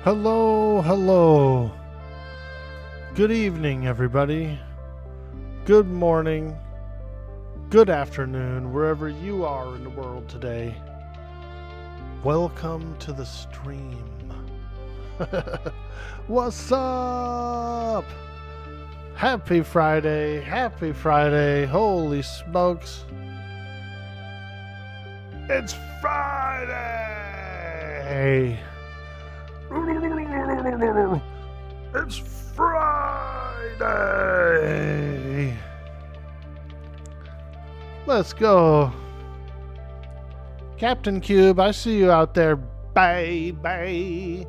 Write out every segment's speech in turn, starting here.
Hello, hello. Good evening, everybody. Good morning. Good afternoon, wherever you are in the world today. Welcome to the stream. What's up? Happy Friday. Happy Friday. Holy smokes. It's Friday. It's Friday. Let's go. Captain Cube, I see you out there, baby.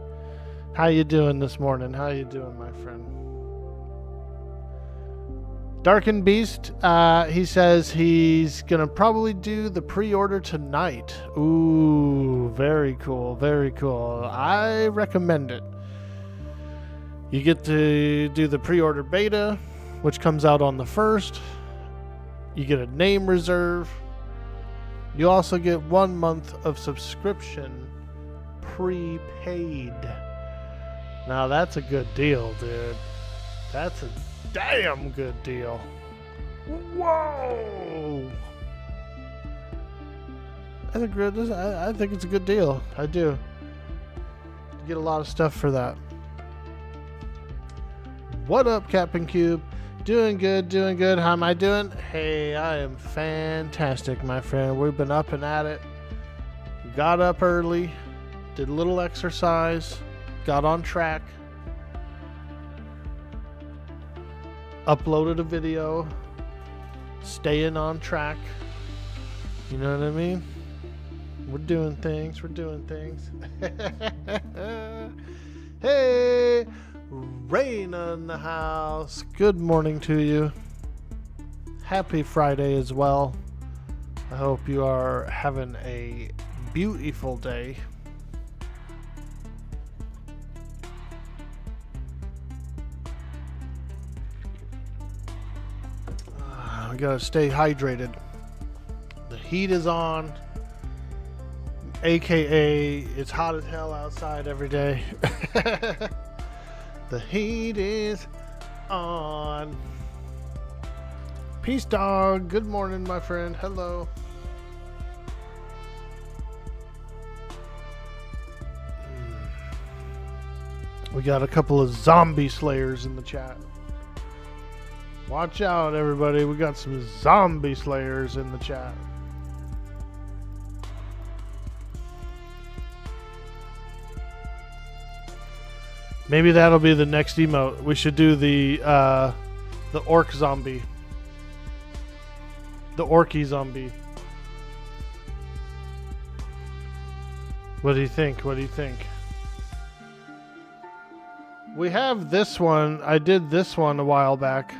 How you doing this morning? How you doing, my friend? Darkened Beast, he says he's gonna probably do the pre-order tonight. Ooh, very cool, very cool. I recommend it. You get to do the pre-order beta, which comes out on the 1st. You get a name reserve. You also get 1 month of subscription prepaid. Now that's a good deal, dude. That's a damn good deal. Whoa! I think it's a good deal. I do. You get a lot of stuff for that. What up, Captain Cube? Doing good, doing good. How am I doing? Hey, I am fantastic, my friend. We've been up and at it. Got up early, did a little exercise, got on track, uploaded a video, staying on track. You know what I mean? We're doing things. Hey, Raina in the house. Good morning to you. Happy Friday as well. I hope you are having a beautiful day. We gotta stay hydrated. The heat is on, aka it's hot as hell outside every day. The heat is on. Peace, dog. Good morning, my friend. Hello. We got a couple of zombie slayers in the chat. Watch out, everybody. We got some zombie slayers in the chat. Maybe that'll be the next emote. We should do the orc zombie. The orky zombie. What do you think? What do you think? We have this one. I did this one a while back.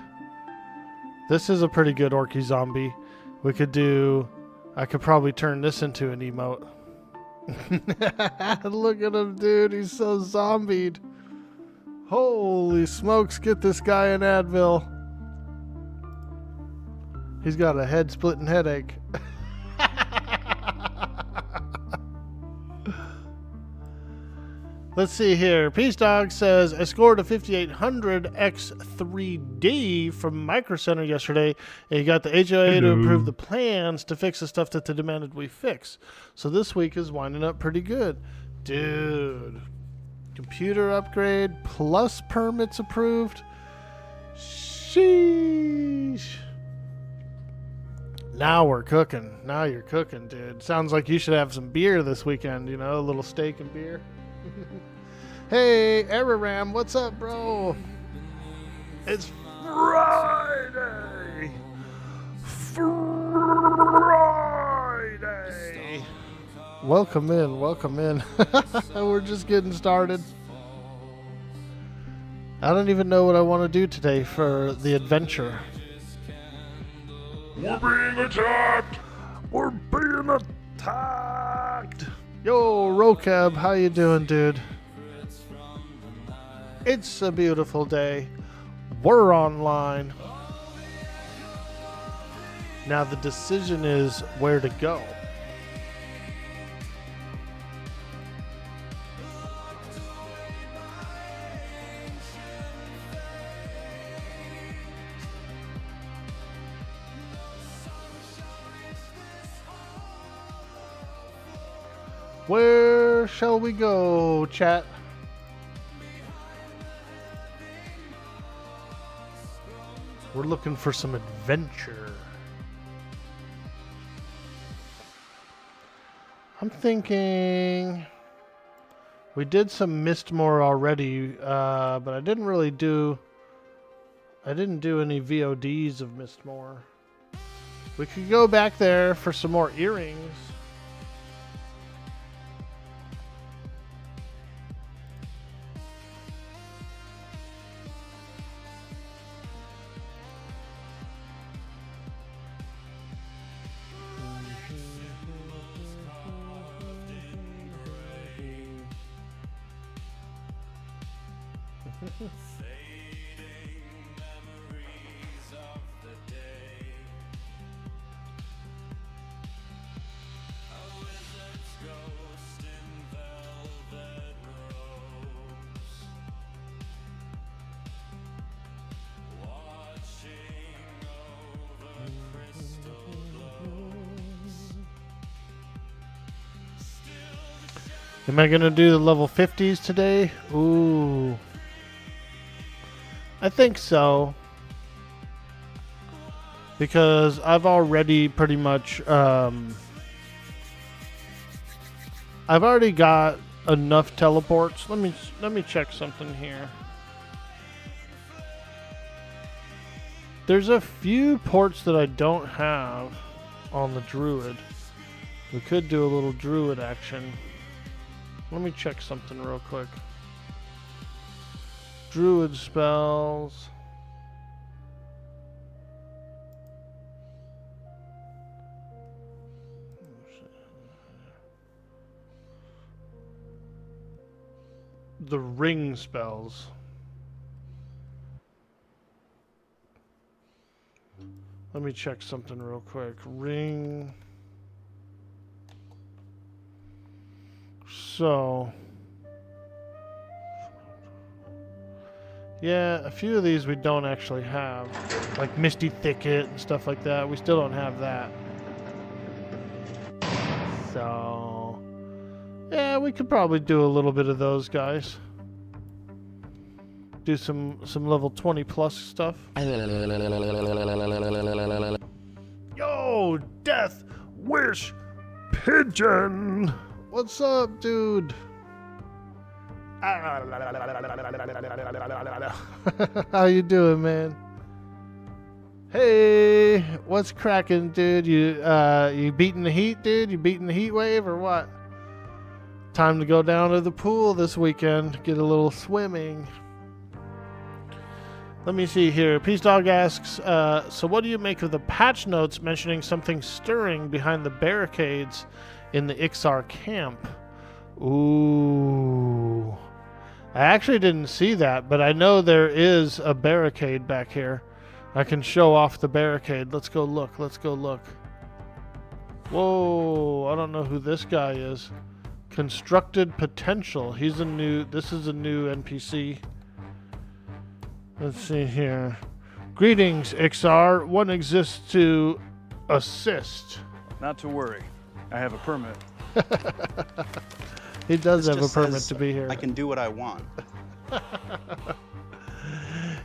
This is a pretty good orky zombie. We could do... I could probably turn this into an emote. Look at him, dude. He's so zombied. Holy smokes, get this guy an Advil. He's got a head-splitting headache. Let's see here. Peace Dog says, I scored a 5800 X3D from Micro Center yesterday, and you got the HOA to approve the plans to fix the stuff that they demanded we fix. So this week is winding up pretty good. Dude. Computer upgrade plus permits approved. Sheesh. Now we're cooking. Now you're cooking, dude. Sounds like you should have some beer this weekend, you know, a little steak and beer. Hey, Eraram, what's up, bro? It's Friday. Friday. Welcome in, welcome in. We're just getting started. I don't even know what I want to do today for the adventure. We're being attacked! We're being attacked! Yo, Rokeb, how you doing, dude? It's a beautiful day. We're online. Now the decision is where to go. Where shall we go, chat? We're looking for some adventure. I'm thinking we did some Mistmore already, but I didn't do any VODs of Mistmore. We could go back there for some more earrings. Am I gonna do the level 50s today? Ooh. I think so. Because I've already pretty much I've already got enough teleports. Let me check something here. There's a few ports that I don't have on the druid. We could do a little druid action. Let me check something real quick. Druid spells. The ring spells. Let me check something real quick. Ring. So, yeah, a few of these we don't actually have, like Misty Thicket and stuff like that. We still don't have that. So, yeah, we could probably do a little bit of those guys. Do some level 20 plus stuff. Yo, Death Wish Pigeon. What's up, dude? How you doing, man? Hey, what's cracking, dude? You beating the heat, dude? You beating the heat wave or what? Time to go down to the pool this weekend, get a little swimming. Let me see here. Peace Dog asks, so what do you make of the patch notes mentioning something stirring behind the barricades in the Ixar camp? Ooh. I actually didn't see that, but I know there is a barricade back here. I can show off the barricade. Let's go look. Let's go look. Whoa. I don't know who this guy is. Constructed Potential. This is a new NPC. Let's see here. Greetings, Ixar. One exists to assist. Not to worry. I have a permit. He does have a permit to be here. I can do what I want.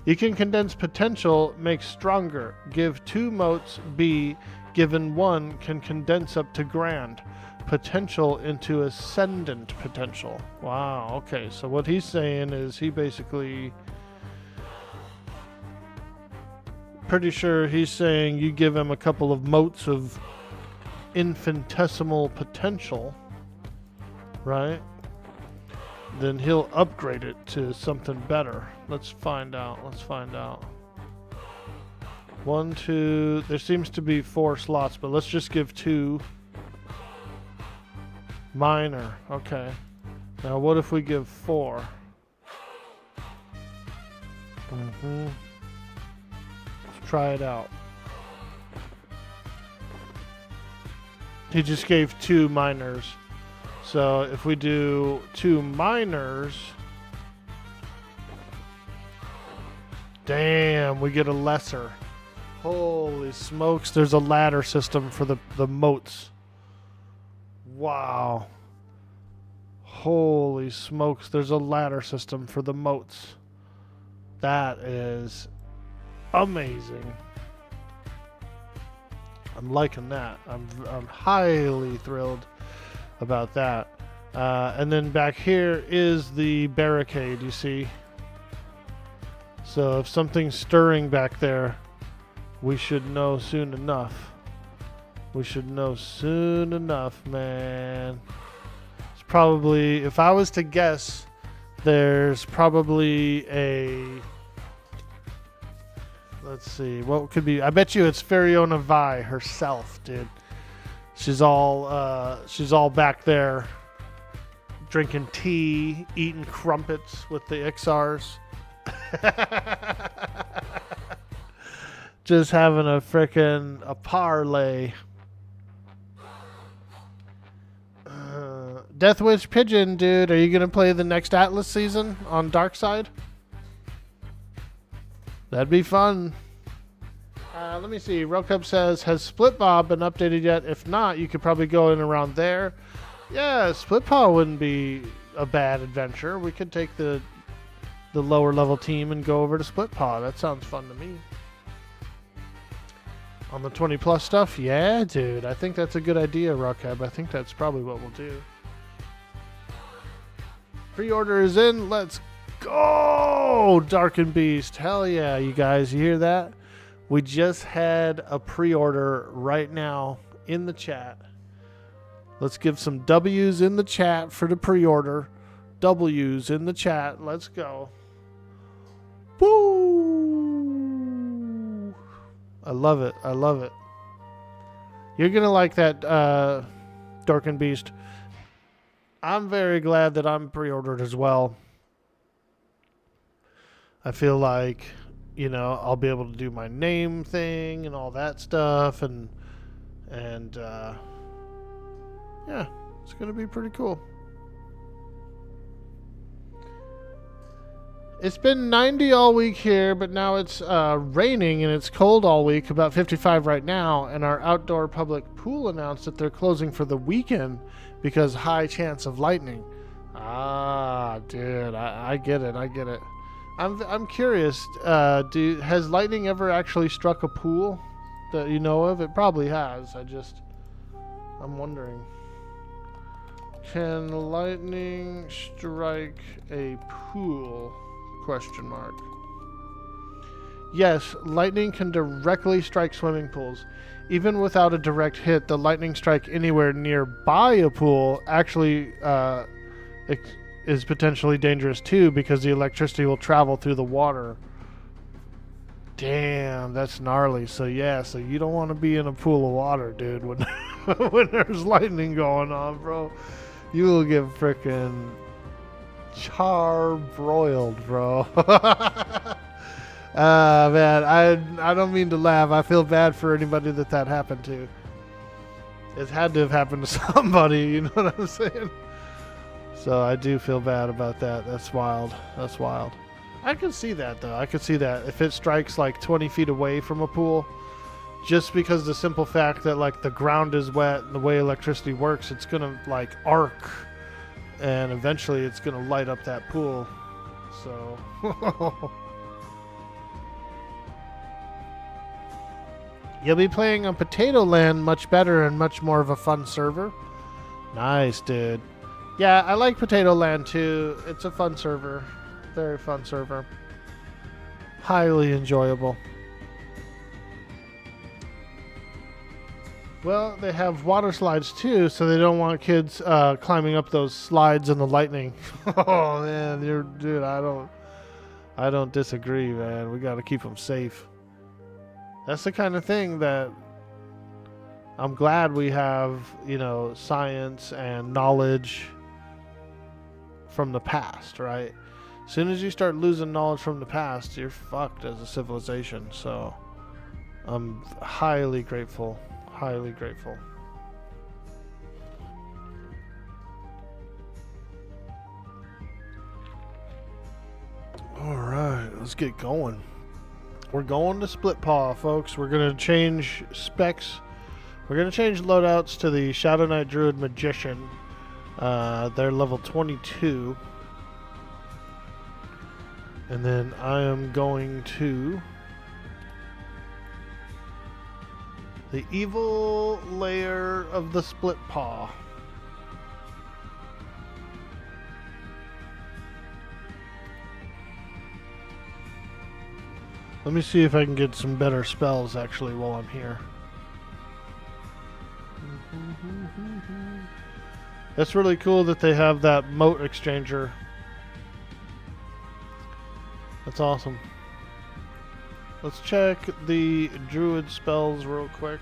You can condense potential, make stronger. Give 2 motes B. Given 1 can condense up to grand. Potential into ascendant potential. Wow, okay. So what he's saying is he basically... Pretty sure he's saying you give him a couple of motes of infinitesimal potential, right? Then he'll upgrade it to something better. Let's find out. Let's find out. 1, 2. There seems to be 4 slots, but let's just give 2. Minor. Okay. Now what if we give 4? Try it out. He just gave 2 minors. So if we do 2 minors, damn, we get a lesser. Holy smokes, there's a ladder system for the motes. Wow. Holy smokes, there's a ladder system for the moats. That is amazing. I'm liking that. I'm highly thrilled about that. And then back here is the barricade, you see. So if something's stirring back there, we should know soon enough. We should know soon enough, man. It's probably, if I was to guess, there's probably a, let's see, what could be, I bet you it's Fariona Vi herself, dude. She's all back there drinking tea, eating crumpets with the Ixars. Just having a parlay. Deathwish Pigeon, dude, are you gonna play the next Atlas season on Darkside? That'd be fun. Let me see. Relcup says, has Split Bob been updated yet? If not, you could probably go in around there. Yeah, Split Paw wouldn't be a bad adventure. We could take the lower level team and go over to Split Paw. That sounds fun to me. On the 20 plus stuff? Yeah, dude. I think that's a good idea, Rockab. I think that's probably what we'll do. Pre-order is in. Let's go! Darkened Beast. Hell yeah, you guys. You hear that? We just had a pre-order right now in the chat. Let's give some W's in the chat for the pre-order. W's in the chat. Let's go. Woo! I love it. I love it. You're going to like that, Darkened Beast. I'm very glad that I'm pre-ordered as well. I feel like, you know, I'll be able to do my name thing and all that stuff. And yeah, it's going to be pretty cool. It's been 90 all week here, but now it's raining and it's cold all week, about 55 right now, and our outdoor public pool announced that they're closing for the weekend because high chance of lightning. Ah, dude, I get it, I get it. I'm curious, has lightning ever actually struck a pool that you know of? It probably has, I'm wondering. Can lightning strike a pool? Question mark. Yes, lightning can directly strike swimming pools. Even without a direct hit, the lightning strike anywhere nearby a pool actually is potentially dangerous too, because the electricity will travel through the water. Damn, that's gnarly. So yeah, so you don't want to be in a pool of water, dude, when when there's lightning going on, bro. You will get frickin' charbroiled, bro. Man, I don't mean to laugh. I feel bad for anybody that happened to. It had to have happened to somebody, you know what I'm saying? So I do feel bad about that. That's wild. That's wild. I can see that, though. I could see that. If it strikes like 20 feet away from a pool, just because the simple fact that like the ground is wet and the way electricity works, it's going to like arc. And eventually it's going to light up that pool. So. You'll be playing on Potato Land much better and much more of a fun server. Nice, dude. Yeah, I like Potato Land too. It's a fun server. Very fun server. Highly enjoyable. Well, they have water slides too, so they don't want kids climbing up those slides in the lightning. Oh man, dude, I don't disagree, man. We got to keep them safe. That's the kind of thing that I'm glad we have, you know, science and knowledge from the past, right? As soon as you start losing knowledge from the past, you're fucked as a civilization. So I'm highly grateful. Highly grateful. All right, let's get going. We're going to Split Paw, folks. We're going to change specs. We're going to change loadouts to the Shadow Knight Druid Magician. They're level 22. And then I am going to the evil layer of the split paw. Let me see if I can get some better spells actually while I'm here. That's really cool that they have that mote exchanger. That's awesome. Let's check the druid spells real quick.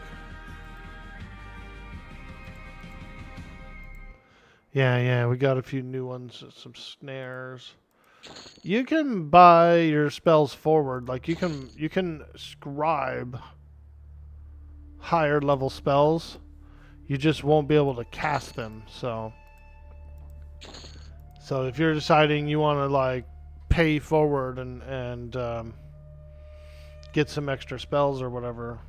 Yeah, we got a few new ones, some snares. You can buy your spells forward. Like you can scribe higher level spells. You just won't be able to cast them. So if you're deciding you want to like pay forward and get some extra spells or whatever,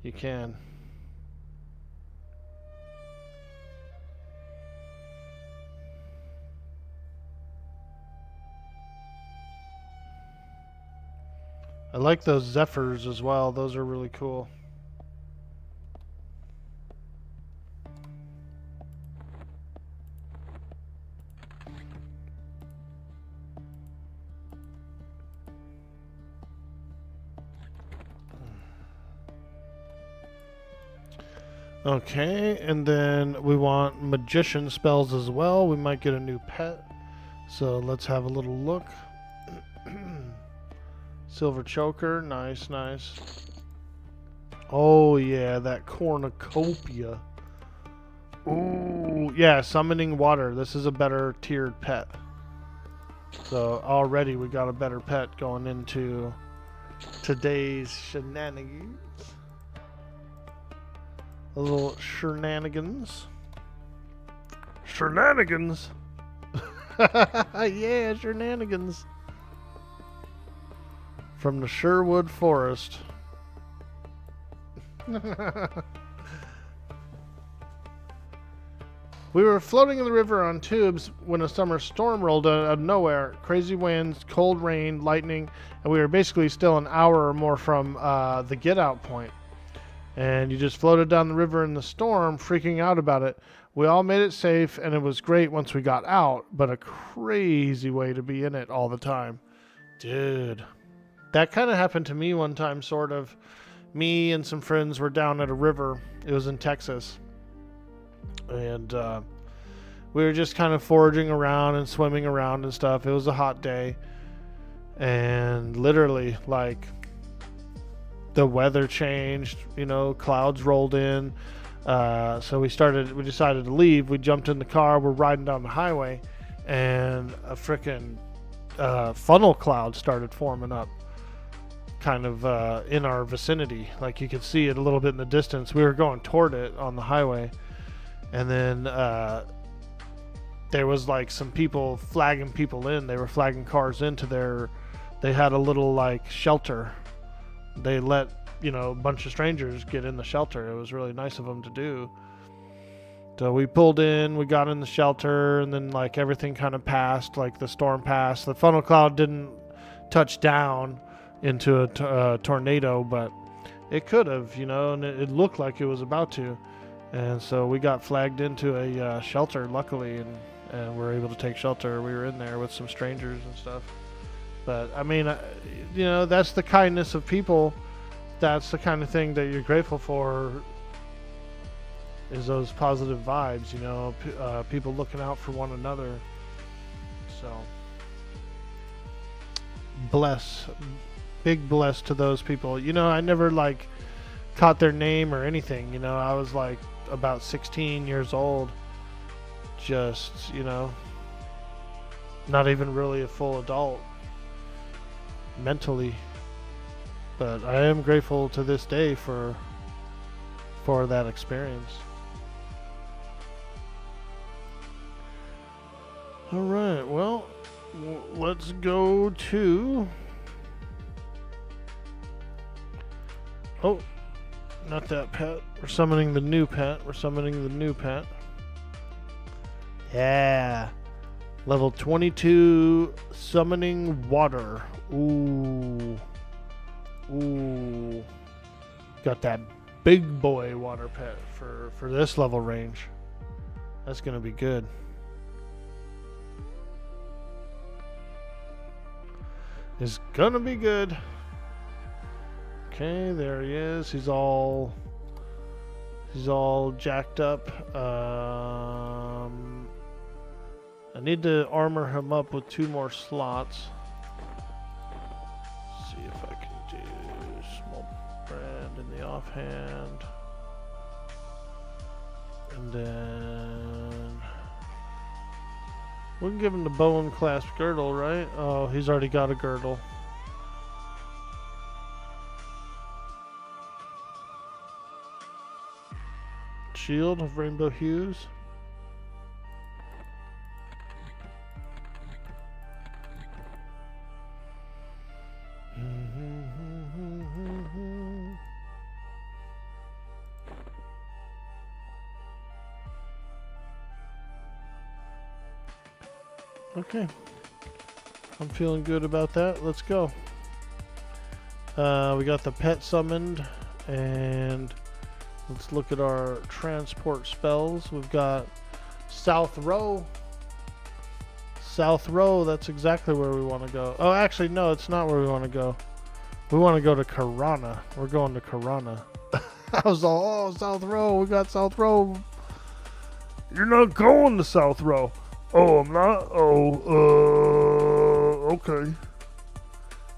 you can. I like those Zephyrs as well. Those are really cool. Okay, and then we want magician spells as well. We might get a new pet. So let's have a little look. Silver choker, nice. Oh yeah, that cornucopia. Ooh, yeah, summoning water. This is a better tiered pet. So already we got a better pet going into today's shenanigans. A little shenanigans. Shenanigans. Yeah, shenanigans. From the Sherwood Forest. We were floating in the river on tubes when a summer storm rolled out of nowhere. Crazy winds, cold rain, lightning, and we were basically still an hour or more from the get out point. And you just floated down the river in the storm, freaking out about it. We all made it safe, and it was great once we got out, but a crazy way to be in it all the time. Dude. That kind of happened to me one time, sort of. Me and some friends were down at a river. It was in Texas. And we were just kind of foraging around and swimming around and stuff. It was a hot day. And literally, like, the weather changed. You know, clouds rolled in. So we decided to leave. We jumped in the car. We're riding down the highway. And a frickin' funnel cloud started forming up. Kind of in our vicinity. Like you could see it a little bit in the distance. We were going toward it on the highway, and then there was like some people flagging people in. They were flagging cars into they had a little like shelter. They let a bunch of strangers get in the shelter. It was really nice of them to do. So we pulled in, we got in the shelter, and then like everything kind of passed, like the storm passed. The funnel cloud didn't touch down into a tornado, but it could have, and it looked like it was about to. And so we got flagged into a shelter, luckily, and we're able to take shelter. We were in there with some strangers and stuff. But I mean, that's the kindness of people. That's the kind of thing that you're grateful for, is those positive vibes, people looking out for one another. So big bless to those people. I never like caught their name or anything. I was like about 16 years old, just not even really a full adult mentally. But I am grateful to this day for that experience. All right, well, let's go to... Oh, not that pet. We're summoning the new pet. Yeah. Level 22 summoning water. Ooh. Ooh. Got that big boy water pet for this level range. That's going to be good. It's going to be good. Okay, there he is. He's all jacked up. I need to armor him up with 2 more slots. See if I can do small brand in the offhand. And then we can give him the bow and clasp girdle, right? Oh, he's already got a girdle. Shield of rainbow hues. Okay, I'm feeling good about that. Let's go. We got the pet summoned, and let's look at our transport spells. We've got South Row. South Row, that's exactly where we want to go. Oh, actually, no, it's not where we want to go. We want to go to Karana. We're going to Karana. I was all, oh, South Row, we got South Row. You're not going to South Row. Oh, I'm not? Oh, okay.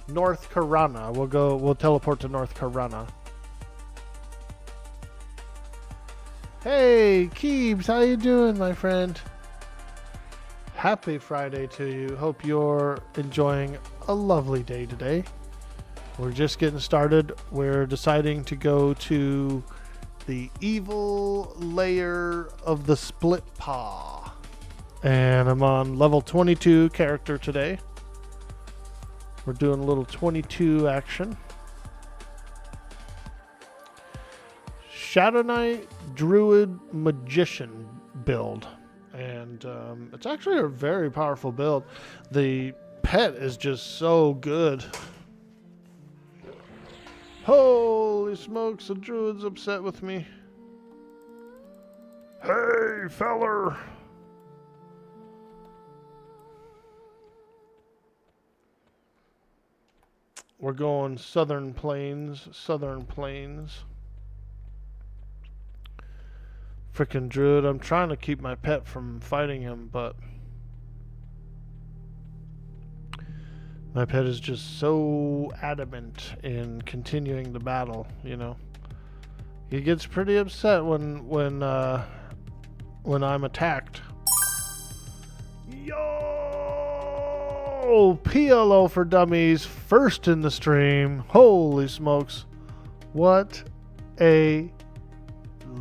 North Karana. We'll teleport to North Karana. Hey, Keebs, how you doing, my friend? Happy Friday to you. Hope you're enjoying a lovely day today. We're just getting started. We're deciding to go to the evil layer of the split paw. And I'm on level 22 character today. We're doing a little 22 action. Shadow Knight Druid Magician build. And it's actually a very powerful build. The pet is just so good. Holy smokes, the druid's upset with me. Hey, feller. We're going Southern Plains. Frickin' druid. I'm trying to keep my pet from fighting him, but my pet is just so adamant in continuing the battle, you know. He gets pretty upset when I'm attacked. Yo! PLO for Dummies, first in the stream. Holy smokes. What a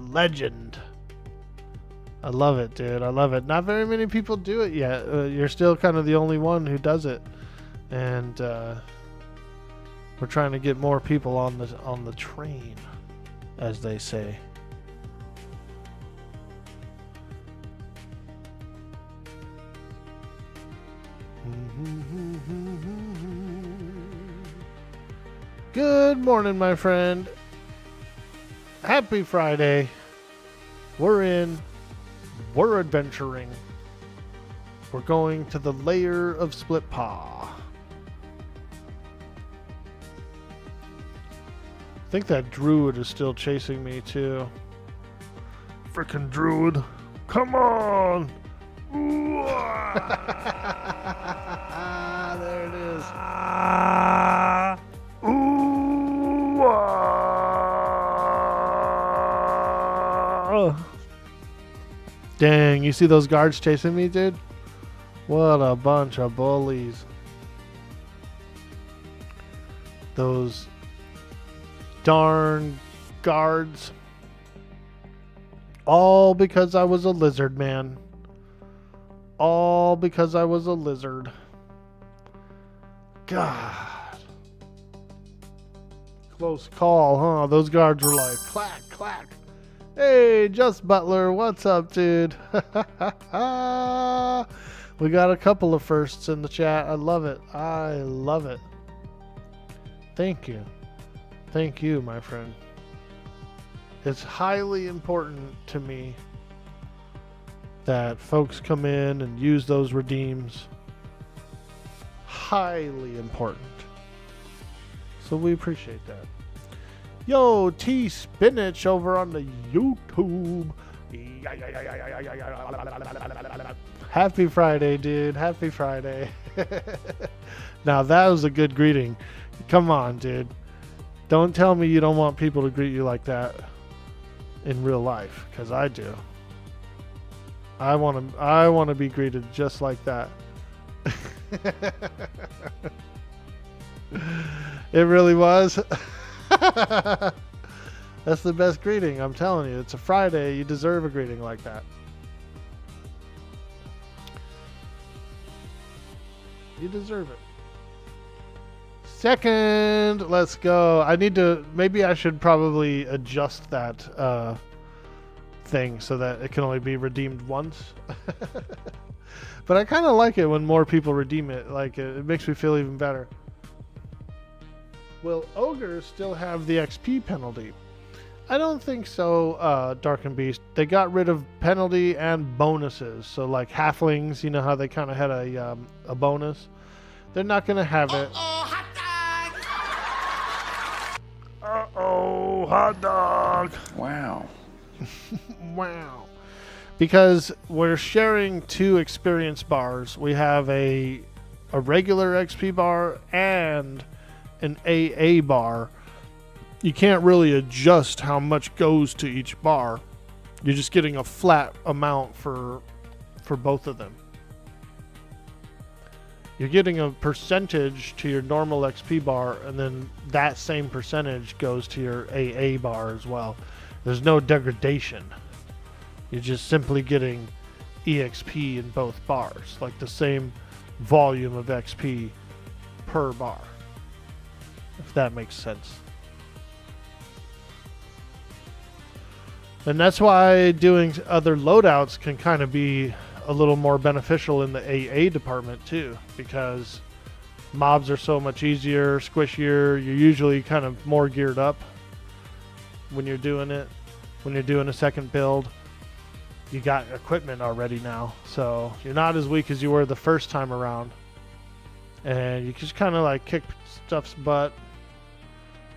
legend. I love it, dude. I love it. Not very many people do it yet. You're still kind of the only one who does it. And we're trying to get more people on the train, as they say. Good morning, my friend. Happy Friday. We're adventuring. We're going to the lair of Split Paw. I think that druid is still chasing me too. Frickin' druid. Come on. There it is. Dang, you see those guards chasing me, dude? What a bunch of bullies. Those darn guards. All because I was a lizard, man. All because I was a lizard. God. Close call, huh? Those guards were like, clack, clack. Hey, Just Butler, what's up, dude? We got a couple of firsts in the chat. I love it. I love it. Thank you. Thank you, my friend. It's highly important to me that folks come in and use those redeems. Highly important. So we appreciate that. Yo, T Spinach over on the YouTube. Happy Friday, dude. Happy Friday. Now that was a good greeting. Come on, dude. Don't tell me you don't want people to greet you like that in real life, because I do. I want to be greeted just like that. It really was. That's the best greeting, I'm telling you. It's a Friday. You deserve a greeting like that. You deserve it. Second, let's go. I need to, maybe I should probably adjust that thing so that it can only be redeemed once. But I kind of like it when more people redeem it. Like, it makes me feel even better. Will ogres still have the XP penalty? I don't think so, Dark and Beast. They got rid of penalty and bonuses. So like halflings, you know how they kind of had a bonus? They're not going to have it. Uh-oh, hot dog. Wow. Wow. Because we're sharing 2 experience bars. We have a regular XP bar and an AA bar. You can't really adjust how much goes to each bar. You're just getting a flat amount for both of them. You're getting a percentage to your normal XP bar, and then that same percentage goes to your AA bar as well. There's no degradation. You're just simply getting EXP in both bars, like the same volume of XP per bar, if that makes sense. And that's why doing other loadouts can kind of be a little more beneficial in the AA department too, because mobs are so much easier, squishier. You're usually kind of more geared up when you're doing it. When you're doing a second build, you got equipment already now, so you're not as weak as you were the first time around. And you just kind of like kick stuff's butt,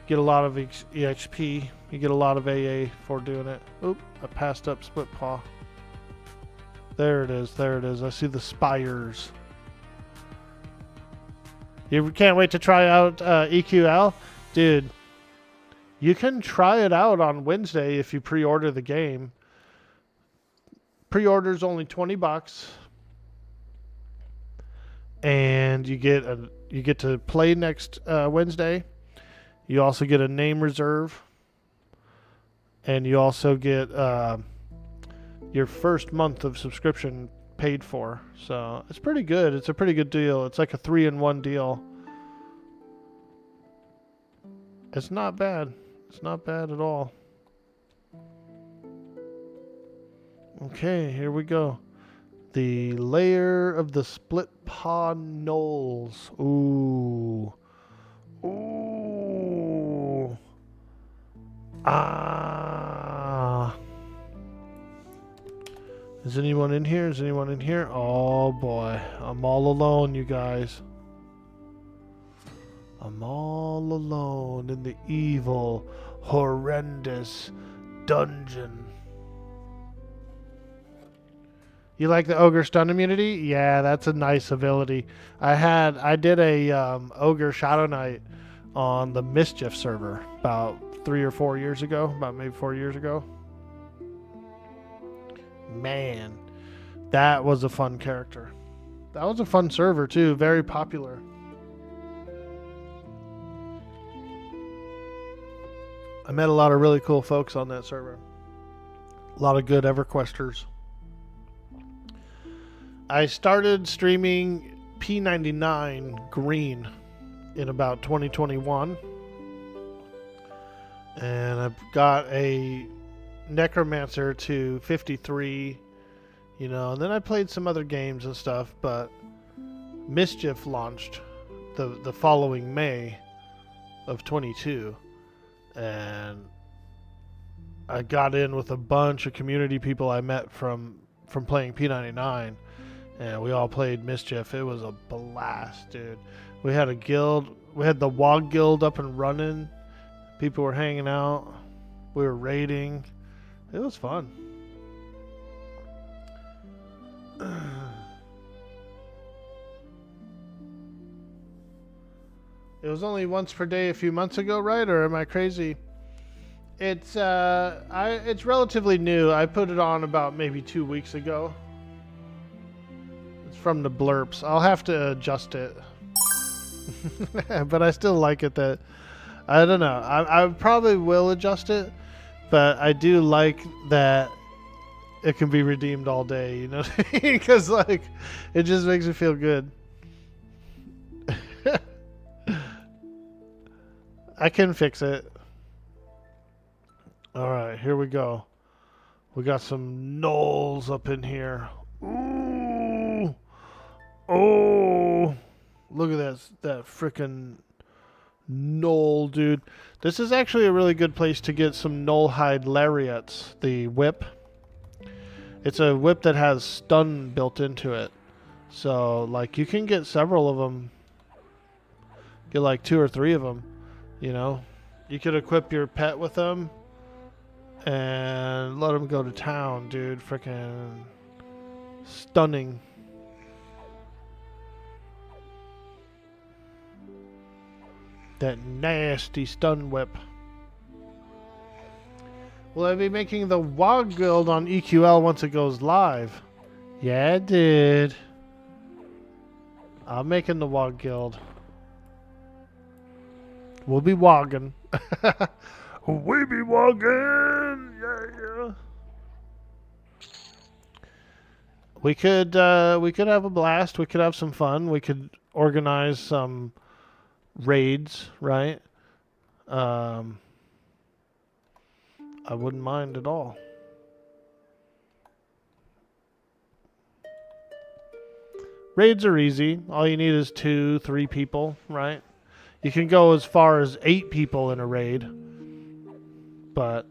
get a lot of EXP. You get a lot of AA for doing it. Oop, I passed up split paw. There it is, there it is. I see the spires. You can't wait to try out EQL? Dude, you can try it out on Wednesday if you pre-order the game. Pre-order's only $20. And you get to play next Wednesday. You also get a name reserve. And you also get your first month of subscription paid for. So it's pretty good. It's a pretty good deal. It's like a 3-in-1 deal. It's not bad. It's not bad at all. Okay, here we go. The layer of the split paw knolls. Ooh. Ooh. Ah. Is anyone in here? Is anyone in here? Oh boy. I'm all alone, you guys. I'm all alone in the evil, horrendous dungeon. You like the ogre stun immunity? Yeah, that's a nice ability. I did a ogre Shadow Knight on the Mischief server about 3 or 4 years ago, about maybe 4 years ago. Man, that was a fun character. That was a fun server too, very popular. I met a lot of really cool folks on that server. A lot of good Everquesters. I started streaming P99 Green in about 2021. And I've got a Necromancer to 53, you know, and then I played some other games and stuff, but Mischief launched the following May of 22, and I got in with a bunch of community people I met from playing P99, and we all played Mischief. It was a blast, dude. We had a guild. We had the WoG guild up and running. People were hanging out. We were raiding. It was fun. It was only once per day a few months ago, right? Or am I crazy? It's it's relatively new. I put it on about maybe 2 weeks ago. It's from the blurps. I'll have to adjust it. But I still like it that I don't know. I probably will adjust it, but I do like that it can be redeemed all day, you know what I mean? Because like it just makes me feel good. I can fix it. Alright, here we go. We got some gnolls up in here. Ooh! Oh! Look at that frickin' gnoll, dude. This is actually a really good place to get some gnoll-hide lariats. The whip. It's a whip that has stun built into it. So, like, you can get several of them. Get like 2 or 3 of them. You know, you could equip your pet with them and let them go to town, dude. Freaking stunning. That nasty stun whip. Will I be making the WoG guild on EQL once it goes live? Yeah, dude. I'm making the WoG guild. We'll be wogging. We be wogging. Yeah. We could have a blast. We could have some fun. We could organize some raids, right? I wouldn't mind at all. Raids are easy. All you need is 2, 3 people, right? You can go as far as 8 people in a raid, but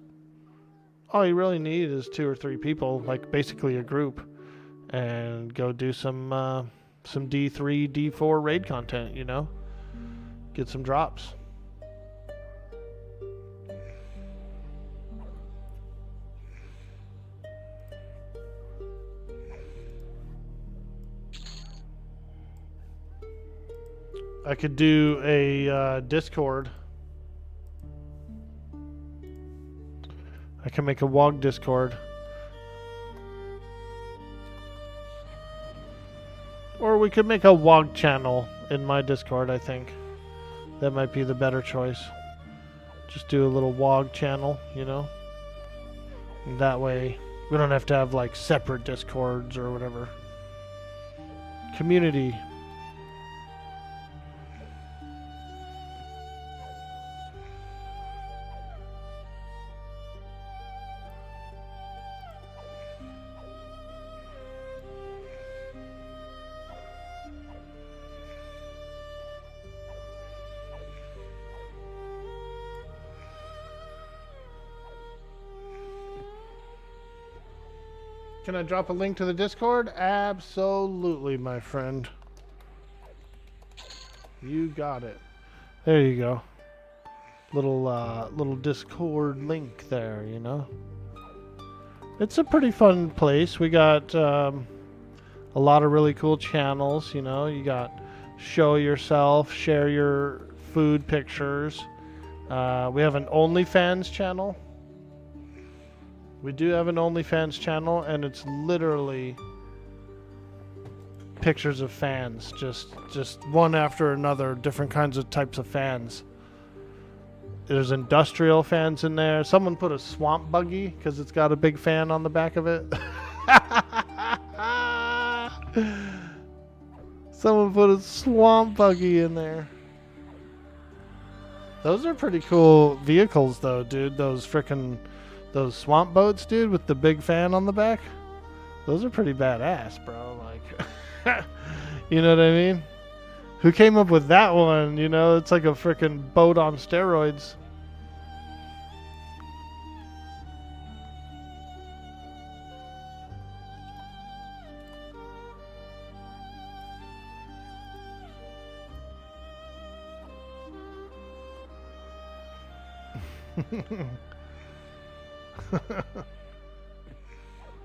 all you really need is 2 or 3 people, like basically a group, and go do some D3, D4 raid content, you know? Get some drops. I could do a Discord. I can make a WoG Discord. Or we could make a WoG channel in my Discord, I think. That might be the better choice. Just do a little WoG channel, you know? And that way, we don't have to have like separate Discords or whatever. Community. Can I drop a link to the Discord? Absolutely, my friend. You got it. There you go. Little Discord link there, you know. It's a pretty fun place. We got a lot of really cool channels, you know. You got show yourself, share your food pictures. We have an OnlyFans channel. We do have an OnlyFans channel, and it's literally pictures of fans, just one after another, different kinds of types of fans. There's industrial fans in there. Someone put a swamp buggy because it's got a big fan on the back of it. Someone put a swamp buggy in there. Those are pretty cool vehicles, though, dude. Those Those swamp boats, dude, with the big fan on the back. Those are pretty badass, bro. Like, you know what I mean? Who came up with that one? You know, it's like a freaking boat on steroids.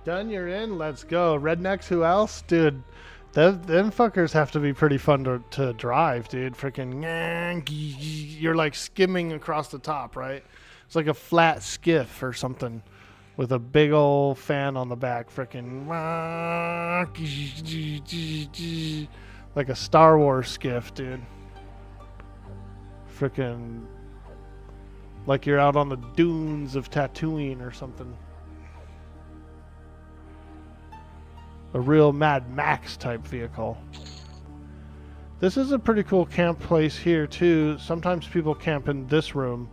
Done, you're in. Let's go. Rednecks, who else? Dude, them fuckers have to be pretty fun to drive, dude. Freaking, you're like skimming across the top, right? It's like a flat skiff or something with a big old fan on the back. Freaking, like a Star Wars skiff, dude. Freaking, like you're out on the dunes of Tatooine or something. A real Mad Max type vehicle. This is a pretty cool camp place here too. Sometimes people camp in this room.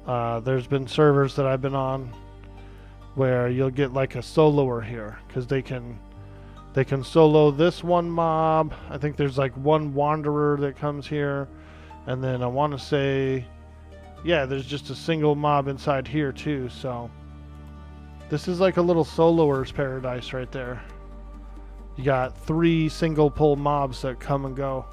There's been servers that I've been on where you'll get like a soloer here because they can solo this one mob. I think there's like one wanderer that comes here, and then I want to say, yeah, there's just a single mob inside here too. So this is like a little soloer's paradise right there. You got 3 single pull mobs that come and go.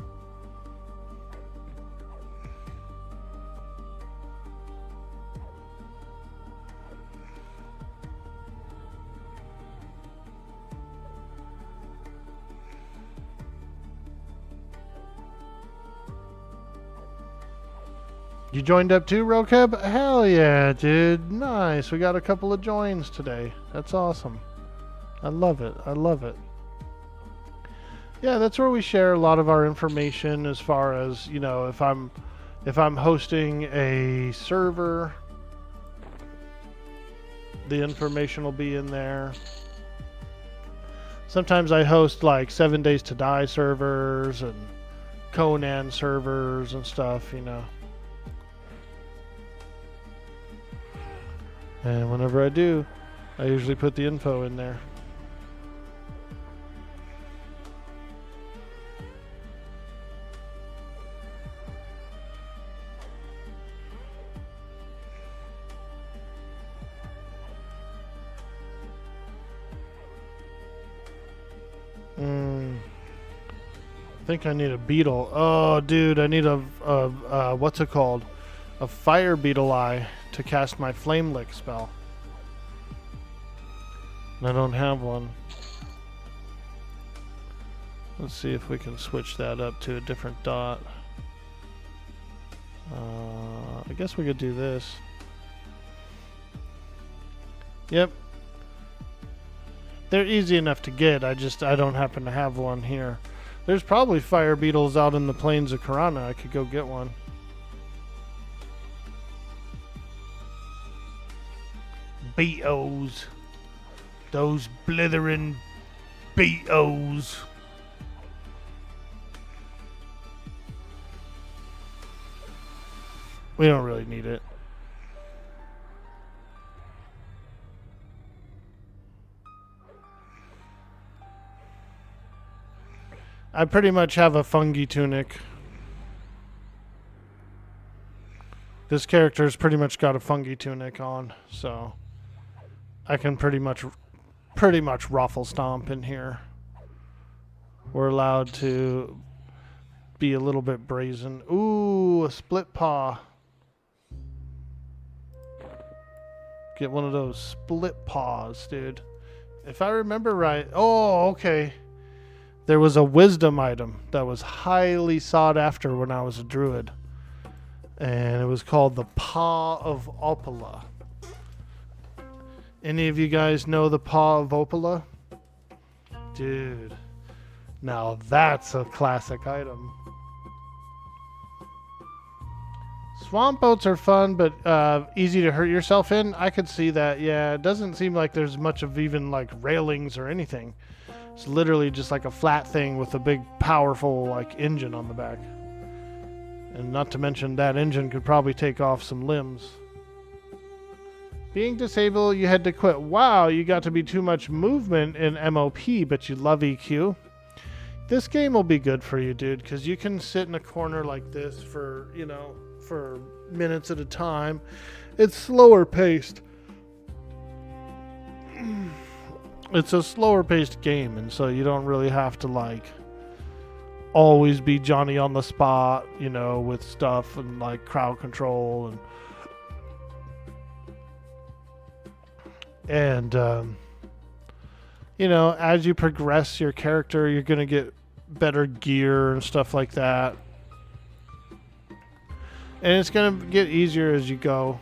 You joined up too, Rokeb? Hell yeah, dude. Nice. We got a couple of joins today. That's awesome. I love it. I love it. Yeah, that's where we share a lot of our information as far as, you know, if I'm hosting a server, the information will be in there. Sometimes I host like 7 Days to Die servers and Conan servers and stuff, you know. And whenever I do, I usually put the info in there. I think I need a beetle. Oh, dude, I need a what's it called? A fire beetle eye to cast my flame lick spell. And I don't have one. Let's see if we can switch that up to a different dot. I guess we could do this. Yep. They're easy enough to get. I don't happen to have one here. There's probably fire beetles out in the plains of Karana. I could go get one. Beetos. Those blithering Beetos. We don't really need it. I pretty much have a fungi tunic. This character's pretty much got a fungi tunic on, so I can pretty much ruffle stomp in here. We're allowed to be a little bit brazen. Ooh, a split paw. Get one of those split paws, dude. If I remember right. Oh, okay. There was a wisdom item that was highly sought after when I was a druid. And it was called the Paw of Opala. Any of you guys know the Paw of Opala? Dude. Now that's a classic item. Swamp boats are fun, but easy to hurt yourself in. I could see that. Yeah, it doesn't seem like there's much of even like railings or anything. It's literally just like a flat thing with a big, powerful like engine on the back. And not to mention that engine could probably take off some limbs. Being disabled, you had to quit. Wow, you got to be too much movement in MOP, but you love EQ. This game will be good for you, dude, because you can sit in a corner like this for, you know, for minutes at a time. It's slower paced. It's a slower paced game, and so you don't really have to, like, always be Johnny on the spot, you know, with stuff and, like, crowd control and you know, as you progress your character, you're going to get better gear and stuff like that. And it's going to get easier as you go.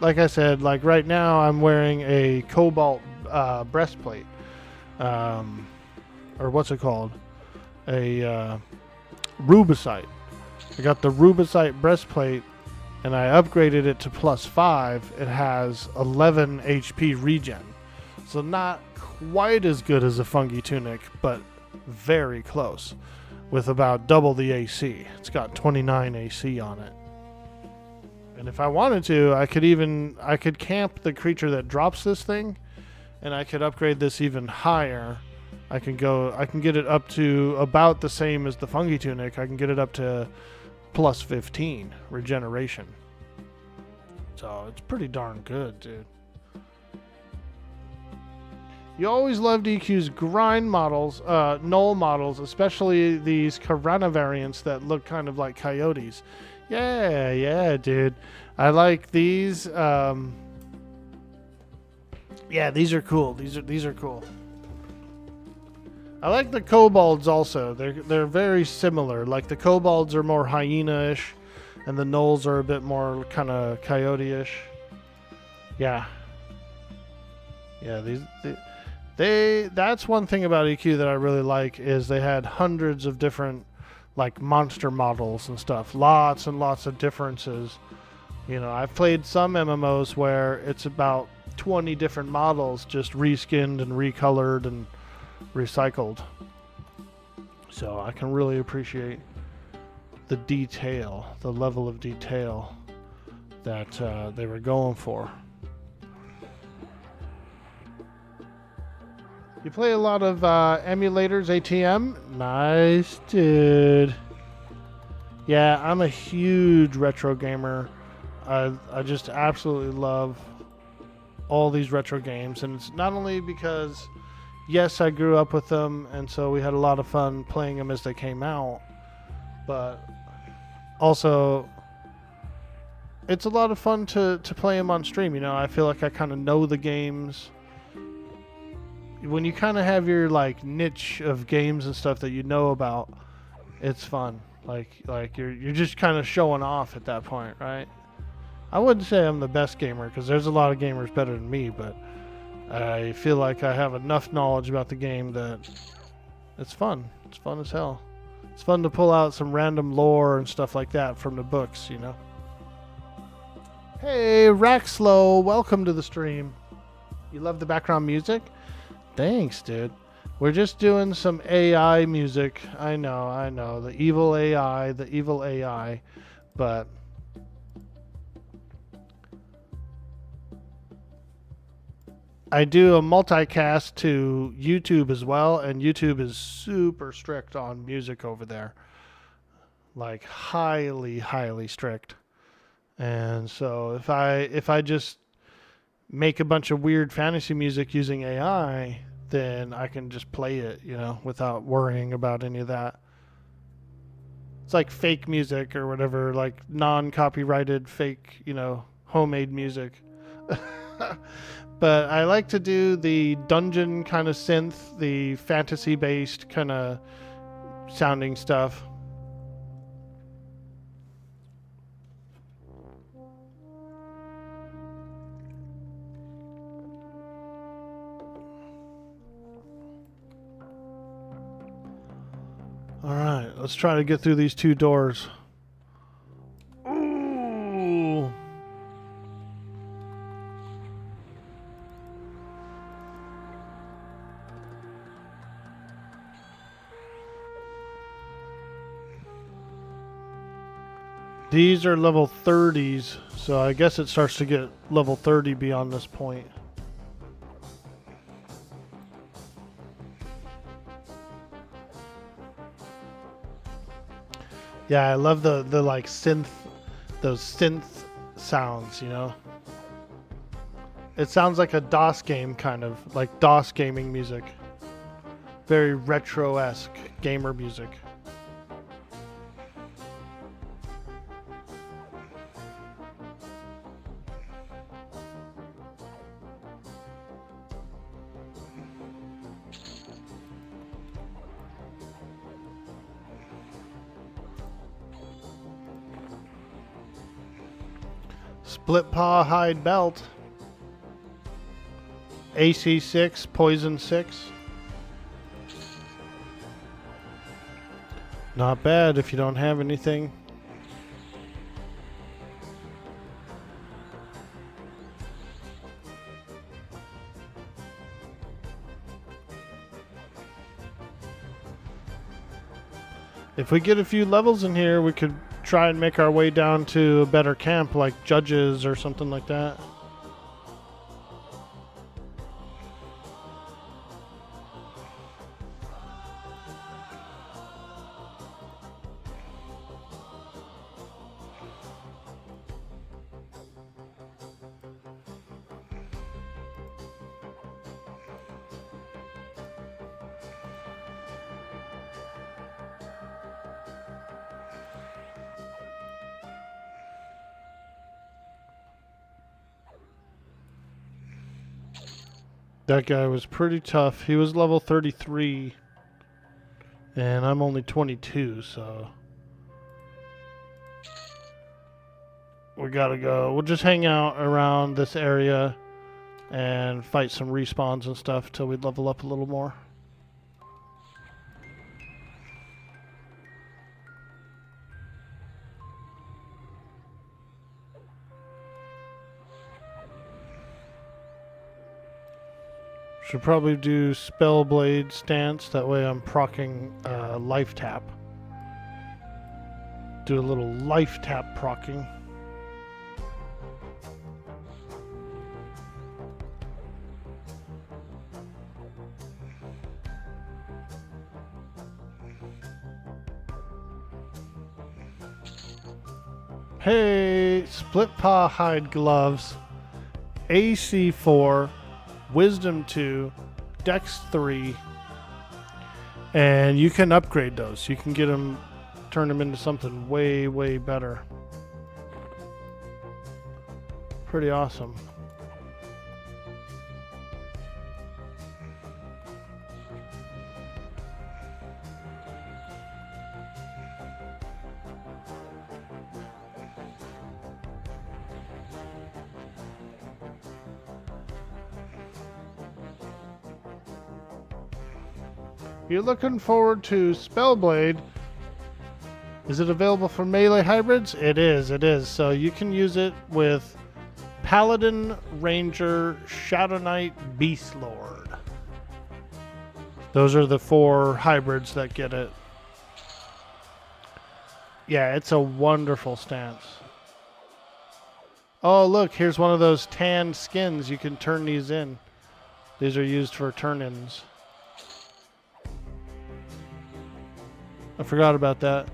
Like I said, like right now I'm wearing a cobalt breastplate. Or what's it called? A rubicite. I got the rubicite breastplate and I upgraded it to +5. It has 11 HP regen. So not quite as good as a fungi tunic, but very close, with about double the AC. It's got 29 AC on it. And if I wanted to, I could camp the creature that drops this thing, and I could upgrade this even higher. I can get it up to about the same as the fungi tunic. I can get it up to +15 regeneration. So it's pretty darn good, dude. You always loved EQ's grind models, null models, especially these Karana variants that look kind of like coyotes. Yeah, dude. I like these. Yeah, these are cool. These are cool. I like the kobolds also. They're very similar. Like the kobolds are more hyena-ish, and the gnolls are a bit more kind of coyote-ish. Yeah. Yeah, that's one thing about EQ that I really like is they had hundreds of different like monster models and stuff. Lots and lots of differences. You know, I've played some MMOs where it's about 20 different models just reskinned and recolored and recycled. So I can really appreciate the detail, the level of detail that they were going for. You play a lot of emulators, ATM? Nice, dude. Yeah, I'm a huge retro gamer. I just absolutely love all these retro games. And it's not only because, yes, I grew up with them, and so we had a lot of fun playing them as they came out, but also it's a lot of fun to play them on stream. You know, I feel like I kind of know the games. When you kind of have your like niche of games and stuff that you know about, it's fun. Like you're just kind of showing off at that point, right? I wouldn't say I'm the best gamer because there's a lot of gamers better than me, but I feel like I have enough knowledge about the game that it's fun. It's fun as hell. It's fun to pull out some random lore and stuff like that from the books, you know. Hey, Raxlow, welcome to the stream. You love the background music? Thanks, dude. We're just doing some AI music. I know. The evil AI. But I do a multicast to YouTube as well, and YouTube is super strict on music over there. Like highly, highly strict. And so if I just make a bunch of weird fantasy music using AI, then I can just play it, you know, without worrying about any of that. It's like fake music or whatever, like non-copyrighted fake, you know, homemade music. But I like to do the dungeon kind of synth, the fantasy-based kind of sounding stuff. Alright, let's try to get through these 2 doors. Ooh. These are level 30s, so I guess it starts to get level 30 beyond this point. Yeah, I love the like synth, those synth sounds, you know? It sounds like a DOS game, kind of, like DOS gaming music. Very retro-esque gamer music. Split paw hide belt. AC 6, poison 6. Not bad if you don't have anything. If we get a few levels in here, we could try and make our way down to a better camp like Judges or something like that. That guy was pretty tough. He was level 33. And I'm only 22, so... we gotta go. We'll just hang out around this area and fight some respawns and stuff till we level up a little more. Should probably do Spellblade stance, that way I'm proccing life tap. Do a little life tap proccing. Hey, split paw hide gloves, AC 4. Wisdom 2, Dex 3, and you can upgrade those. You can get them, turn them into something way, way better. Pretty awesome. You're looking forward to Spellblade. Is it available for melee hybrids? It is. So you can use it with Paladin, Ranger, Shadow Knight, Beast Lord. Those are the 4 hybrids that get it. Yeah, it's a wonderful stance. Oh, look, here's one of those tan skins. You can turn these in. These are used for turn-ins. I forgot about that.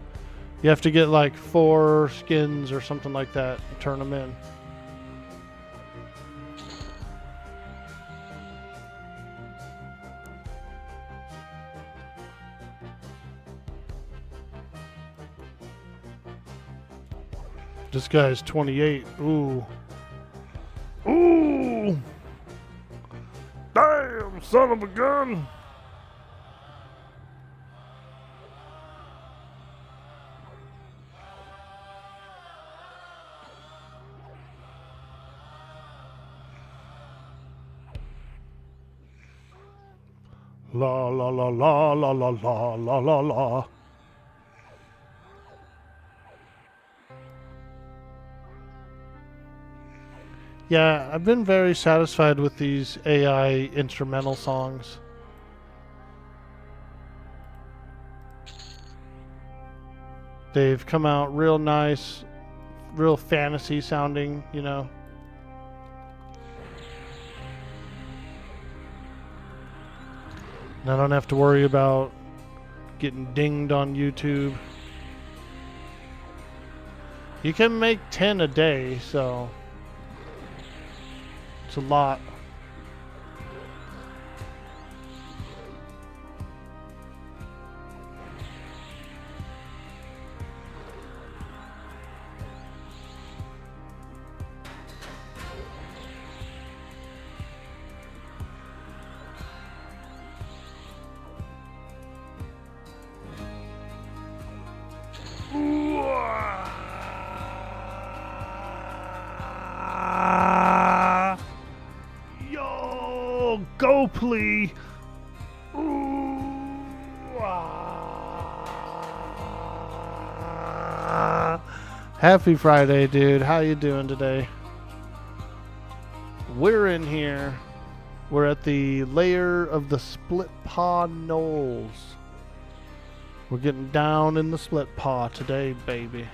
You have to get like 4 skins or something like that and turn them in. This guy's 28. Ooh. Ooh! Damn, son of a gun! La la la la la la la la la la. Yeah, I've been very satisfied with these AI instrumental songs. They've come out real nice. real fantasy sounding, you know. And I don't have to worry about getting dinged on YouTube. You can make 10 a day, so it's a lot. Yo, go please. Happy Friday, dude. How you doing today? We're in here. We're at the lair of the Split Paw Knolls. We're getting down in the Split Paw today, baby.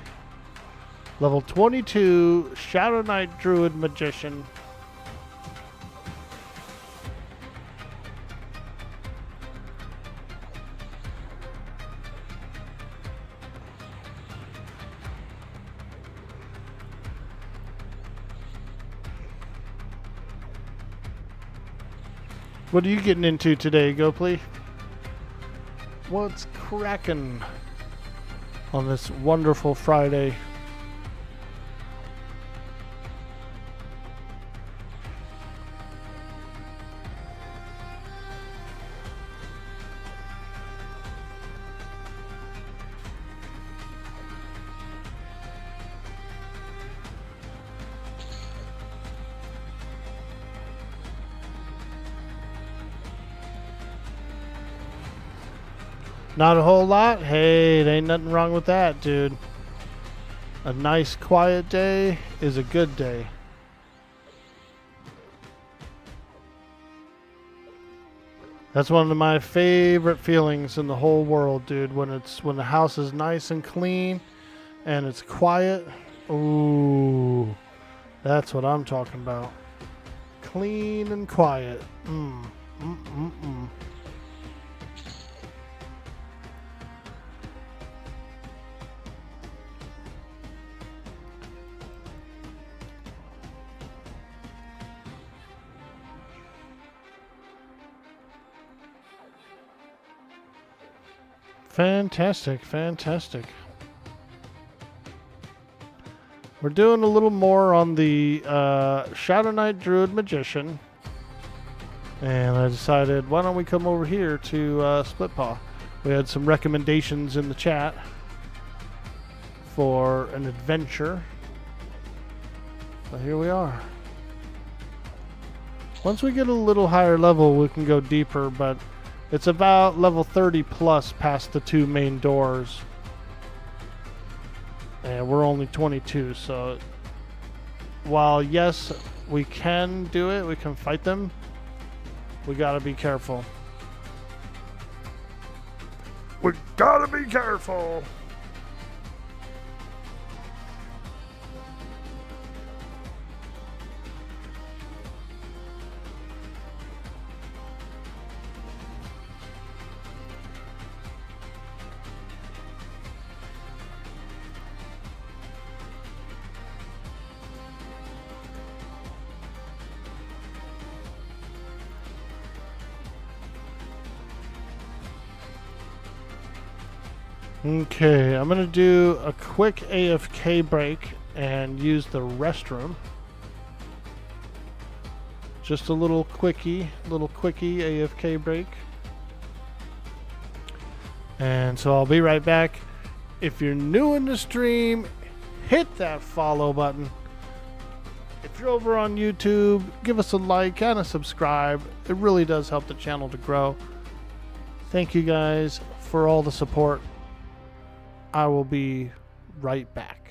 Level 22, Shadow Knight Druid Magician. What are you getting into today, Gopley? What's cracking on this wonderful Friday? Not a whole lot? Hey, there ain't nothing wrong with that, dude. A nice quiet day is a good day. That's one of my favorite feelings in the whole world, dude. When the house is nice and clean and it's quiet. Ooh, that's what I'm talking about. Clean and quiet. Fantastic, fantastic. We're doing a little more on the Shadow Knight Druid Magician. And I decided, why don't we come over here to Split Paw? We had some recommendations in the chat for an adventure. So here we are. Once we get a little higher level, we can go deeper, but it's about level 30 plus past the two main doors. And we're only 22, so while yes, we can do it, we can fight them, we gotta be careful. We gotta be careful! Okay, I'm gonna do a quick AFK break and use the restroom. Just a little quickie AFK break. And so I'll be right back. If you're new in the stream, hit that follow button. If you're over on YouTube, give us a like and a subscribe. It really does help the channel to grow. Thank you guys for all the support. I will be right back.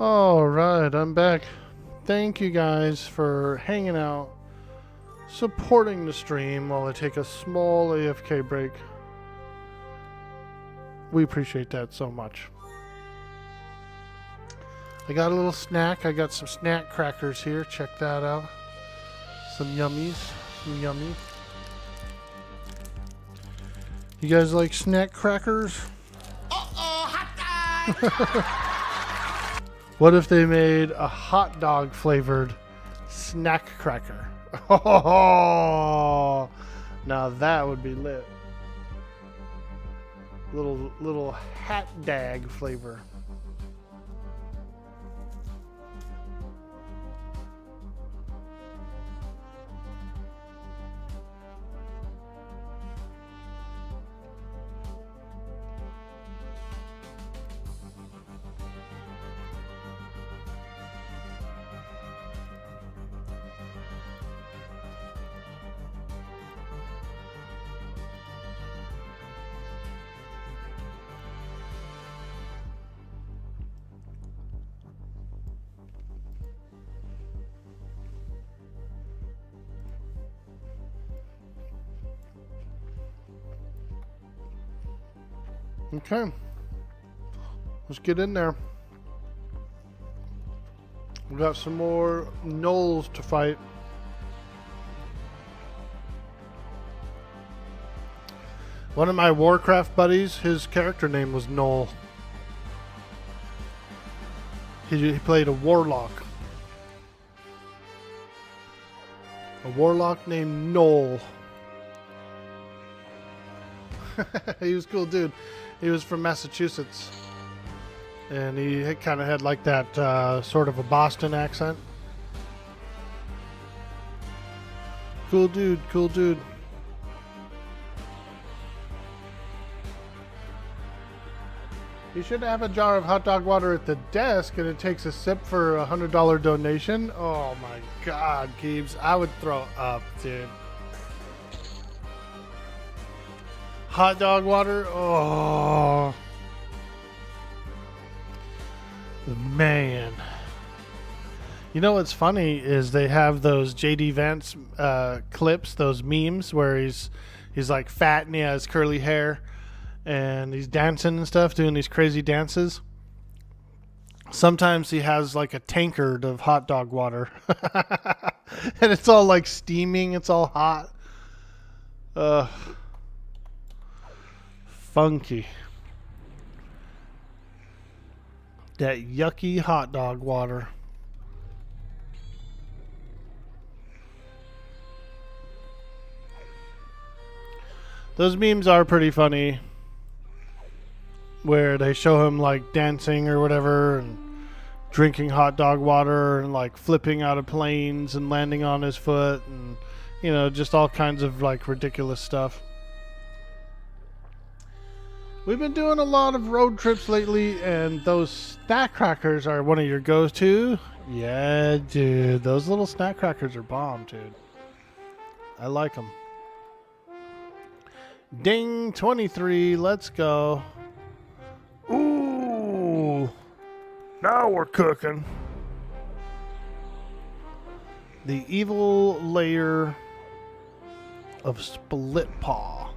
All right, I'm back. Thank you guys for hanging out, supporting the stream while I take a small AFK break. We appreciate that so much. I got a little snack. I got some snack crackers here. Check that out. Some yummies. Some yummy. You guys like snack crackers? Uh-oh, hot dog! What if they made a hot dog flavored snack cracker? Oh, now that would be lit. Little hat dag flavor. Okay, let's get in there. We got some more gnolls to fight. One of my Warcraft buddies, his character name was Gnoll. He played a warlock. A warlock named Gnoll. He was a cool dude. He was from Massachusetts, and he kind of had like that sort of a Boston accent. Cool dude, cool dude. You should have a jar of hot dog water at the desk, and it takes a sip for a $100 donation. Oh my God, Keebs, I would throw up, dude. Hot dog water, oh man. You know what's funny is they have those JD Vance clips, those memes where he's like fat and he has curly hair and he's dancing and stuff, doing these crazy dances. Sometimes he has like a tankard of hot dog water and it's all like steaming, it's all hot. Funky. That yucky hot dog water. Those memes are pretty funny, where they show him like dancing or whatever and drinking hot dog water and like flipping out of planes and landing on his foot and, you know, just all kinds of like ridiculous stuff. We've been doing a lot of road trips lately, and those snack crackers are one of your go-to. Yeah, dude. Those little snack crackers are bomb, dude. I like them. Ding, 23. Let's go. Ooh. Now we're cooking. The evil layer of split paw.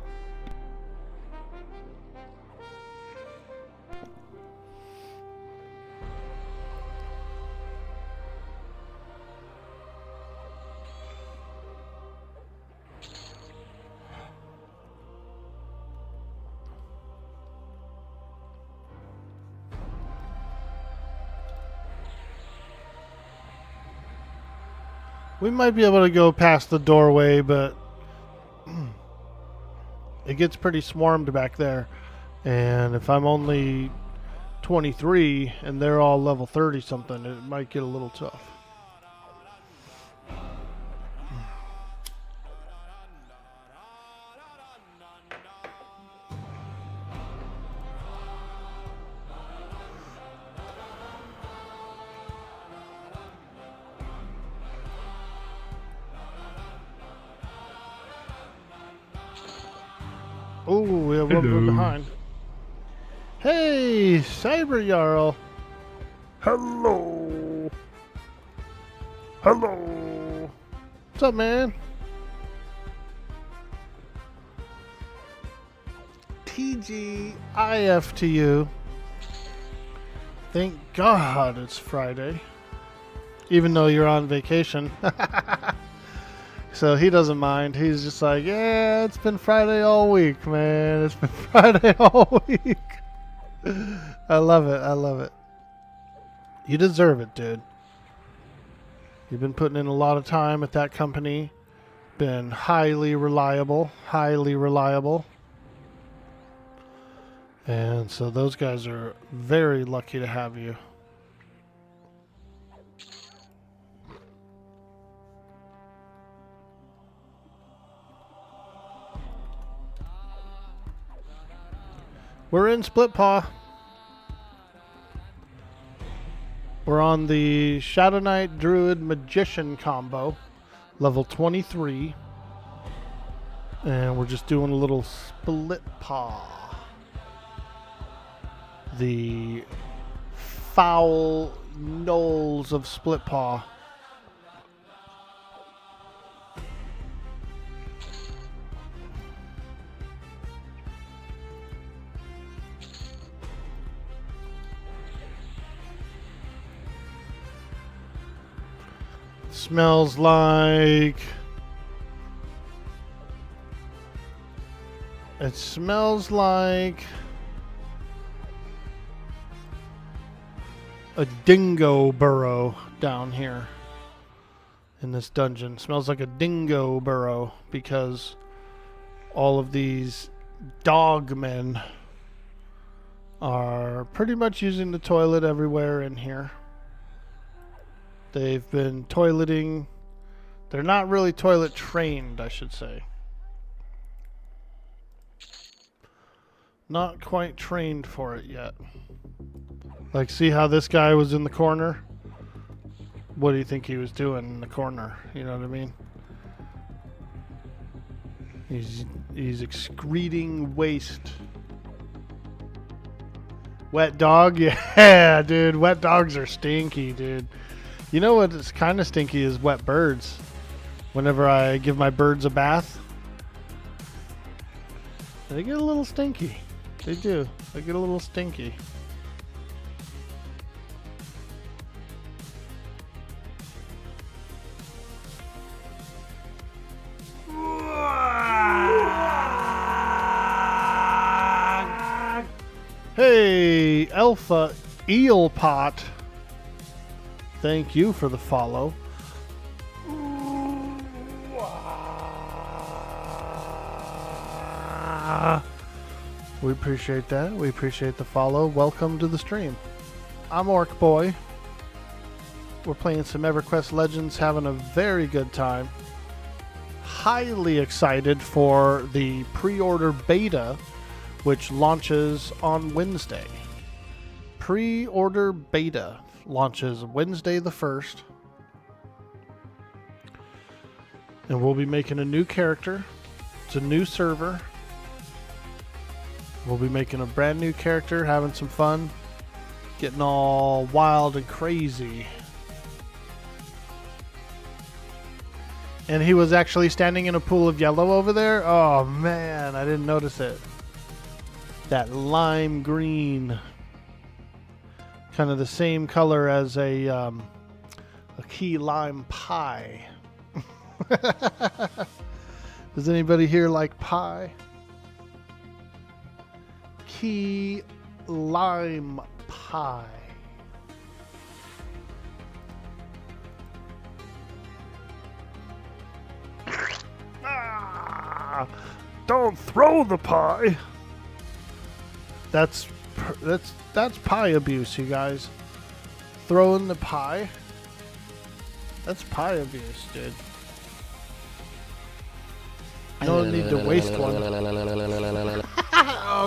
We might be able to go past the doorway, but it gets pretty swarmed back there. And if I'm only 23 and they're all level 30 something, it might get a little tough. Oh, we have one from behind. Hey, Cyber Jarl. Hello. Hello. What's up, man? TGIF to you. Thank God it's Friday. Even though you're on vacation. So he doesn't mind. He's just like, yeah, it's been Friday all week, man. It's been Friday all week. I love it. I love it. You deserve it, dude. You've been putting in a lot of time at that company. Been highly reliable. Highly reliable. And so those guys are very lucky to have you. We're in Split Paw. We're on the Shadow Knight Druid Magician combo, level 23. And we're just doing a little Split Paw. The foul knolls of Split Paw. Smells like... It smells like... a dingo burrow down here in this dungeon. Smells like a dingo burrow because all of these dogmen are pretty much using the toilet everywhere in here. They've been toileting. They're not really toilet trained, I should say. Not quite trained for it yet. Like, see how this guy was in the corner? What do you think he was doing in the corner? You know what I mean? He's excreting waste. Wet dog? Yeah, dude. Wet dogs are stinky, dude. You know what is kind of stinky is wet birds. Whenever I give my birds a bath, they get a little stinky. They do. They get a little stinky. Hey, Alpha Eel Pot. Thank you for the follow. We appreciate that. We appreciate the follow. Welcome to the stream. I'm Orc Boy. We're playing some Everquest Legends, having a very good time. Highly excited for the pre-order beta, which launches on Wednesday. Pre-order beta launches Wednesday the 1st. And we'll be making a new character. It's a new server. We'll be making a brand new character, having some fun, getting all wild and crazy. And he was actually standing in a pool of yellow over there. Oh man, I didn't notice it. That lime green. Kind of the same color as a key lime pie. Does anybody here like pie? Key lime pie. Ah, don't throw the pie. That's pie abuse, you guys. Throwing the pie. That's pie abuse, dude. No need to waste one.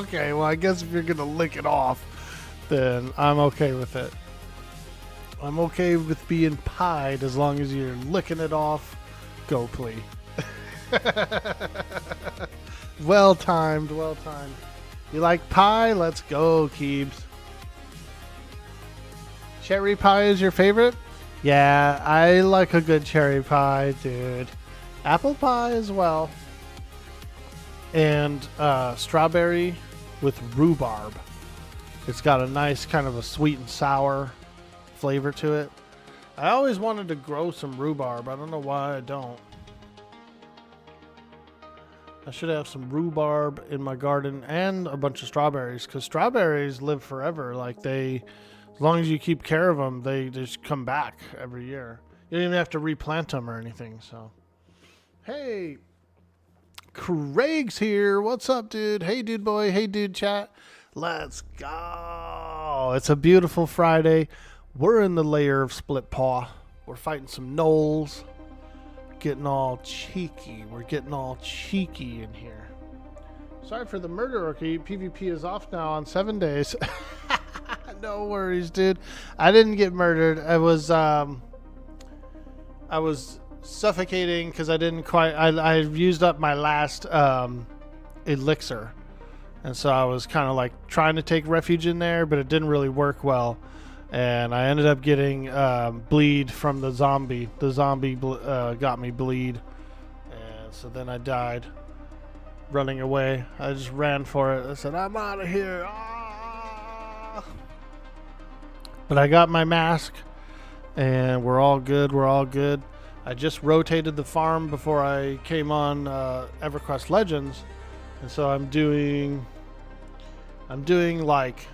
Okay, well, I guess if you're gonna lick it off, then I'm okay with it. I'm okay with being pied as long as you're licking it off. Go, please. Well timed, well timed. You like pie? Let's go, Keebs. Cherry pie is your favorite? Yeah, I like a good cherry pie, dude. Apple pie as well. And strawberry with rhubarb. It's got a nice kind of a sweet and sour flavor to it. I always wanted to grow some rhubarb. I don't know why I don't. I should have some rhubarb in my garden and a bunch of strawberries, because strawberries live forever. Like as long as you keep care of them, they just come back every year. You don't even have to replant them or anything. So, hey, Craig's here. What's up, dude? Hey, dude boy. Hey, dude chat. Let's go. It's a beautiful Friday. We're in the lair of Split Paw. We're fighting some gnolls. Getting all cheeky. We're getting all cheeky in here. Sorry for the murder rookie. PvP is off now on 7 days. No worries, dude. I didn't get murdered. I was suffocating because I didn't quite. I used up my last elixir, and so I was kind of like trying to take refuge in there, but it didn't really work well. And I ended up getting bleed from the zombie. The zombie got me bleed. And so then I died running away. I just ran for it. I said, I'm out of here. Ah! But I got my mask. And we're all good. We're all good. I just rotated the farm before I came on Everquest Legends. And so I'm doing like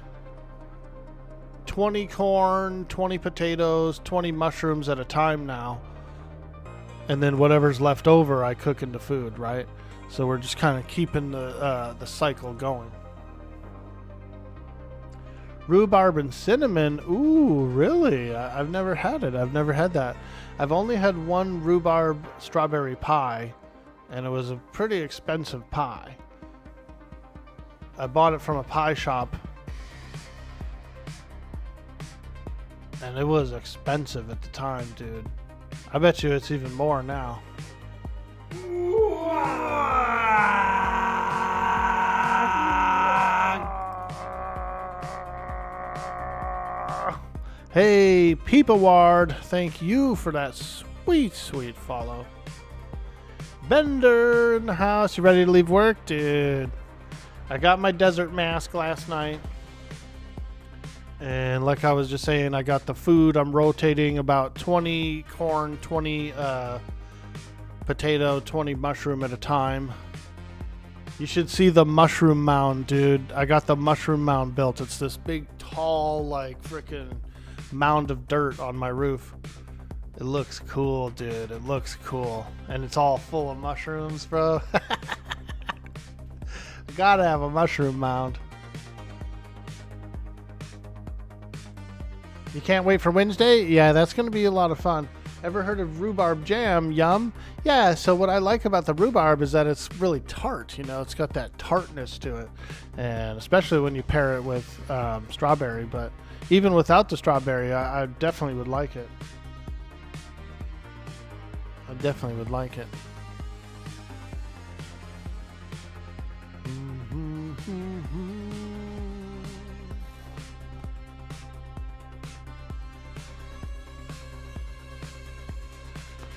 20 corn, 20 potatoes, 20 mushrooms at a time now. And then whatever's left over, I cook into food, right? So we're just kind of keeping the cycle going. Rhubarb and cinnamon. Ooh, really? I've never had it. I've never had that. I've only had one rhubarb strawberry pie, and it was a pretty expensive pie. I bought it from a pie shop. And it was expensive at the time, dude. I bet you it's even more now. Hey, Peepaward, thank you for that sweet, sweet follow. Bender in the house. You ready to leave work? Dude, I got my desert mask last night. And like I was just saying, I got the food. I'm rotating about 20 corn, 20 potato, 20 mushroom at a time. You should see the mushroom mound, dude. I got the mushroom mound built. It's this big, tall, like freaking mound of dirt on my roof. It looks cool, dude. It looks cool. And it's all full of mushrooms, bro. Gotta have a mushroom mound. You can't wait for Wednesday? Yeah, that's going to be a lot of fun. Ever heard of rhubarb jam? Yum. Yeah, so what I like about the rhubarb is that it's really tart. You know, it's got that tartness to it. And especially when you pair it with strawberry. But even without the strawberry, I definitely would like it. I definitely would like it.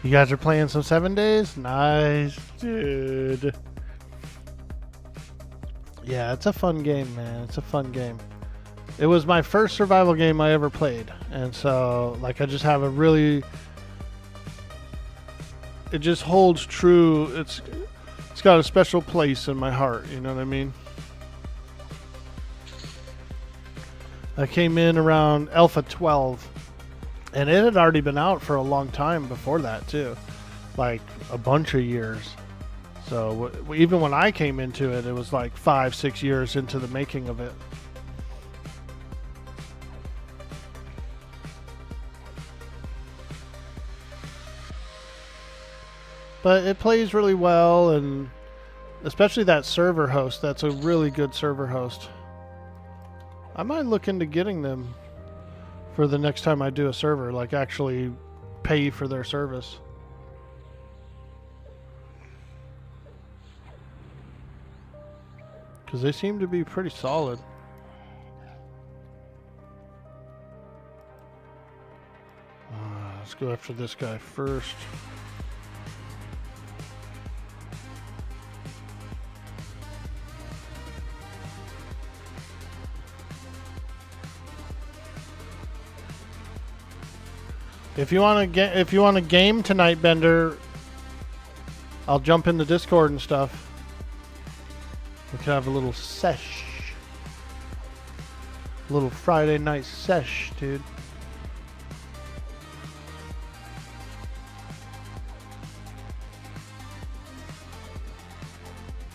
You guys are playing some 7 days? Nice, dude. Yeah, it's a fun game, man. It's a fun game. It was my first survival game I ever played. And so, like, I just have a really... It just holds true. It's got a special place in my heart, you know what I mean? I came in around Alpha 12. And it had already been out for a long time before that, too. Like, a bunch of years. So, even when I came into it, it was like 5-6 years into the making of it. But it plays really well, and especially that server host. That's a really good server host. I might look into getting them for the next time I do a server, like actually pay for their service. Because they seem to be pretty solid. go after this guy first. If you want to game tonight, Bender, I'll jump in the Discord and stuff. We can have a little sesh. A little Friday night sesh, dude.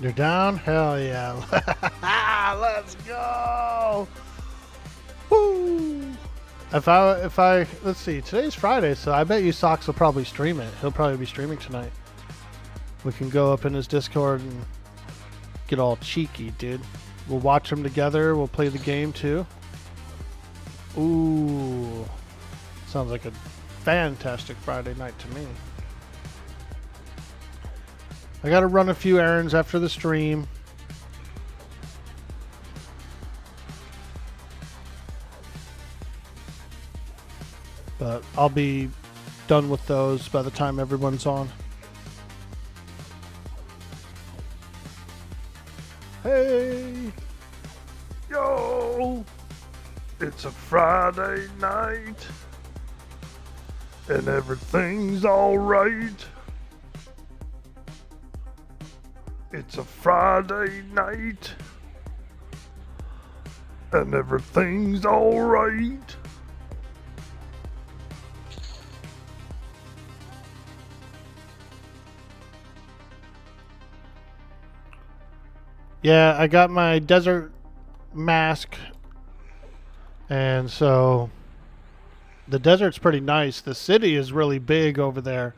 You're down? Hell yeah. Let's go. Woo. If I let's see, today's Friday, so I bet you Socks will probably stream it. He'll probably be streaming tonight. We can go up in his Discord and get all cheeky, dude. We'll watch them together. We'll play the game too. Ooh. Sounds like a fantastic Friday night to me. I gotta run a few errands after the stream. But I'll be done with those by the time everyone's on. Hey! Yo! It's a Friday night. And everything's alright. It's a Friday night. And everything's alright. Yeah, I got my desert mask, and so the desert's pretty nice. The city is really big over there,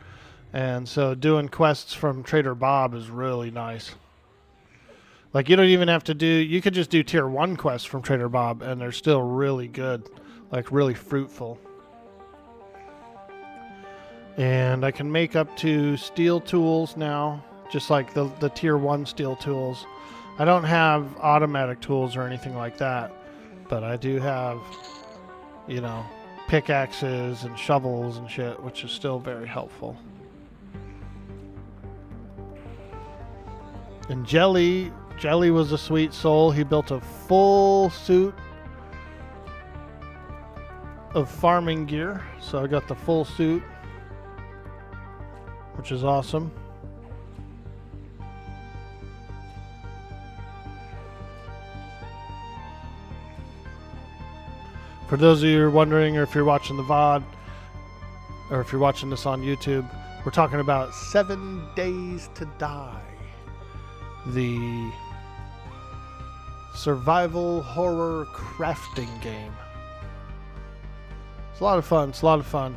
and so doing quests from Trader Bob is really nice. Like, you don't even have to do, you could just do tier 1 quests from Trader Bob, and they're still really good, like really fruitful. And I can make up to steel tools now, just like the tier 1 steel tools. I don't have automatic tools or anything like that, but I do have, you know, pickaxes and shovels and shit, which is still very helpful. And Jelly was a sweet soul. He built a full suit of farming gear, so I got the full suit, which is awesome. For those of you who are wondering, or if you're watching the VOD, or if you're watching this on YouTube, we're talking about 7 Days to Die. The survival horror crafting game. It's a lot of fun. It's a lot of fun.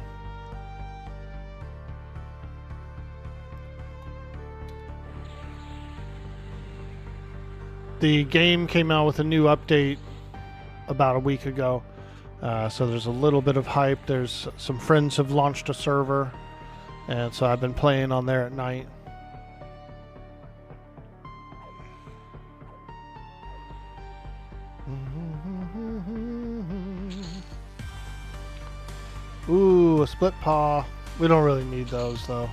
The game came out with a new update about a week ago. So there's a little bit of hype. There's some friends have launched a server, and so I've been playing on there at night. Ooh, a split paw. We don't really need those though.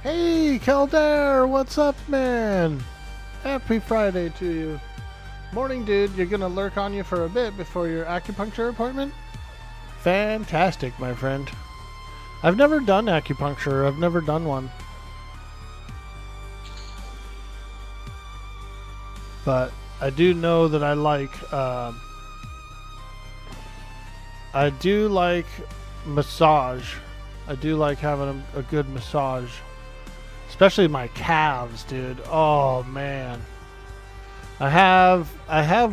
Hey, Kildare, what's up, man? Happy Friday to you. Morning, dude. You're gonna lurk on you for a bit before your acupuncture appointment? Fantastic, my friend. I've never done acupuncture. I've never done one. But I do know that I do like massage. I do like having a good massage. Especially my calves, dude. Oh man. I have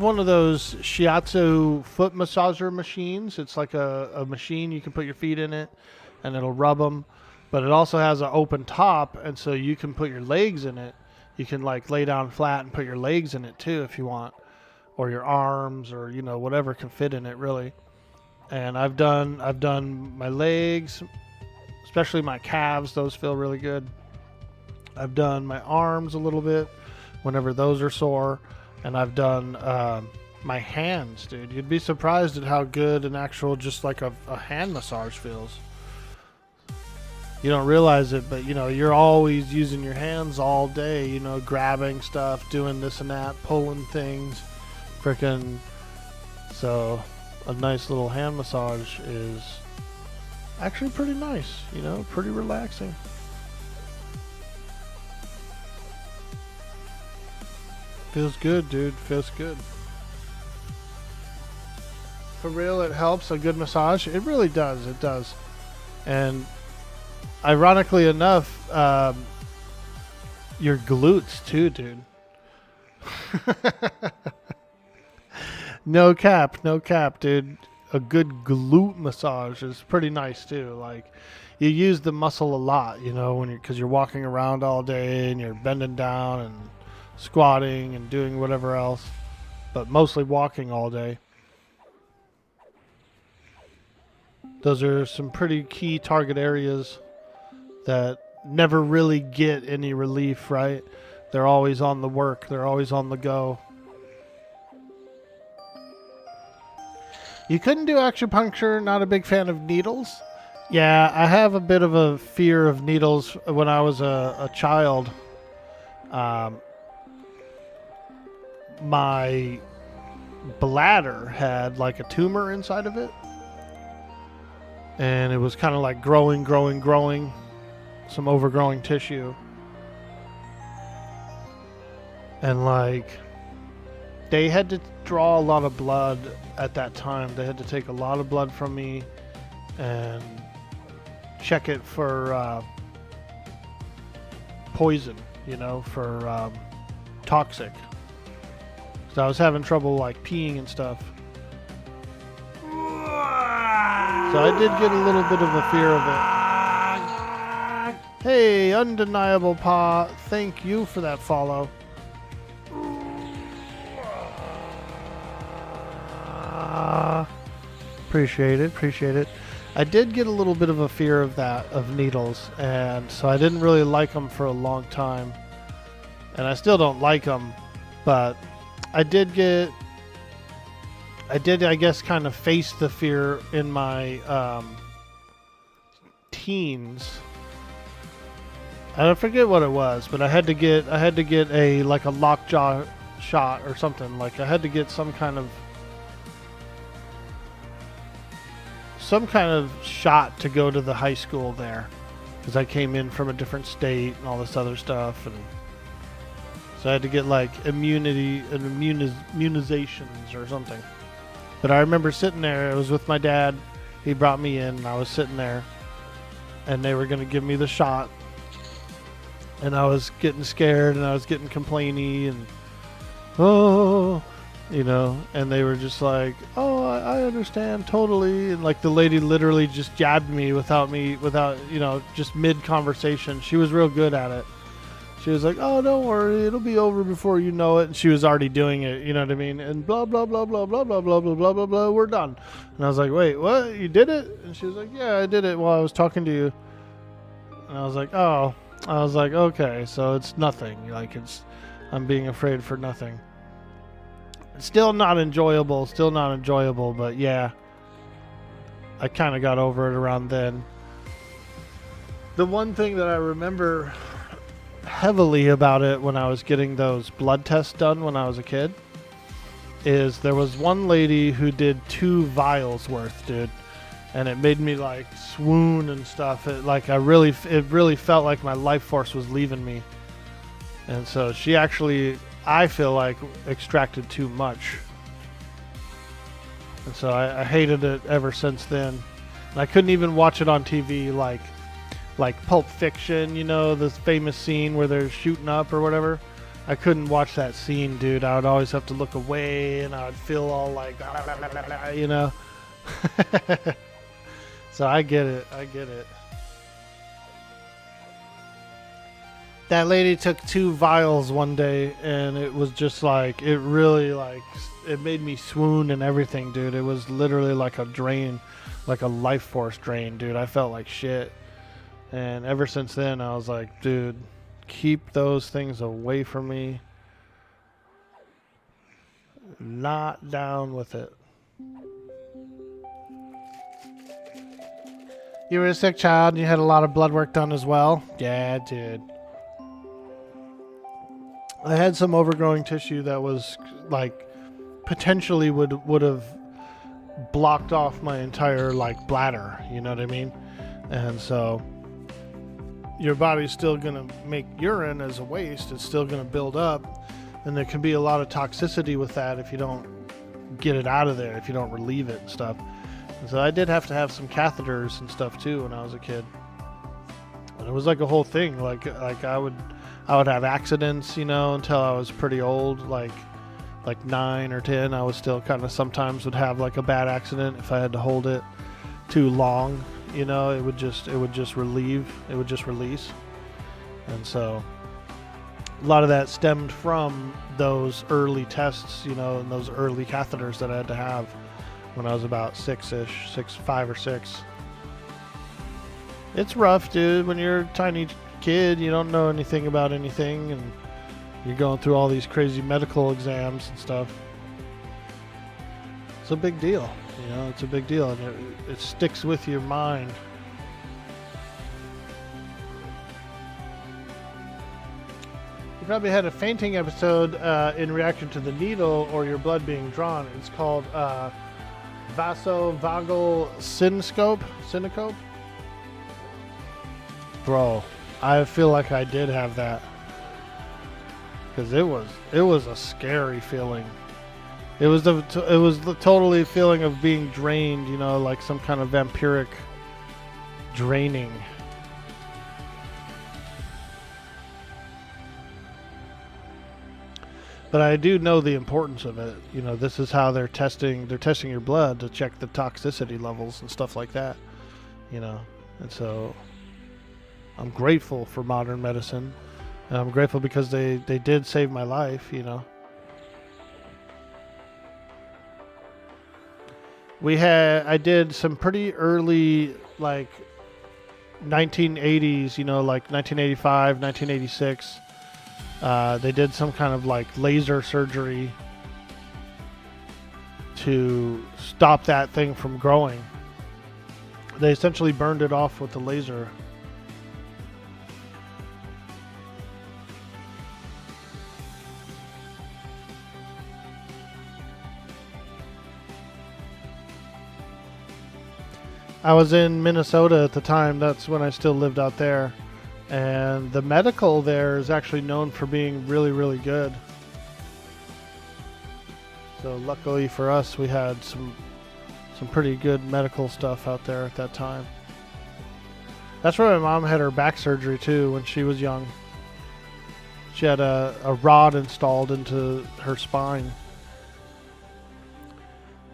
one of those shiatsu foot massager machines. It's like a machine, you can put your feet in it and it'll rub them. But it also has an open top, and so you can put your legs in it. You can like lay down flat and put your legs in it too if you want. Or your arms, or you know, whatever can fit in it really. And I've done my legs, especially my calves, those feel really good. I've done my arms a little bit. whenever those are sore. And I've done my hands, dude. You'd be surprised at how good an actual, just like a hand massage feels. You don't realize it, but, you know, you're always using your hands all day, you know, grabbing stuff, doing this and that, pulling things. Frickin'. So, a nice little hand massage is actually pretty nice, you know, pretty relaxing. Feels good, dude. Feels good. For real, it helps. A good massage. It really does. It does. And ironically enough, your glutes too, dude. No cap, dude. A good glute massage is pretty nice too. Like, you use the muscle a lot, you know, because you're walking around all day and you're bending down and squatting and doing whatever else, but mostly walking all day. Those are some pretty key target areas that never really get any relief, right? They're always on the work. They're always on the go. You couldn't do acupuncture. Not a big fan of needles. Yeah, I have a bit of a fear of needles. When I was a child, my bladder had like a tumor inside of it. And it was kind of like growing, some overgrowing tissue. And like, they had to draw a lot of blood at that time. They had to take a lot of blood from me and check it for poison, you know, for toxic. So I was having trouble like peeing and stuff. So I did get a little bit of a fear of it. Hey, Undeniable Pa, thank you for that follow. Appreciate it. I did get a little bit of a fear of that, of needles, and so I didn't really like them for a long time. And I still don't like them, but I did, I guess, kind of face the fear in my teens. I forget what it was, but I had to get a like a lockjaw shot or something. Like, I had to get some kind of shot to go to the high school there, because I came in from a different state and all this other stuff, and so I had to get like immunizations or something. But I remember sitting there. It was with my dad. He brought me in, and I was sitting there, and they were going to give me the shot. And I was getting scared, and I was getting complainy, and you know, and they were just like, oh, I understand totally. And like, the lady literally just jabbed me without, you know, just mid-conversation. She was real good at it. She was like, oh, don't worry, it'll be over before you know it. And she was already doing it, you know what I mean? And blah, blah, blah, blah, blah, blah, blah, blah, blah, blah, blah, we're done. And I was like, wait, what? You did it? And she was like, yeah, I did it while I was talking to you. And I was like, oh. I was like, okay, so it's nothing. Like, I'm being afraid for nothing. Still not enjoyable, but yeah. I kind of got over it around then. The one thing that I remember heavily about it when I was getting those blood tests done when I was a kid is there was one lady who did 2 vials worth, dude. And it made me like swoon and stuff. It really felt like my life force was leaving me. And so she actually, I feel like, extracted too much. And so I hated it ever since then. And I couldn't even watch it on TV like Pulp Fiction, you know, this famous scene where they're shooting up or whatever. I couldn't watch that scene, dude. I would always have to look away, and I would feel all like, you know. So I get it. That lady took 2 vials one day, and it was just like, it really like, it made me swoon and everything, dude. It was literally like a drain, like a life force drain, dude. I felt like shit. And ever since then, I was like, dude, keep those things away from me. Not down with it. You were a sick child and you had a lot of blood work done as well? Yeah, dude. I had some overgrowing tissue that was like potentially would have blocked off my entire like bladder, you know what I mean? And so your body's still gonna make urine as a waste. It's still gonna build up, and there can be a lot of toxicity with that if you don't get it out of there, if you don't relieve it and stuff. And so I did have to have some catheters and stuff too when I was a kid, and it was like a whole thing. Like I would have accidents, you know, until I was pretty old, like 9 or 10. I was still kind of sometimes would have like a bad accident if I had to hold it too long, you know. It would just release. And so a lot of that stemmed from those early tests, you know, and those early catheters that I had to have when I was about 5 or 6. It's rough, dude, when you're a tiny kid, you don't know anything about anything, and you're going through all these crazy medical exams and stuff. It's a big deal, you know, it's a big deal, and it sticks with your mind. You probably had a fainting episode in reaction to the needle or your blood being drawn. It's called vasovagal syncope. Bro, I feel like I did have that, because it was a scary feeling. It was the totally feeling of being drained, you know, like some kind of vampiric draining. But I do know the importance of it. You know, this is how they're testing your blood to check the toxicity levels and stuff like that, you know. And so I'm grateful for modern medicine. And I'm grateful because they did save my life, you know. I did some pretty early, like 1980s, you know, like 1985, 1986. They did some kind of like laser surgery to stop that thing from growing. They essentially burned it off with the laser. I was in Minnesota at the time. That's when I still lived out there. And the medical there is actually known for being really, really good. So luckily for us, we had some pretty good medical stuff out there at that time. That's where my mom had her back surgery too when she was young. She had a rod installed into her spine.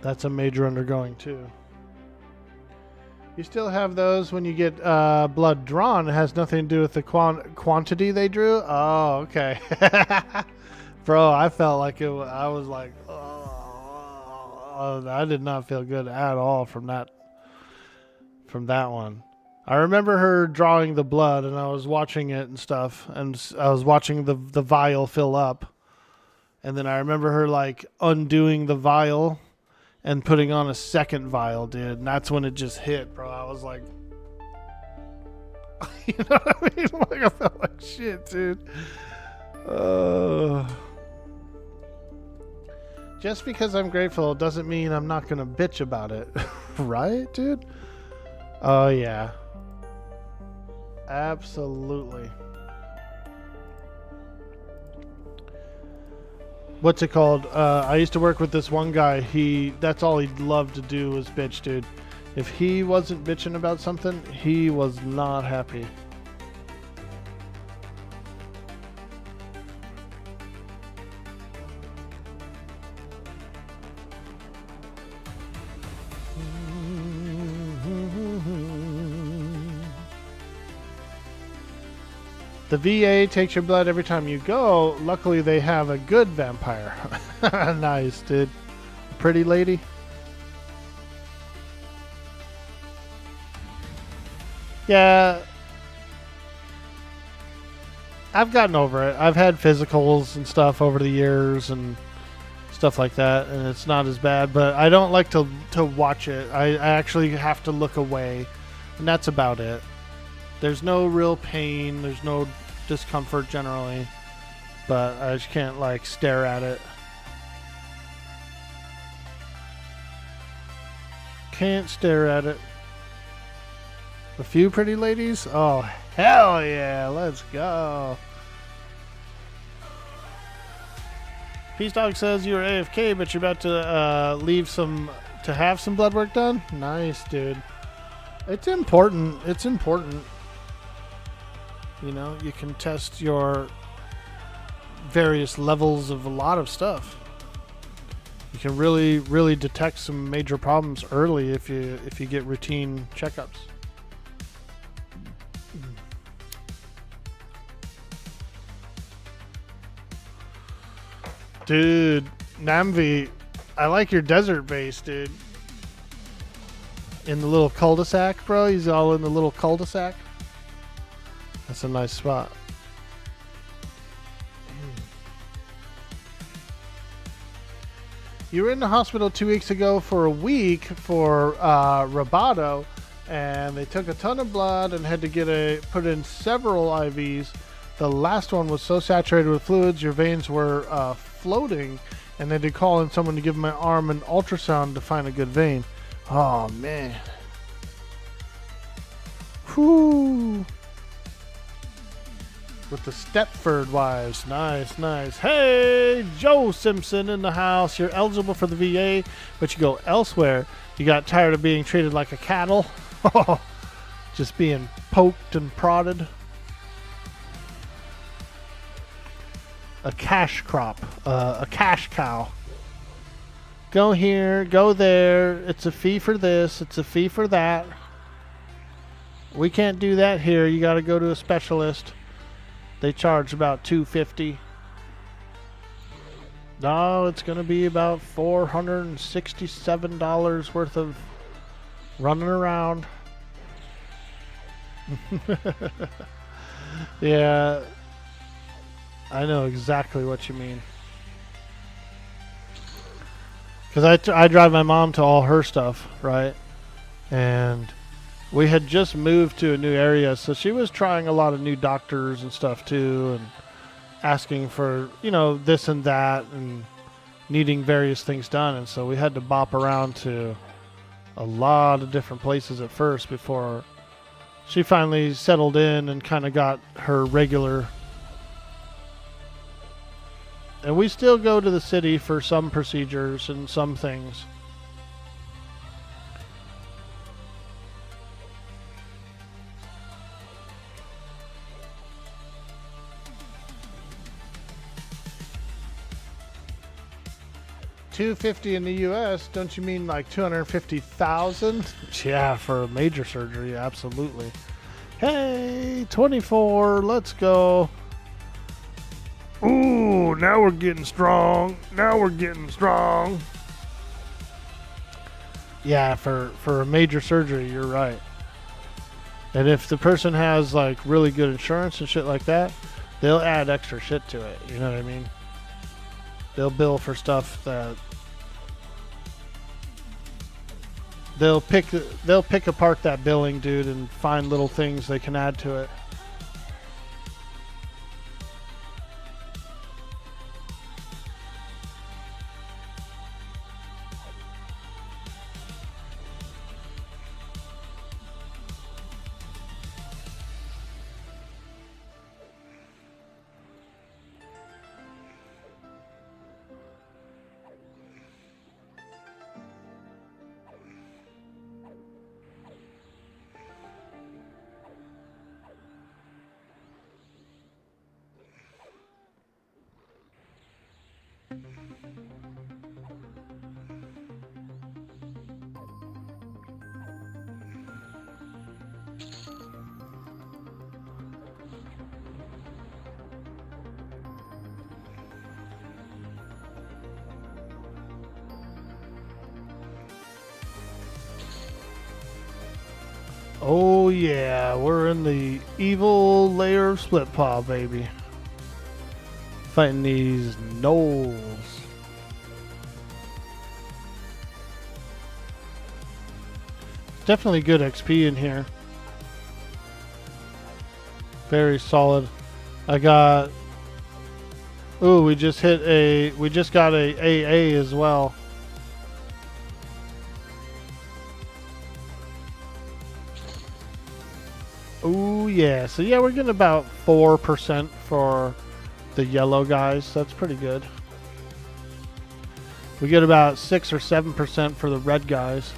That's a major undergoing too. You still have those when you get blood drawn. It has nothing to do with the quantity they drew. Oh, okay. Bro, I felt like I was like, oh, I did not feel good at all from that one. I remember her drawing the blood, and I was watching it and stuff, and I was watching the vial fill up, and then I remember her like undoing the vial and putting on a second vial, dude. And that's when it just hit, bro. I was like, you know what I mean? Like, I felt like shit, dude. Just because I'm grateful doesn't mean I'm not going to bitch about it. Right, dude? Oh, yeah. Absolutely. What's it called? I used to work with this one guy. That's all he loved to do was bitch, dude. If he wasn't bitching about something, he was not happy. The VA takes your blood every time you go. Luckily, they have a good vampire. Nice, dude. Pretty lady. Yeah. I've gotten over it. I've had physicals and stuff over the years and stuff stuff like that, and it's not as bad. But I don't like to watch it. I actually have to look away, and that's about it. There's no real pain. There's no discomfort generally, but I just can't like stare at it. Can't stare at it. A few pretty ladies? Oh, hell yeah. Let's go. Peace Dog says you're AFK, but you're about to leave to have some blood work done? Nice, dude. It's important. It's important. You know, you can test your various levels of a lot of stuff. You can really, really detect some major problems early if you get routine checkups. Dude, Namvi, I like your desert base, dude. In the little cul-de-sac, bro. He's all in the little cul-de-sac. That's a nice spot. You were in the hospital 2 weeks ago for a week for Roboto, and they took a ton of blood and had to put in several IVs. The last one was so saturated with fluids, your veins were floating, and they had to call in someone to give my arm an ultrasound to find a good vein. Oh, man. Whew. With the Stepford wives. Nice, nice. Hey, Joe Simpson in the house. You're eligible for the VA, but you go elsewhere. You got tired of being treated like a cattle. Just being poked and prodded. A cash crop. A cash cow. Go here, go there. It's a fee for this. It's a fee for that. We can't do that here. You got to go to a specialist. They charge about $250. No, it's going to be about $467 worth of running around. Yeah, I know exactly what you mean. Because I drive my mom to all her stuff, right? And we had just moved to a new area, so she was trying a lot of new doctors and stuff too, and asking for, you know, this and that, and needing various things done. And so we had to bop around to a lot of different places at first before she finally settled in and kind of got her regular. And we still go to the city for some procedures and some things. $250 in the U.S. Don't you mean like 250,000? Yeah, for a major surgery, absolutely. Hey, 24, let's go. Ooh, now we're getting strong. Now we're getting strong. Yeah, for a major surgery, you're right. And if the person has like really good insurance and shit like that, they'll add extra shit to it. You know what I mean? They'll bill for stuff that they'll pick apart that billing, dude, and find little things they can add to it. Oh yeah, we're in the evil layer of split paw, baby. Fighting these gnolls. definitely good XP in here. Very solid. I got... Ooh, we just got a AA as well. Ooh, yeah. So yeah, we're getting about 4% for the yellow guys. That's pretty good. We get about 6 or 7% for the red guys.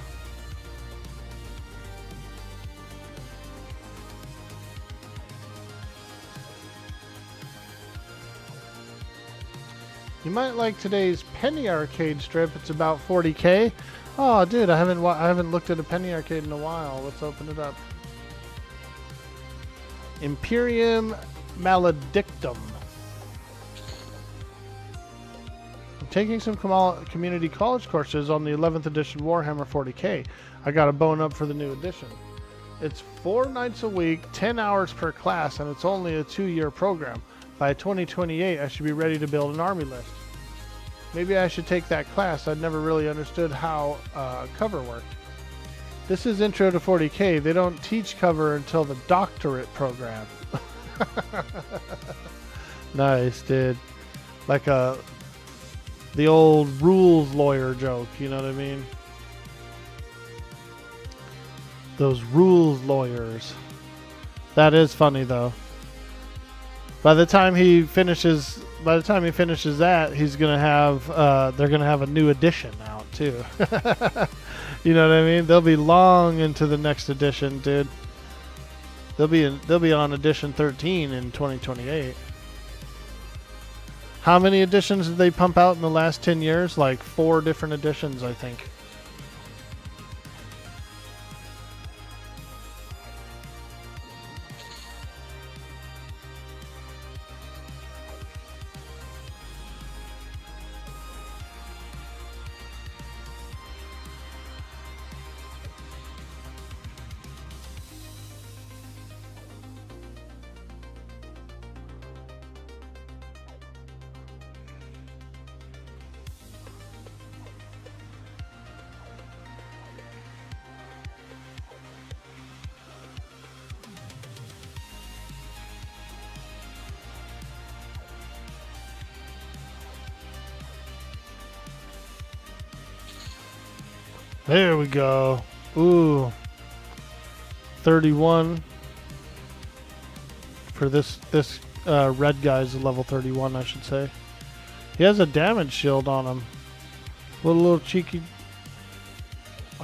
You might like today's penny arcade strip. It's about 40K. Oh, dude, I haven't looked at a penny arcade in a while. Let's open it up. Imperium Maledictum. I'm taking some community college courses on the 11th edition Warhammer 40K. I got a bone up for the new edition. It's 4 nights a week, 10 hours per class, and it's only a 2-year program. By 2028, I should be ready to build an army list. Maybe I should take that class. I'd never really understood how cover worked. This is Intro to 40K. They don't teach cover until the doctorate program. Nice, dude. Like the old rules lawyer joke, you know what I mean? Those rules lawyers. That is funny though. By the time he finishes that, he's gonna have they're gonna have a new edition out too. You know what I mean? They'll be long into the next edition, dude. They'll be on edition 13 in 2028. How many editions did they pump out in the last 10 years? Like 4 different editions, I think. There we go. Ooh. 31. For this red guy's level 31, I should say. He has a damage shield on him. What a little cheeky...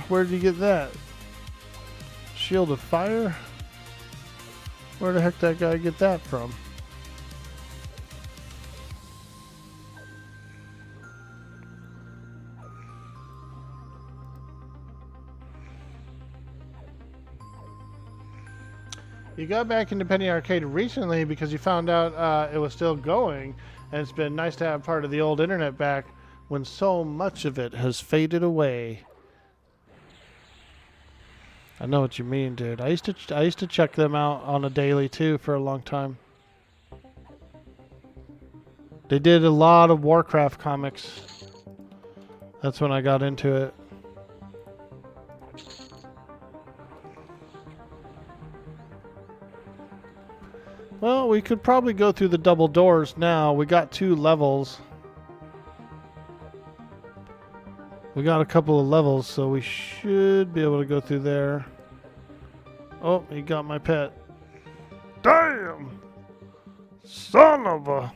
Where did he get that? Shield of fire? Where the heck did that guy get that from? You got back into Penny Arcade recently because you found out it was still going, and it's been nice to have part of the old internet back when so much of it has faded away. I know what you mean, dude. I used to check them out on a daily too for a long time. They did a lot of Warcraft comics. That's when I got into it. Well, we could probably go through the double doors now. We got 2 levels. We got a couple of levels, so we should be able to go through there. Oh, he got my pet. Damn! Son of a...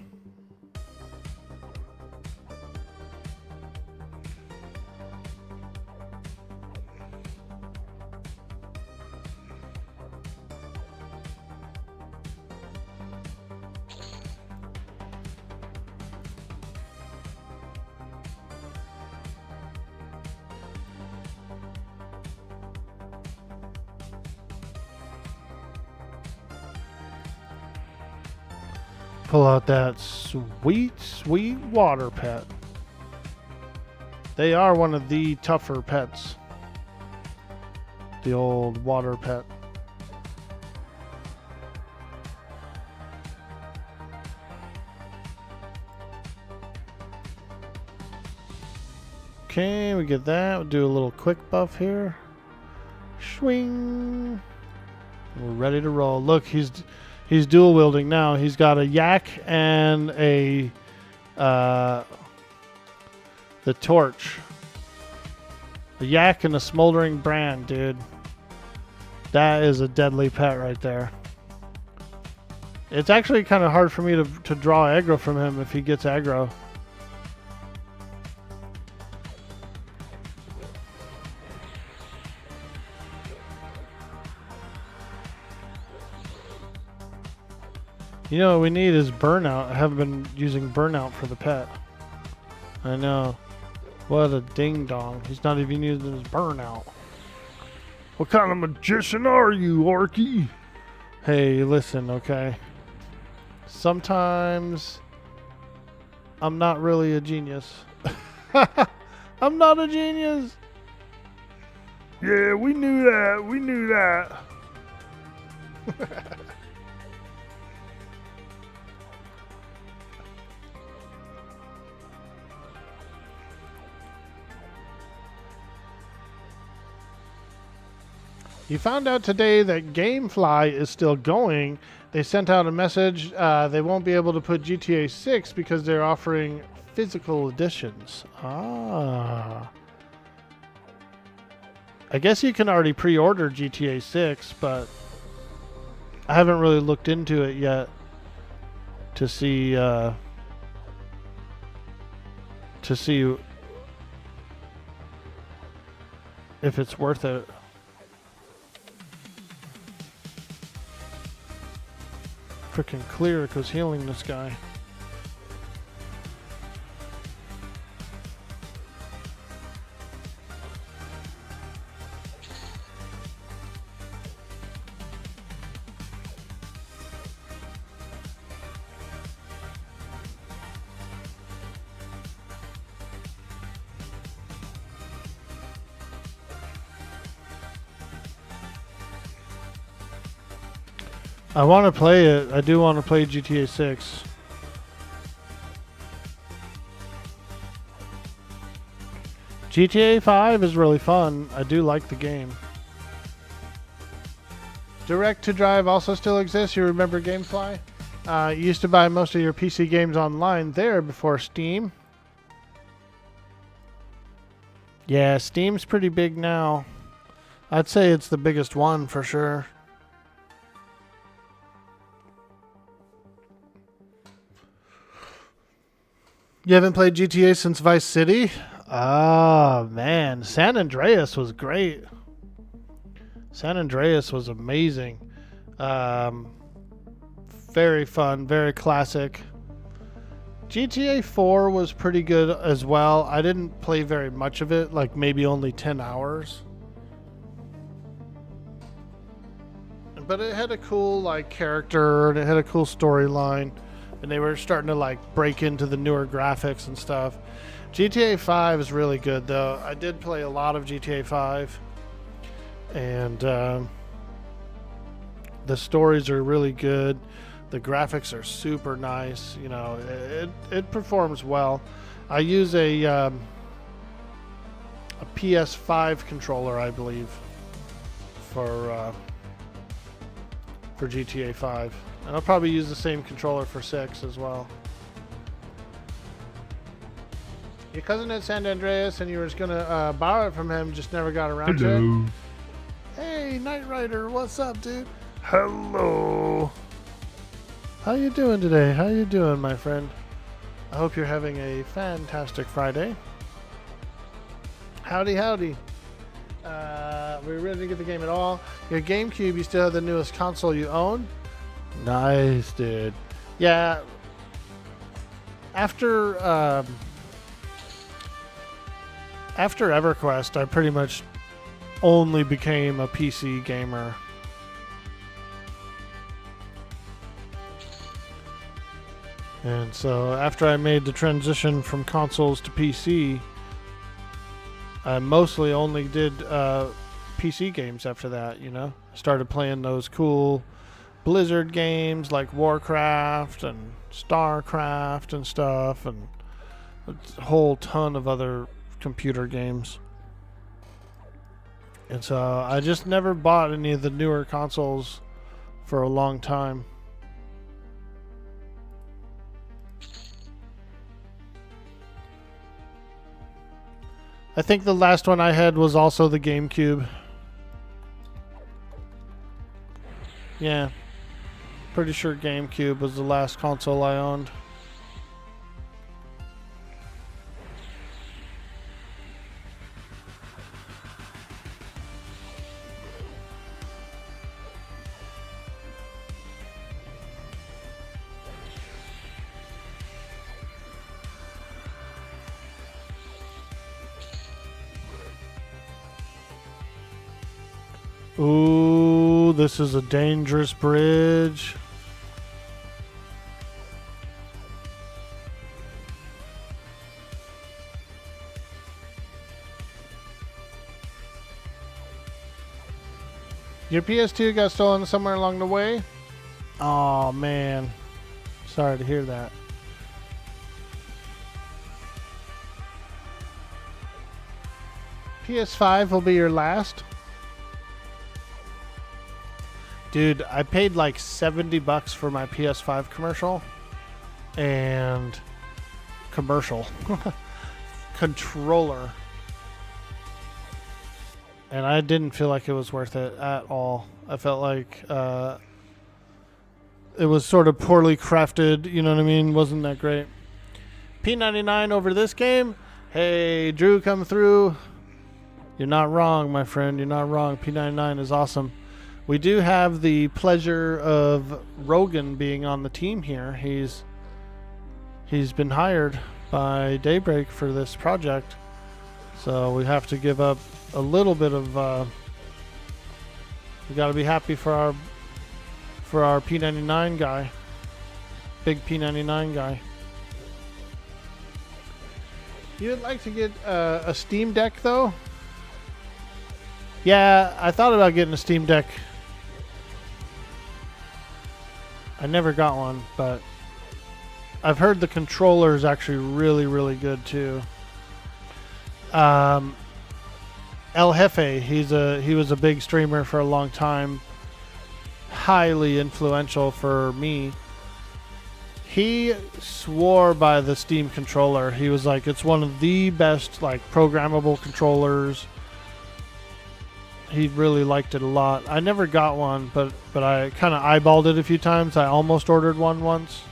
Pull out that sweet, sweet water pet. They are one of the tougher pets. The old water pet. Okay, we get that. We'll do a little quick buff here. Swing. We're ready to roll. Look, he's dual wielding now. He's got a yak and a the torch. A yak and a smoldering brand, dude. That is a deadly pet right there. It's actually kind of hard for me to draw aggro from him if he gets aggro. You know what we need is burnout. I haven't been using burnout for the pet. I know. What a ding dong. He's not even using his burnout. What kind of magician are you, Orky? Hey, listen, okay? Sometimes I'm not really a genius. I'm not a genius. Yeah, we knew that. We knew that. You found out today that Gamefly is still going. They sent out a message. They won't be able to put GTA 6 because they're offering physical editions. Ah. I guess you can already pre-order GTA 6, but I haven't really looked into it yet to see if it's worth it. Freaking clear because healing this guy. I want to play it. I do want to play GTA 6. GTA 5 is really fun. I do like the game. Direct to Drive also still exists. You remember Gamefly? You used to buy most of your PC games online there before Steam. Yeah, Steam's pretty big now. I'd say it's the biggest one for sure. You haven't played GTA since Vice City? Oh, man. San Andreas was great. San Andreas was amazing. Very fun, very classic. GTA 4 was pretty good as well. I didn't play very much of it, like maybe only 10 hours. But it had a cool like character and it had a cool storyline. And they were starting to like break into the newer graphics and stuff. GTA 5 is really good though. I did play a lot of GTA 5. And the stories are really good. The graphics are super nice. You know, it performs well. I use a PS5 controller, I believe, for GTA 5. And I'll probably use the same controller for 6 as well. Your cousin had San Andreas and you were just going to borrow it from him, just never got around to it. Hey, Knight Rider, what's up, dude? Hello. How you doing today? How you doing, my friend? I hope you're having a fantastic Friday. Howdy, howdy. We're ready to get the game at all. Your GameCube, you still have the newest console you own? Nice, dude. Yeah. After EverQuest, I pretty much only became a PC gamer. And so after I made the transition from consoles to PC, I mostly only did PC games after that, you know. Started playing those cool Blizzard games like Warcraft and StarCraft and stuff, and a whole ton of other computer games. And so I just never bought any of the newer consoles for a long time. I think the last one I had was also the GameCube. Yeah. Pretty sure GameCube was the last console I owned. Ooh, this is a dangerous bridge. Your PS2 got stolen somewhere along the way? Oh man. Sorry to hear that. PS5 will be your last? Dude, I paid like $70 for my PS5 commercial. And controller. And I didn't feel like it was worth it at all. I felt like it was sort of poorly crafted, you know what I mean? Wasn't that great. P99 over this game? Hey, Drew, come through. You're not wrong, my friend. You're not wrong. P99 is awesome. We do have the pleasure of Rogan being on the team here. He's been hired by Daybreak for this project. So we have to give up a little bit of we got to be happy for our P99 guy. Big P99 guy. You'd like to get a Steam Deck though? Yeah, I thought about getting a Steam Deck. I never got one, but I've heard the controller is actually really, really good too. El Jefe, he was a big streamer for a long time, highly influential for me. He swore by the Steam controller. He was like, it's one of the best like programmable controllers. He really liked it a lot. I never got one, but I kind of eyeballed it a few times. I almost ordered one once.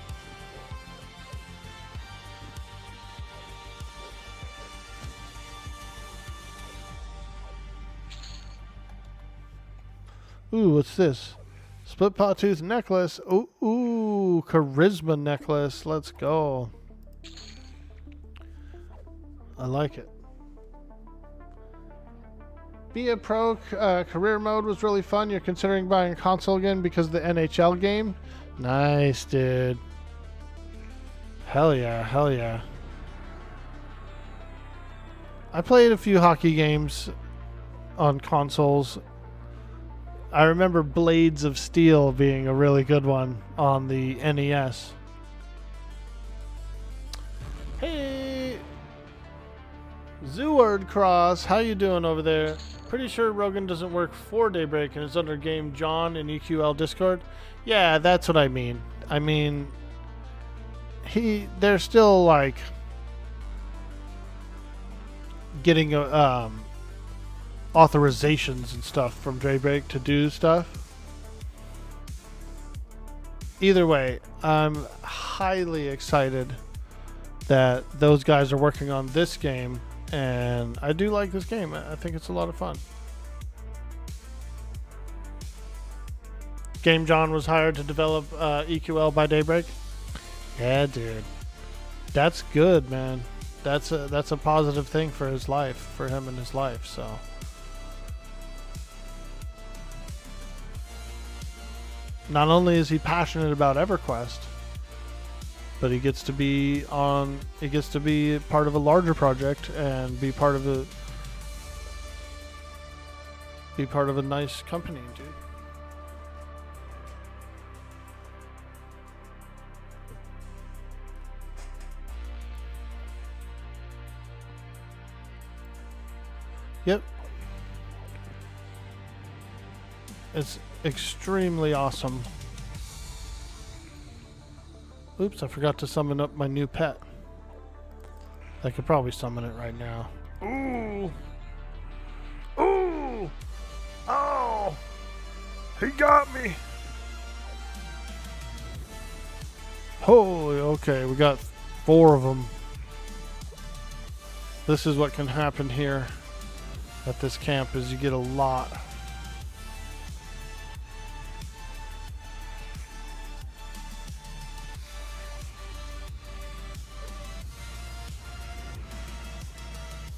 Ooh, what's this? Split pot tooth necklace. Ooh, charisma necklace. Let's go. I like it. Be a pro career mode was really fun. You're considering buying a console again because of the NHL game? Nice, dude. Hell yeah, hell yeah. I played a few hockey games on consoles. I remember Blades of Steel being a really good one on the NES. Hey, Zooard Cross, how you doing over there? Pretty sure Rogan doesn't work for Daybreak and is under Game John in EQL Discord. Yeah, that's what I mean. I mean, they're still like getting authorizations and stuff from Daybreak to do stuff. Either way, I'm highly excited that those guys are working on this game, and I do like this game. I think it's a lot of fun. Game John was hired to develop EQL by Daybreak. Yeah, dude, that's good, man. That's a positive thing for his life, for him and his life. So. Not only is he passionate about Everquest, but he gets to be part of a larger project and be part of a nice company, dude. Yep. It's extremely awesome. Oops, I forgot to summon up my new pet. I could probably summon it right now. Ooh! Ooh! Oh! He got me! Holy, okay, we got 4 of them. This is what can happen here at this camp, is you get a lot.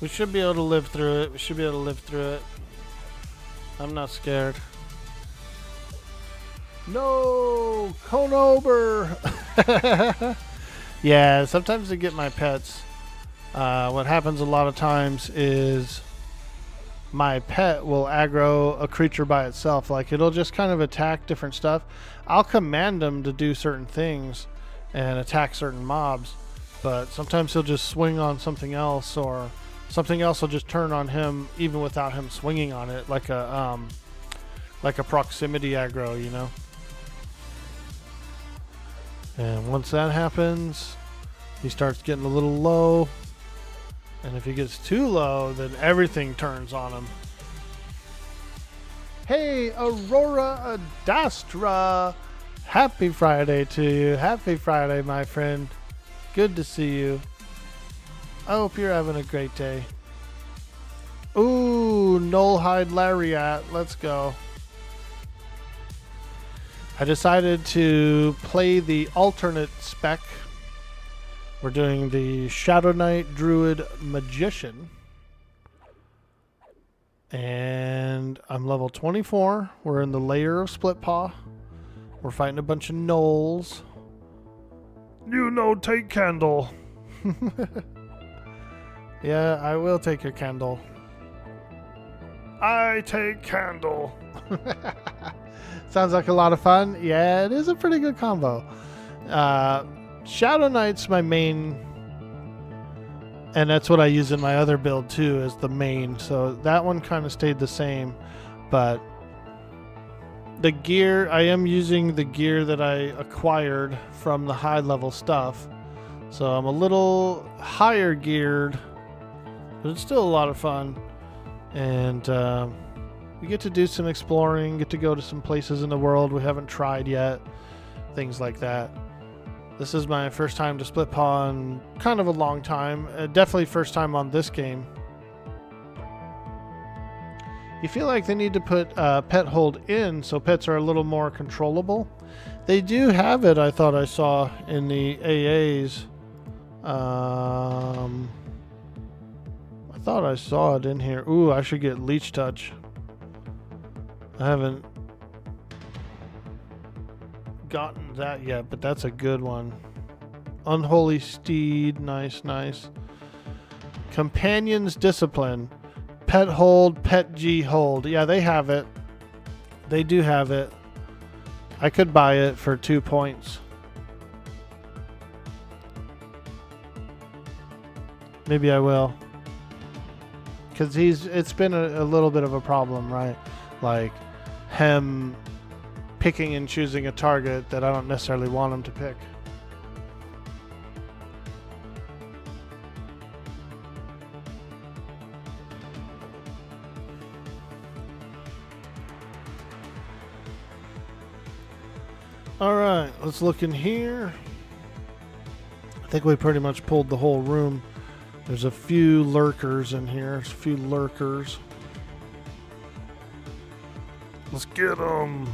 We should be able to live through it. We should be able to live through it. I'm not scared. No! Conober! Yeah, sometimes I get my pets. What happens a lot of times is my pet will aggro a creature by itself. Like, it'll just kind of attack different stuff. I'll command them to do certain things and attack certain mobs, but sometimes he'll just swing on something else, or something else will just turn on him even without him swinging on it, like a proximity aggro, you know? And once that happens, he starts getting a little low. And if he gets too low, then everything turns on him. Hey, Aurora Adastra! Happy Friday to you. Happy Friday, my friend. Good to see you. I hope you're having a great day. Ooh, Nullhide Lariat. Let's go. I decided to play the alternate spec. We're doing the Shadow Knight Druid Magician. And I'm level 24. We're in the layer of Split Paw. We're fighting a bunch of gnolls. You know, take candle. Yeah, I will take your candle. I take candle. Sounds like a lot of fun. Yeah, it is a pretty good combo. Shadow Knight's my main, and that's what I use in my other build too, as the main. So that one kind of stayed the same, but the gear, I am using the gear that I acquired from the high level stuff. So I'm a little higher geared, but it's still a lot of fun. And we get to do some exploring, get to go to some places in the world we haven't tried yet, things like that. This is my first time to Split Paw in kind of a long time. Definitely first time on this game. You feel like they need to put pet hold in so pets are a little more controllable. They do have it, I thought I saw in the AAs. I thought I saw it in here. Ooh, I should get Leech Touch. I haven't gotten that yet, but that's a good one. Unholy Steed, nice, nice. Companion's Discipline, Pet Hold, Pet G Hold. Yeah, they have it. They do have it. I could buy it for 2 points. Maybe I will. Because it's been a little bit of a problem, right? Like him picking and choosing a target that I don't necessarily want him to pick. Alright, let's look in here. I think we pretty much pulled the whole room. There's a few lurkers in here. There's a few lurkers. Let's get them.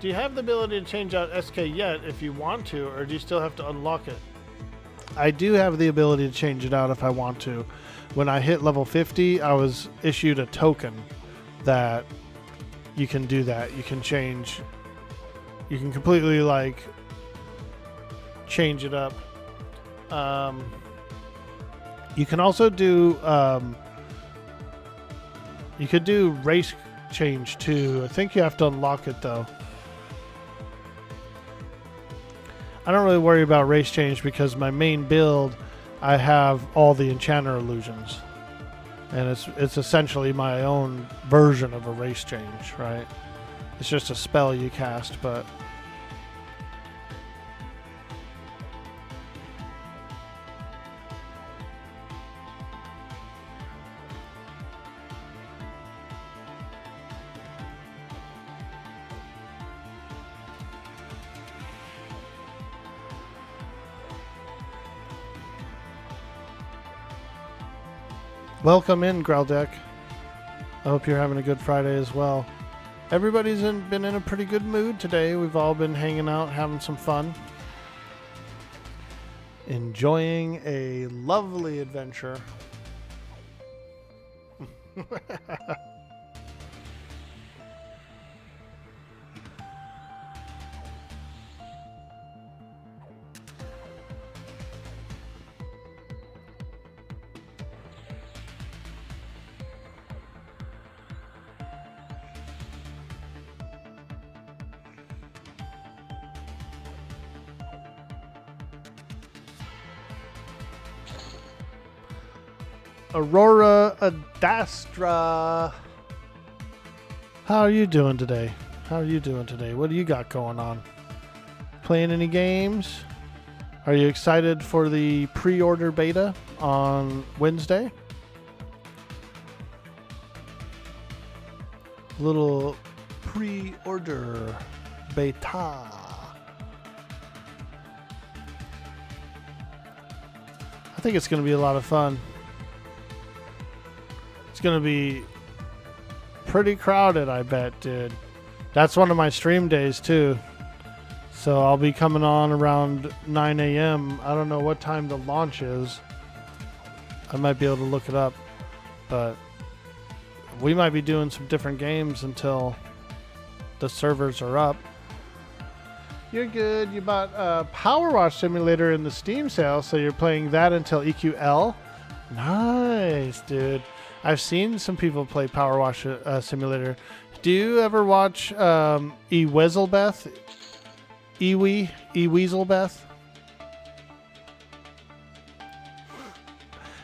Do you have the ability to change out SK yet if you want to, or do you still have to unlock it? I do have the ability to change it out if I want to. When I hit level 50, I was issued a token that you can do that. You can change. You can completely like change it up. You can also do. You could do race change too. I think you have to unlock it though. I don't really worry about race change because my main build, I have all the enchanter illusions. And it's essentially my own version of a race change, right? It's just a spell you cast, but welcome in, Growldeck. I hope you're having a good Friday as well. Everybody's been in a pretty good mood today. We've all been hanging out, having some fun. Enjoying a lovely adventure. Aurora Adastra. How are you doing today? What do you got going on? Playing any games? Are you excited for the pre-order beta on Wednesday? Little pre-order beta. I think it's going to be a lot of fun. Going to be pretty crowded, I bet, dude. That's one of my stream days too, so I'll be coming on around 9 a.m. I don't know what time the launch is. I might be able to look it up, but we might be doing some different games until the servers are up. You're good. You bought a Power Wash Simulator in the Steam sale, so you're playing that until EQL. Nice, dude. I've seen some people play Power Wash Simulator. Do you ever watch Eweaselbeth? Eweaselbeth?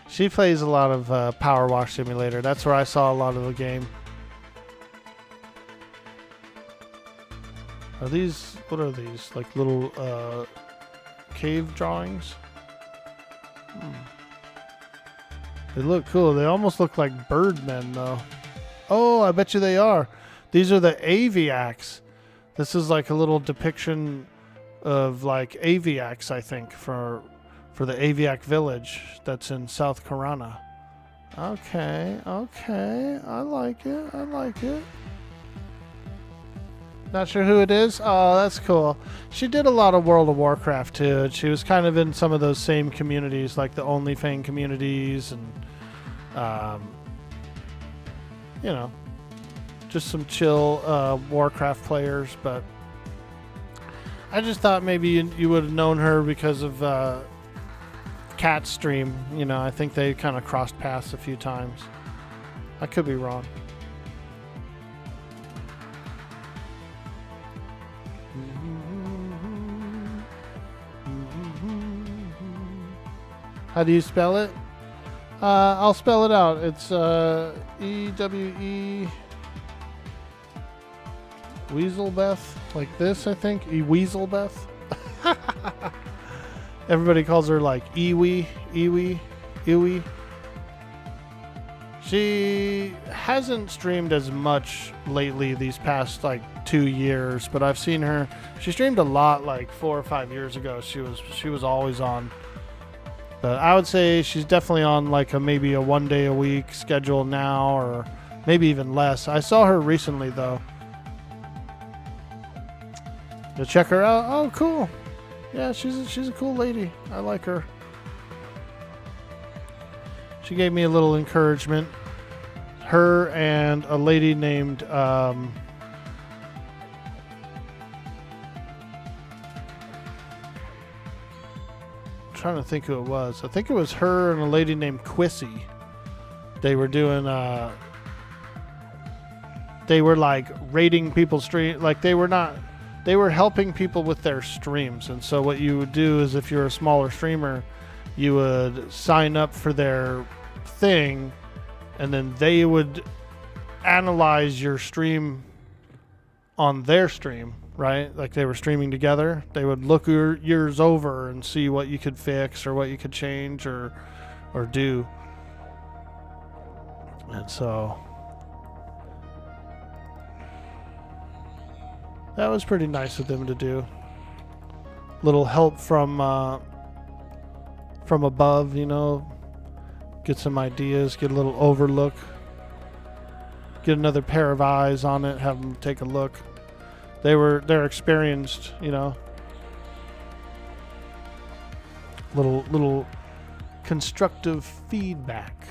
She plays a lot of Power Wash Simulator. That's where I saw a lot of the game. Are these, what are these? Like little cave drawings? They look cool. They almost look like birdmen, though. Oh, I bet you they are. These are the Aviacs. This is like a little depiction of like Aviacs, I think, for the Aviac village that's in South Karana. Okay. I like it. Not sure who it is? Oh, that's cool. She did a lot of World of Warcraft, too. She was kind of in some of those same communities, like the OnlyFang communities and, you know, just some chill Warcraft players. But I just thought maybe you would have known her because of Cat's stream. You know, I think they kind of crossed paths a few times. I could be wrong. How do you spell it? I'll spell it out. It's E-W-E Weaselbeth, like this, I think. Eweaselbeth. Everybody calls her like Iwi. She hasn't streamed as much lately these past like 2 years, but I've seen her. She streamed a lot like 4 or 5 years ago. She was always on. But I would say she's definitely on like maybe a 1 day a week schedule now, or maybe even less. I saw her recently though. To check her out. Oh, cool. Yeah, she's a cool lady. I like her. She gave me a little encouragement. Her and a lady named trying to think who it was. I think it was her and a lady named Quissy. They were doing they were like rating people's stream, like they were helping people with their streams. And so what you would do is, if you're a smaller streamer, you would sign up for their thing and then they would analyze your stream on their stream, right? Like they were streaming together. They would look yours over and see what you could fix or what you could change or do. And so that was pretty nice of them to do. Little help from above, you know, get some ideas, get a little overlook, get another pair of eyes on it, have them take a look. They're experienced, you know. Little constructive feedback.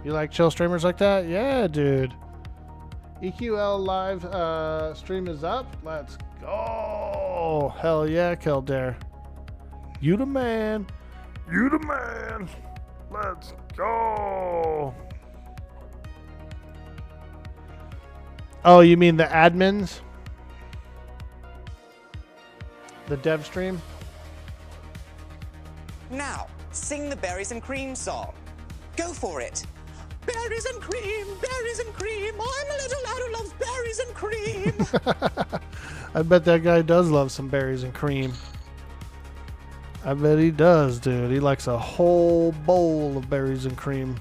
You like chill streamers like that? Yeah, dude. EQL live stream is up. Let's go. Hell yeah, Kildare. You the man. You the man. Let's go. Oh, you mean the admins? The dev stream? Now, sing the berries and cream song. Go for it. Berries and cream, berries and cream. I'm a little lad who loves berries and cream. I bet that guy does love some berries and cream. I bet he does, dude. He likes a whole bowl of berries and cream.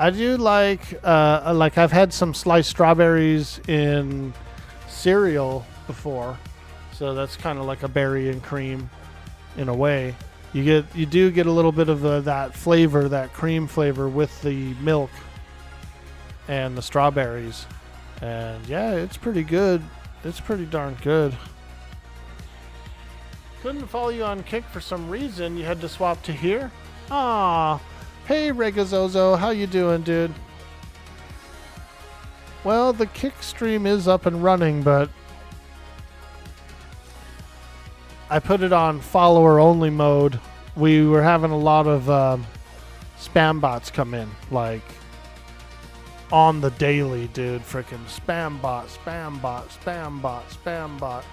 I do like I've had some sliced strawberries in cereal before, so that's kind of like a berry and cream in a way. You do get a little bit of that flavor, that cream flavor with the milk and the strawberries, and yeah, it's pretty good. It's pretty darn good. Couldn't follow you on Kick for some reason. You had to swap to here. Ah. Hey Regazozo, how you doing, dude? Well, the Kick stream is up and running, but I put it on follower only mode. We were having a lot of spam bots come in, like on the daily, dude. Freaking spam bot, spam bot, spam bot, spam bot.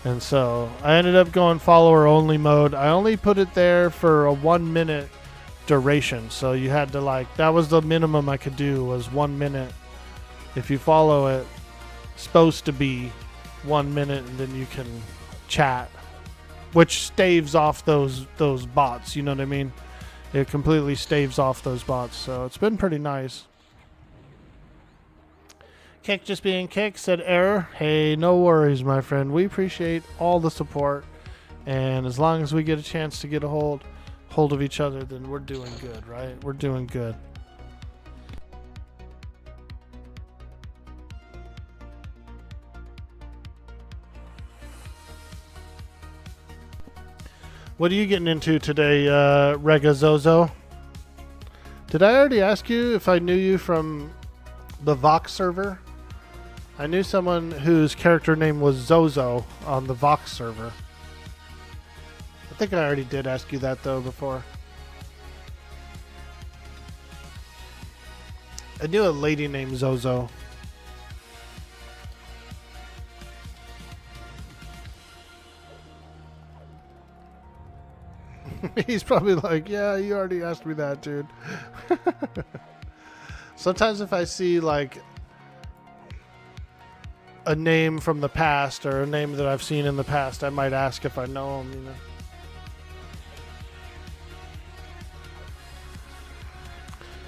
And so I ended up going follower only mode. I only put it there for a 1 minute duration, so you had to that was the minimum I could do, was 1 minute. If you follow it, it's supposed to be 1 minute, and then you can chat, which staves off those bots, you know what I mean? It completely staves off those bots, so it's been pretty nice. Kick just being Kick said error. Hey, no worries, my friend. We appreciate all the support, and as long as we get a chance to get a hold of each other, then we're doing good, right? We're doing good. What are you getting into today, Regazozo? Did I already ask you if I knew you from the Vox server? I knew someone whose character name was Zozo on the Vox server. I think I already did ask you that, though, before. I knew a lady named Zozo. He's probably like, yeah, you already asked me that, dude. Sometimes if I see, a name from the past or a name that I've seen in the past, I might ask if I know him, you know.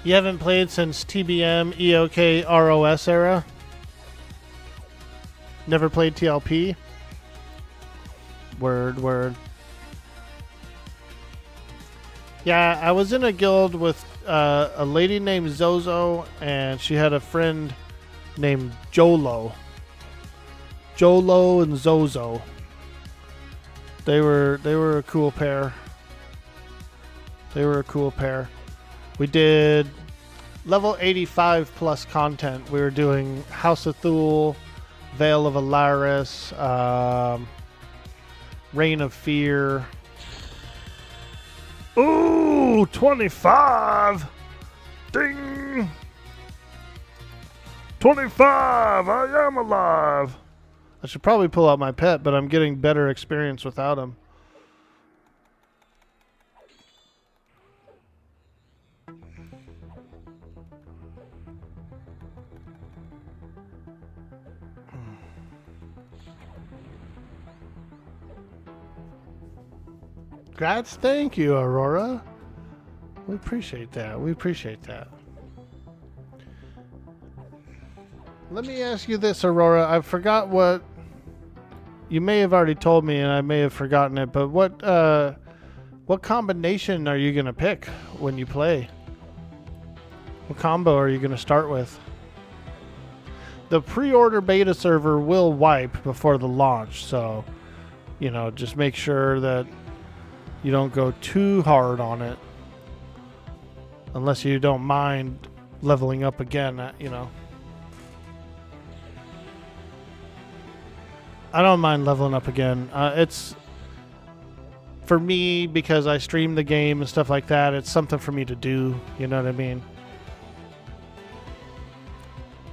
You haven't played since TBM, EOK, ROS era? Never played TLP? Word. Yeah, I was in a guild with a lady named Zozo, and she had a friend named Jolo. Jolo and Zozo. They were a cool pair. We did level 85 plus content. We were doing House of Thule, Veil of Alaris, Reign of Fear. Ooh, 25. Ding. 25. I am alive. I should probably pull out my pet, but I'm getting better experience without him. Congrats. Thank you, Aurora. We appreciate that. We appreciate that. Let me ask you this, Aurora. I forgot what you may have already told me, and I may have forgotten it. But what combination are you gonna pick when you play? What combo are you gonna start with? The pre-order beta server will wipe before the launch, so you know, just make sure that you don't go too hard on it, unless you don't mind leveling up again. You know. I don't mind leveling up again. It's for me because I stream the game and stuff like that. It's something for me to do. You know what I mean?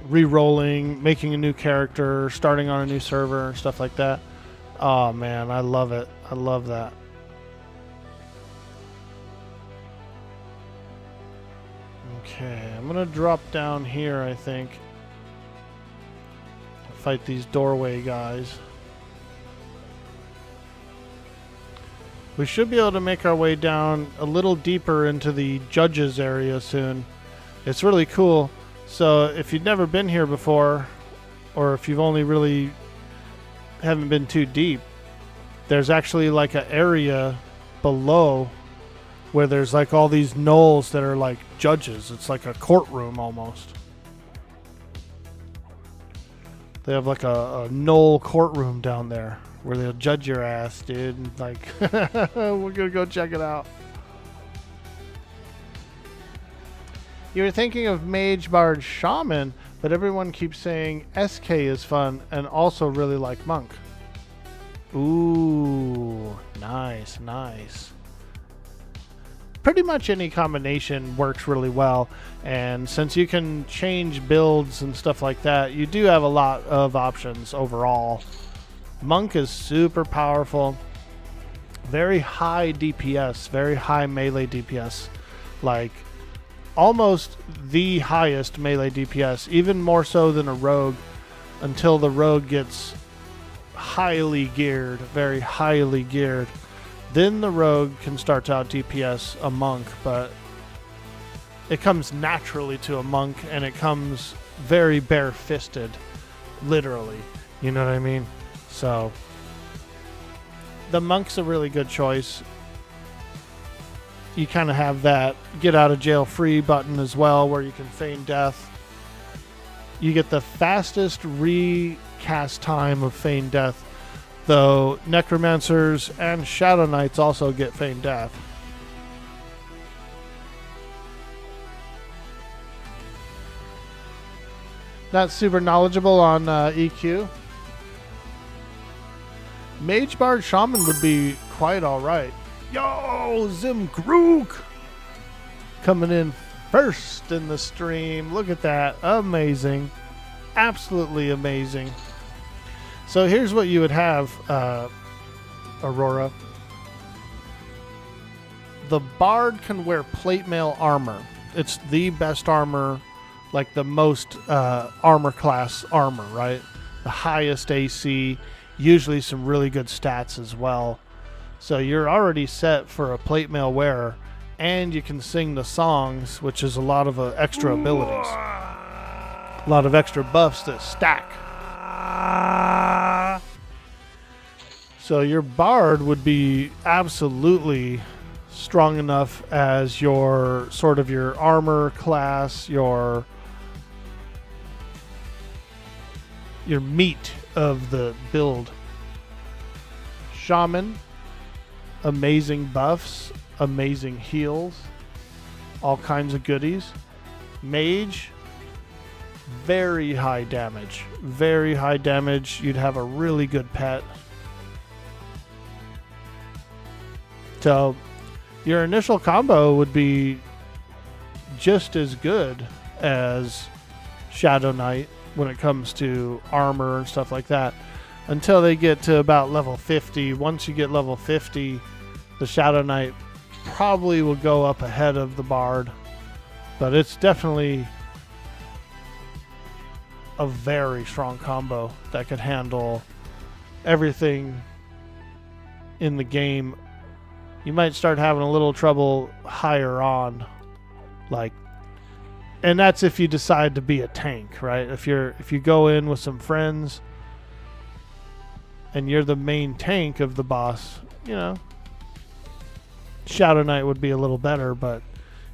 Re-rolling, making a new character, starting on a new server, and stuff like that. Oh man, I love it. I love that. Okay, I'm gonna drop down here, I think. Fight these doorway guys. We should be able to make our way down a little deeper into the judges area soon. It's really cool. So if you've never been here before, or if you've only really haven't been too deep, there's actually like an area below where there's like all these gnolls that are like judges. It's like a courtroom almost. They have like a gnoll courtroom down there where they'll judge your ass, dude. And like, we're gonna go check it out. You were thinking of Mage, Bard, Shaman, but everyone keeps saying SK is fun and also really like Monk. Ooh, nice, nice. Pretty much any combination works really well, and since you can change builds and stuff like that, you do have a lot of options overall. Monk is super powerful, very high DPS, very high melee DPS, like almost the highest melee DPS, even more so than a rogue, until the rogue gets highly geared, very highly geared. Then the rogue can start to out DPS a monk, but it comes naturally to a monk, and it comes very bare-fisted, literally. You know what I mean? So the monk's a really good choice. You kind of have that get out of jail free button as well, where you can feign death. You get the fastest recast time of feign death, though necromancers and shadow knights also get feign death. Not super knowledgeable on EQ. Mage, Bard, Shaman would be quite alright. Yo, Zim Grook coming in first in the stream. Look at that. Amazing. Absolutely amazing. So here's what you would have, Aurora. The Bard can wear plate mail armor. It's the best armor, like the most armor class armor, right? The highest AC. Usually some really good stats as well. So you're already set for a plate mail wearer, and you can sing the songs, which is a lot of extra abilities. A lot of extra buffs that stack. So your Bard would be absolutely strong enough as your sort of your armor class, your meat of the build. Shaman, amazing buffs, amazing heals, all kinds of goodies. Mage, very high damage. Very high damage. You'd have a really good pet. So your initial combo would be just as good as Shadow Knight when it comes to armor and stuff like that, until they get to about level 50. Once you get level 50, the Shadow Knight probably will go up ahead of the Bard, but it's definitely a very strong combo that could handle everything in the game you might start having a little trouble higher on, like, and that's if you decide to be a tank, right? If you go in with some friends and you're the main tank of the boss, Shadow Knight would be a little better, but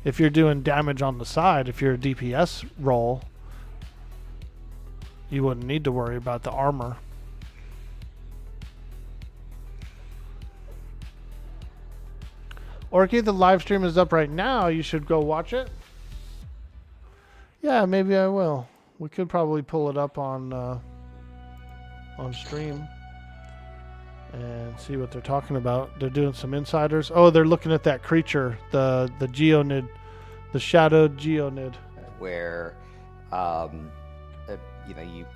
if you're doing damage on the side, if you're a DPS role, you wouldn't need to worry about the armor. Orky, the live stream is up right now. You should go watch it. Yeah, maybe I will. We could probably pull it up on stream and see what they're talking about. They're doing some insiders. Oh, they're looking at that creature, the Geonid, the shadowed Geonid. Where,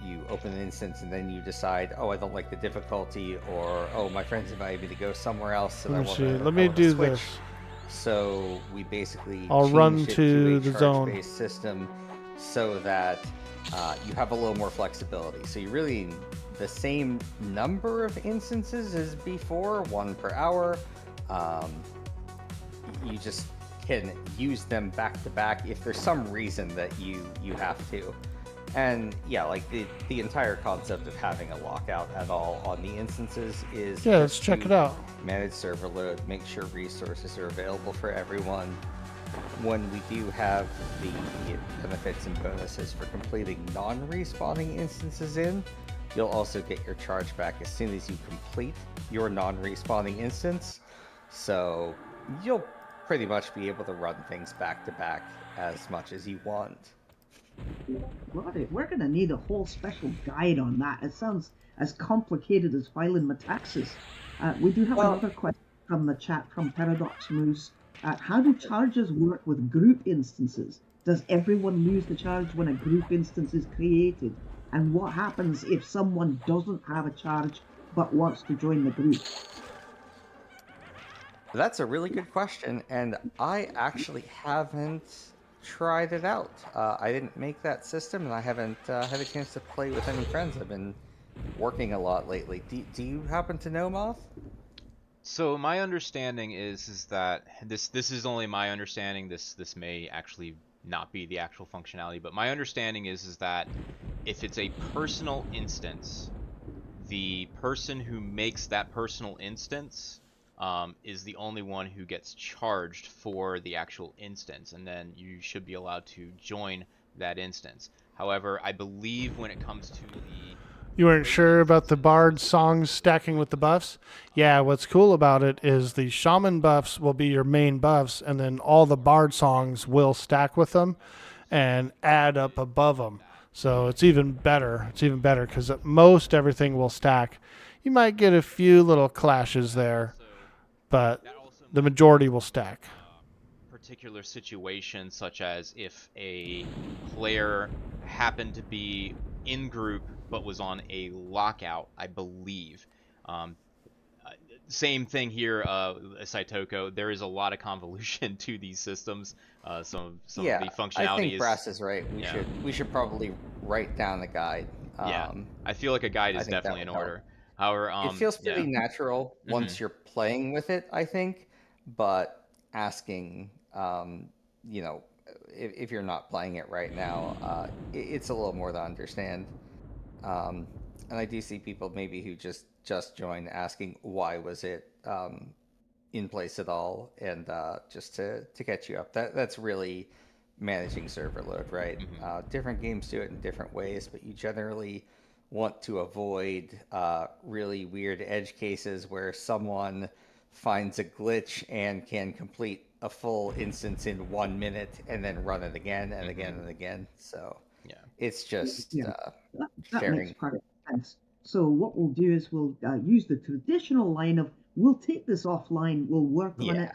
you open an instance and then you decide, oh, I don't like the difficulty, or oh, my friends invited me to go somewhere else, and Let me do switch. this. So we basically I'll run changed it to a the zone. charge-based system so that you have a little more flexibility. So you really the same number of instances as before, 1 per hour. You just can use them back to back if there's some reason that you have to. And yeah, like the entire concept of having a lockout at all on the instances is let's check it out. Manage server load, make sure resources are available for everyone. When we do have the benefits and bonuses for completing non-respawning instances in, you'll also get your charge back as soon as you complete your non-respawning instance. So you'll pretty much be able to run things back to back as much as you want. We're going to need a whole special guide on that. It sounds as complicated as filing my taxes. We do have another question from the chat from Paradox Moose. How do charges work with group instances? Does everyone lose the charge when a group instance is created? And what happens if someone doesn't have a charge but wants to join the group? That's a really good question, and I actually haven't tried it out. I didn't make that system, and I haven't had a chance to play with any friends. I've been working a lot lately. Do you happen to know, Moth? So my understanding is that this is only my understanding. This may actually not be the actual functionality, but my understanding is that if it's a personal instance, the person who makes that personal instance is the only one who gets charged for the actual instance, and then you should be allowed to join that instance. However, I believe when it comes to the... You weren't sure about the bard songs stacking with the buffs? Yeah, what's cool about it is the shaman buffs will be your main buffs, and then all the bard songs will stack with them and add up above them. So it's even better. It's even better because most everything will stack. You might get a few little clashes there, but the majority will stack. Particular situations, such as if a player happened to be in group but was on a lockout, I believe. Same thing here, Saitoko. There is a lot of convolution to these systems. Some of the functionality I think Brass is right. We should probably write down a guide. I feel like a guide is definitely in order. However, it feels pretty natural once you're playing with it, I think. But asking, if you're not playing it right now, it's a little more to understand. And I do see people maybe who just joined asking why was it in place at all, and just to catch you up. That's really managing server load, right? Different games do it in different ways, but you generally want to avoid really weird edge cases where someone finds a glitch and can complete a full instance in 1 minute and then run it again and again and again. So it's just that sharing. makes perfect sense. So what we'll do is we'll use the traditional line of we'll take this offline, we'll work on it.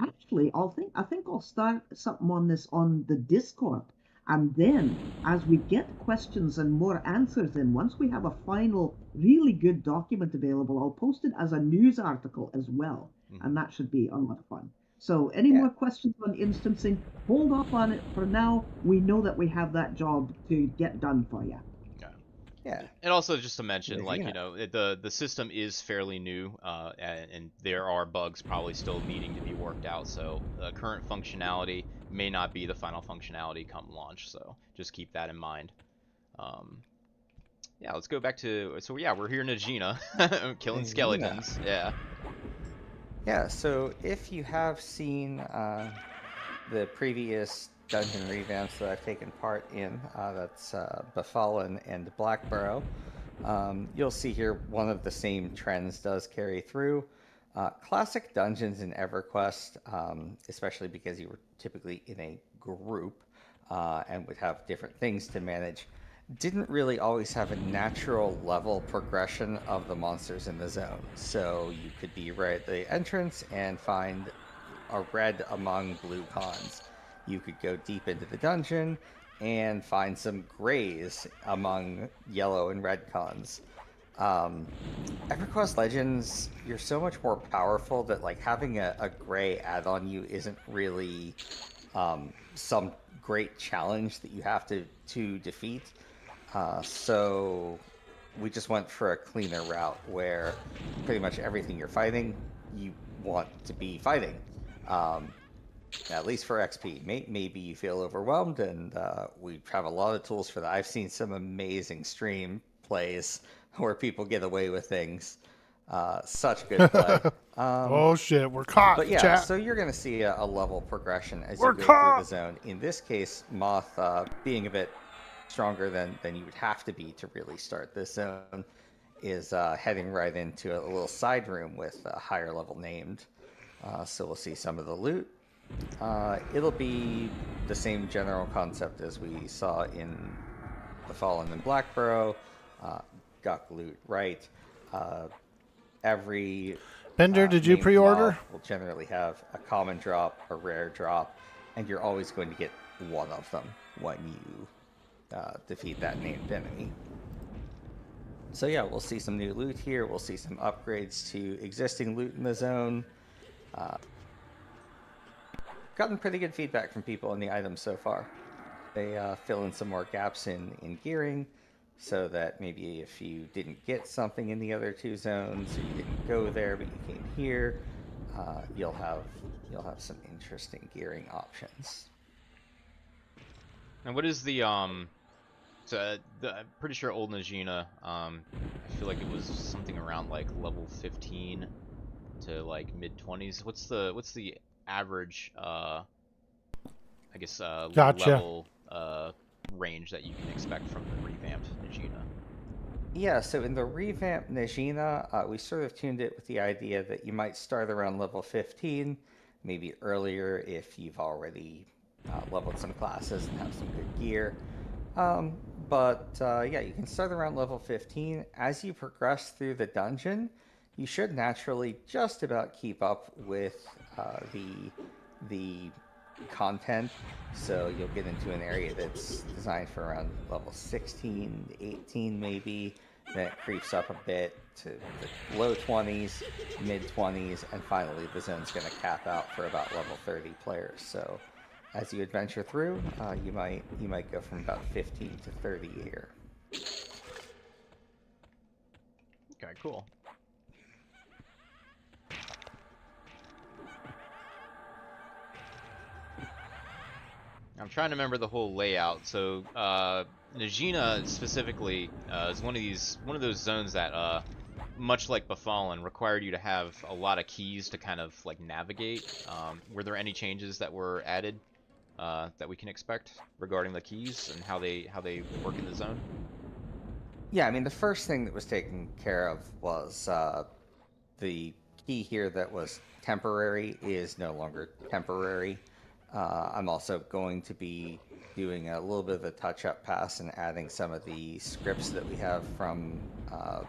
Actually, I think I'll start something on this on the Discord, and then as we get questions and more answers in, once we have a final really good document available, I'll post it as a news article as well, and that should be a lot of fun. So any more questions on instancing, hold off on it for now. We know that we have that job to get done for you. Yeah. And also just to mention, Yeah, like, yeah. you know, the system is fairly new, and there are bugs probably still needing to be worked out. So current functionality may not be the final functionality come launch. So just keep that in mind. Um, yeah, let's go back to. So yeah, we're here in Agena, killing Gina. skeletons. Yeah. Yeah, so if you have seen the previous dungeon revamps that I've taken part in, that's Befallen and Blackborough, you'll see here one of the same trends does carry through. Classic dungeons in EverQuest, especially because you were typically in a group and would have different things to manage, didn't really always have a natural level progression of the monsters in the zone. So you could be right at the entrance and find a red among blue cons. You could go deep into the dungeon and find some grays among yellow and red cons. EverQuest Legends, you're so much more powerful that like having a gray add on you isn't really some great challenge that you have to defeat. So we just went for a cleaner route where pretty much everything you're fighting, you want to be fighting. At least for XP. Maybe you feel overwhelmed, and we have a lot of tools for that. I've seen some amazing stream plays where people get away with things. Such good play. Oh shit, we're caught, But yeah, chat. so you're going to see a level progression as We're you go through the caught! zone. In this case, Moth, being a bit stronger than you would have to be to really start this zone, is heading right into a little side room with a higher level named. So we'll see some of the loot. It'll be the same general concept as we saw in The Fallen and Blackborough. Guk loot, right? Every Bender, did you named pre-order? mob will generally have a common drop, a rare drop, and you're always going to get one of them when you defeat that named enemy. So yeah, we'll see some new loot here. We'll see some upgrades to existing loot in the zone. Gotten pretty good feedback from people on the items so far. They fill in some more gaps in gearing, so that maybe if you didn't get something in the other two zones, or you didn't go there but you came here, you'll have some interesting gearing options. And what is the So I'm pretty sure old Najina, I feel like it was something around like level 15 to like mid 20s. What's the average I guess Gotcha. level range that you can expect from the revamped Najina? Yeah, so in the revamped Najina, we sort of tuned it with the idea that you might start around level 15, maybe earlier if you've already leveled some classes and have some good gear. Yeah, you can start around level 15. As you progress through the dungeon, you should naturally just about keep up with the content. So you'll get into an area that's designed for around level 16, 18 maybe. Then it creeps up a bit to the low 20s, mid 20s, and finally the zone's going to cap out for about level 30 players. So as you adventure through, you might go from about 15 to 30 a year. Okay, cool. I'm trying to remember the whole layout. So Najina specifically is one of those zones that much like Befallen required you to have a lot of keys to kind of like navigate. Were there any changes that were added that we can expect regarding the keys and how they work in the zone? Yeah, I mean, the first thing that was taken care of was the key here that was temporary is no longer temporary. I'm also going to be doing a little bit of a touch-up pass and adding some of the scripts that we have from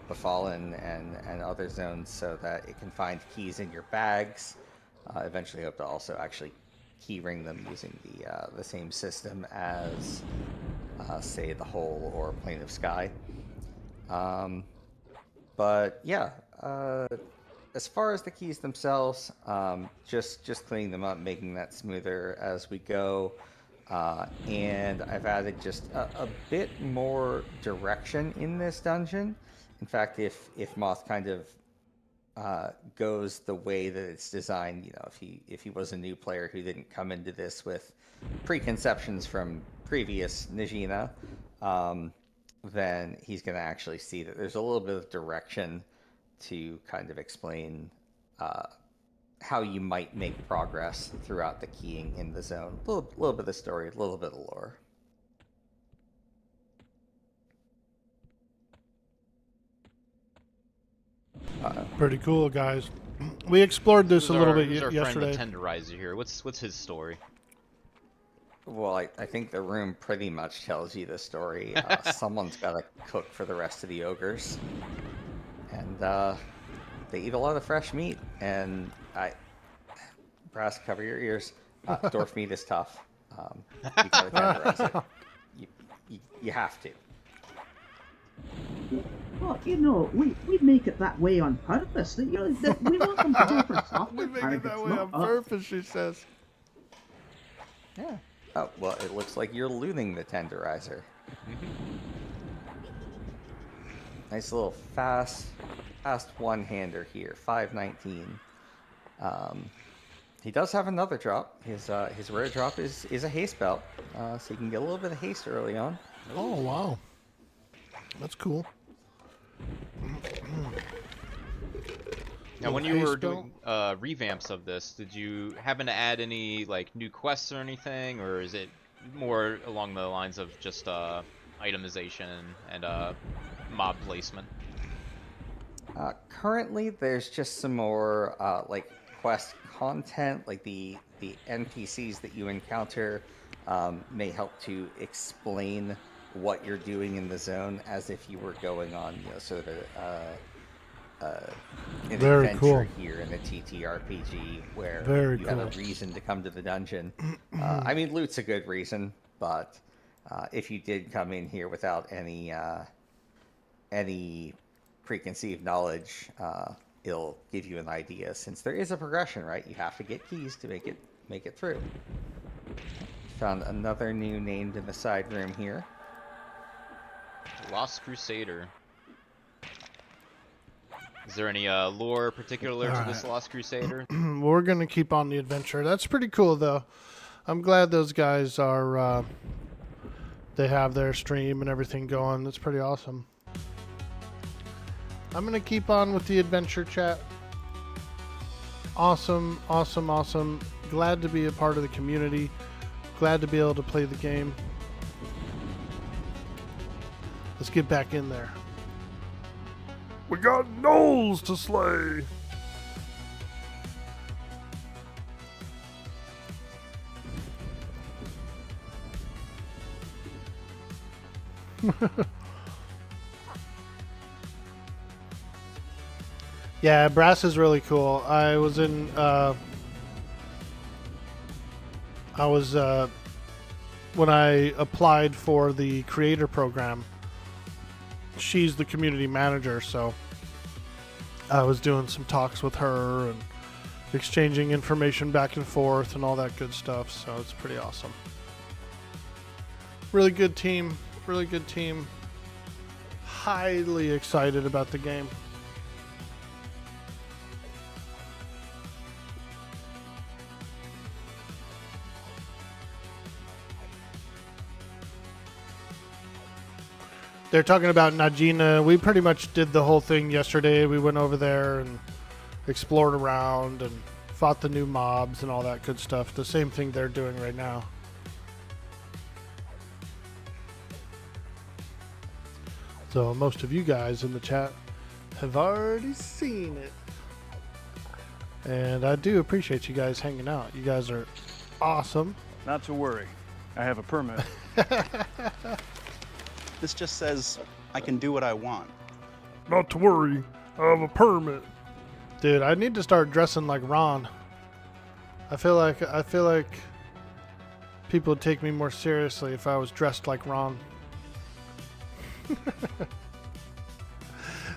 Befallen and other zones so that it can find keys in your bags. Eventually hope to also actually keyring them using the same system as, say, the Hole or Plane of Sky. But yeah, as far as the keys themselves, just cleaning them up, making that smoother as we go. and I've added just a bit more direction in this dungeon. In fact, if Moth kind of goes the way that it's designed, if he was a new player who didn't come into this with preconceptions from previous Najina, then he's going to actually see that there's a little bit of direction to kind of explain how you might make progress throughout the keying in the zone. A little bit of story, a little bit of lore. Pretty cool, guys. We explored this a little bit Who's our yesterday. friend the Tenderizer here? What's his story? Well, I think the room pretty much tells you the story. Someone's got to cook for the rest of the ogres. And they eat a lot of fresh meat. And Brass, cover your ears. Dwarf meat is tough. You gotta tenderize it. You have to. Well, we make it that way on purpose. We want them to go for softer We make it targets, that way not on us. purpose, she says. Yeah. Oh, well, it looks like you're looting the tenderizer. Nice little fast one-hander here, 519. He does have another drop. His rare drop is a haste belt, so you can get a little bit of haste early on. Oh, wow. That's cool. Now, when Little you were haste doing revamps of this, did you happen to add any like new quests or anything, or is it more along the lines of just itemization and mob placement? Currently, there's just some more like quest content, like the NPCs that you encounter may help to explain what you're doing in the zone as if you were going on, sort of an Very adventure cool. here in a TTRPG where Very you have a cool. reason to come to the dungeon. I mean, loot's a good reason, but if you did come in here without any preconceived knowledge, it'll give you an idea, since there is a progression, right? You have to get keys to make it through. Found another new named in the side room here. Lost Crusader. Is there any lore particular to this Lost Crusader? We're going to keep on the adventure. That's pretty cool, though. I'm glad those guys are, they have their stream and everything going. That's pretty awesome. I'm going to keep on with the adventure chat. Awesome, awesome, awesome. Glad to be a part of the community. Glad to be able to play the game. Let's get back in there. We got gnolls to slay. Yeah, brass is really cool. I was in, when I applied for the creator program, she's the community manager, so I was doing some talks with her and exchanging information back and forth and all that good stuff, so it's pretty awesome. Really good team, really good team. Highly excited about the game. They're talking about Najina. We pretty much did the whole thing yesterday. We went over there and explored around and fought the new mobs and all that good stuff. The same thing they're doing right now. So most of you guys in the chat have already seen it. And I do appreciate you guys hanging out. You guys are awesome. Not to worry. I have a permit. This just says I can do what I want. Not to worry. I have a permit. Dude, I need to start dressing like Ron. I feel like people would take me more seriously if I was dressed like Ron.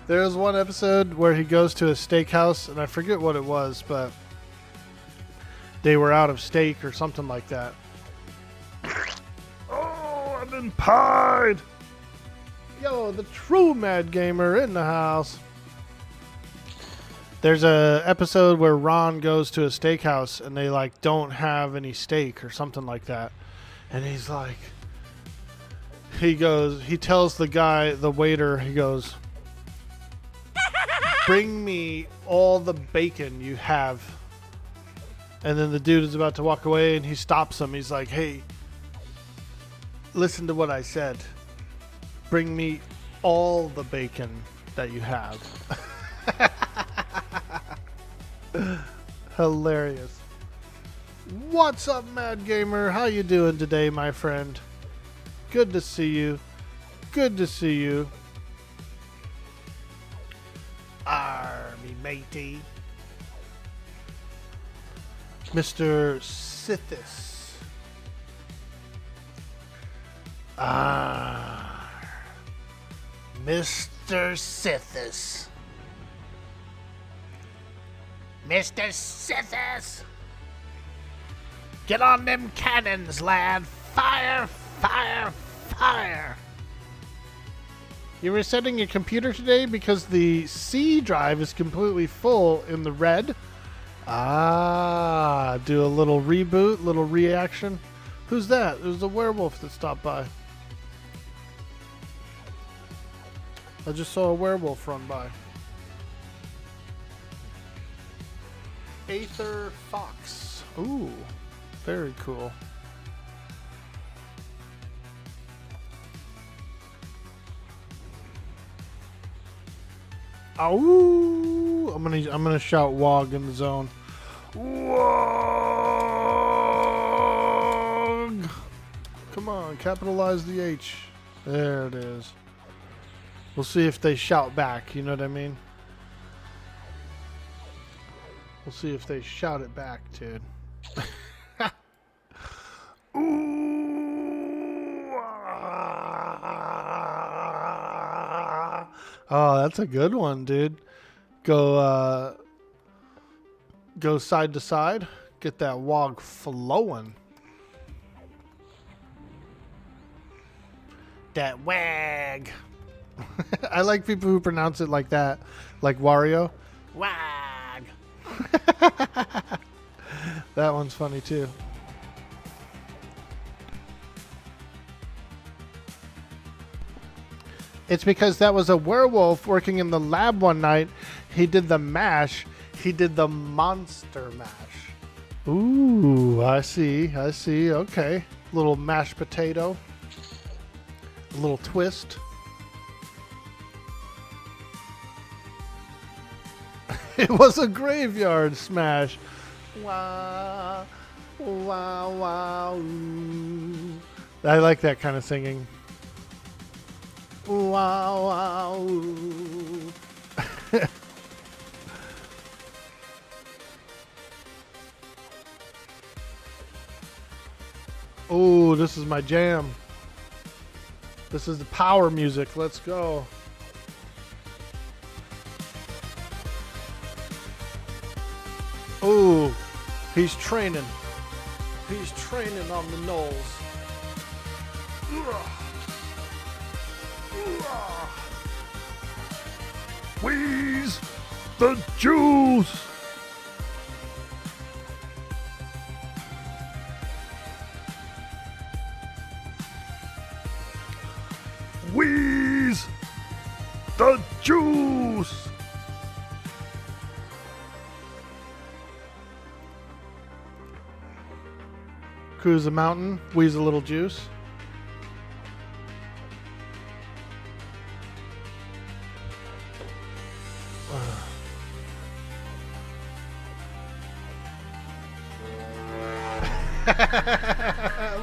There was one episode where he goes to a steakhouse, and I forget what it was, but they were out of steak or something like that. been pied. Yo, the true Mad Gamer in the house. There's a episode where Ron goes to a steakhouse and they like don't have any steak or something like that. And he's like, he tells the guy, the waiter, he goes, bring me all the bacon you have. And then the dude is about to walk away and he stops him. He's like, hey, listen to what I said. Bring me all the bacon that you have. Hilarious. What's up, Mad Gamer? How you doing today, my friend? Good to see you. Good to see you. Army matey. Mr. Sithis. Mr. Sithis. Mr. Sithis! Get on them cannons, lad! Fire, fire, fire! You resetting your computer today because the C drive is completely full in the red? Ah, do a little reboot, little reaction. Who's that? It was a werewolf that stopped by. I just saw a werewolf run by. Aether Fox. Ooh, very cool. Ow! I'm gonna shout "Wog" in the zone. Wog! Come on, capitalize the H. There it is. We'll see if they shout back. You know what I mean? We'll see if they shout it back, dude. Oh, that's a good one, dude. Go side to side. Get that wog flowing. That wag. I like people who pronounce it like that. Like Wario. Wag. That one's funny too. It's because that was a werewolf working in the lab one night. He did the mash. He did the monster mash. Ooh, I see. I see. Okay. Little mashed potato. A little twist. It was a graveyard smash. Wow, wow, wow. Ooh. I like that kind of singing. Wow, wow. Ooh. Oh, this is my jam. This is the power music. Let's go. Oh, he's training. He's training on the knolls. Wheeze the juice. Wheeze the juice. Cruise the mountain, wheeze a little juice.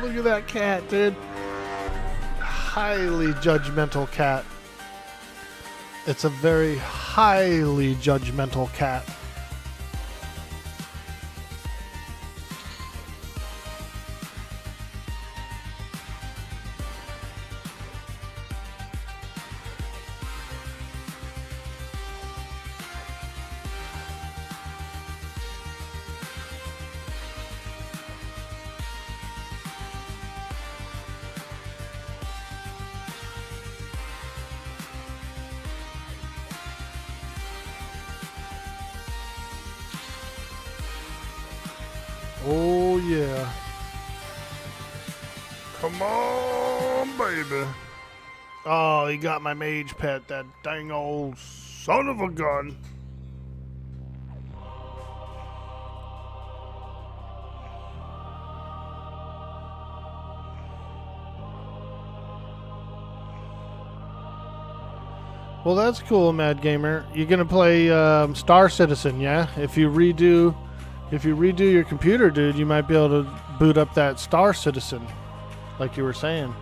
Look at that cat, dude. Highly judgmental cat. It's a very highly judgmental cat. Oh, yeah. Come on, baby. Oh, he got my mage pet, that dang old son of a gun. Well, that's cool, Mad Gamer. You're gonna play Star Citizen, yeah? If you redo your computer, dude, you might be able to boot up that Star Citizen, like you were saying.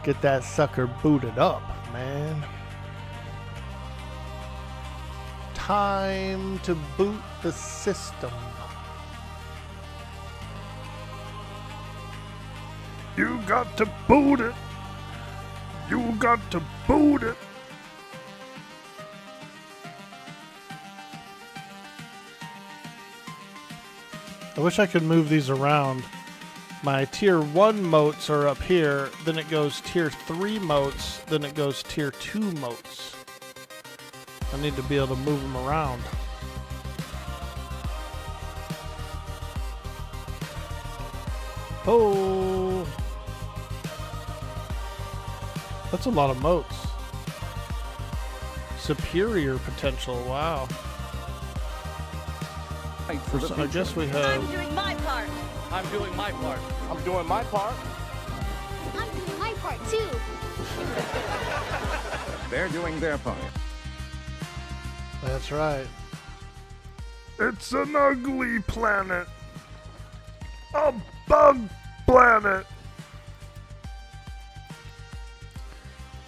Get that sucker booted up, man. Time to boot the system. You got to boot it. You got to boot it. I wish I could move these around. My tier 1 moats are up here, then it goes tier 3 moats, then it goes tier 2 moats. I need to be able to move them around. Oh! That's a lot of moats. Superior potential, wow. I guess we have... I'm doing my part. I'm doing my part. I'm doing my part. I'm doing my part too. They're doing their part. That's right. It's an ugly planet. A bug planet.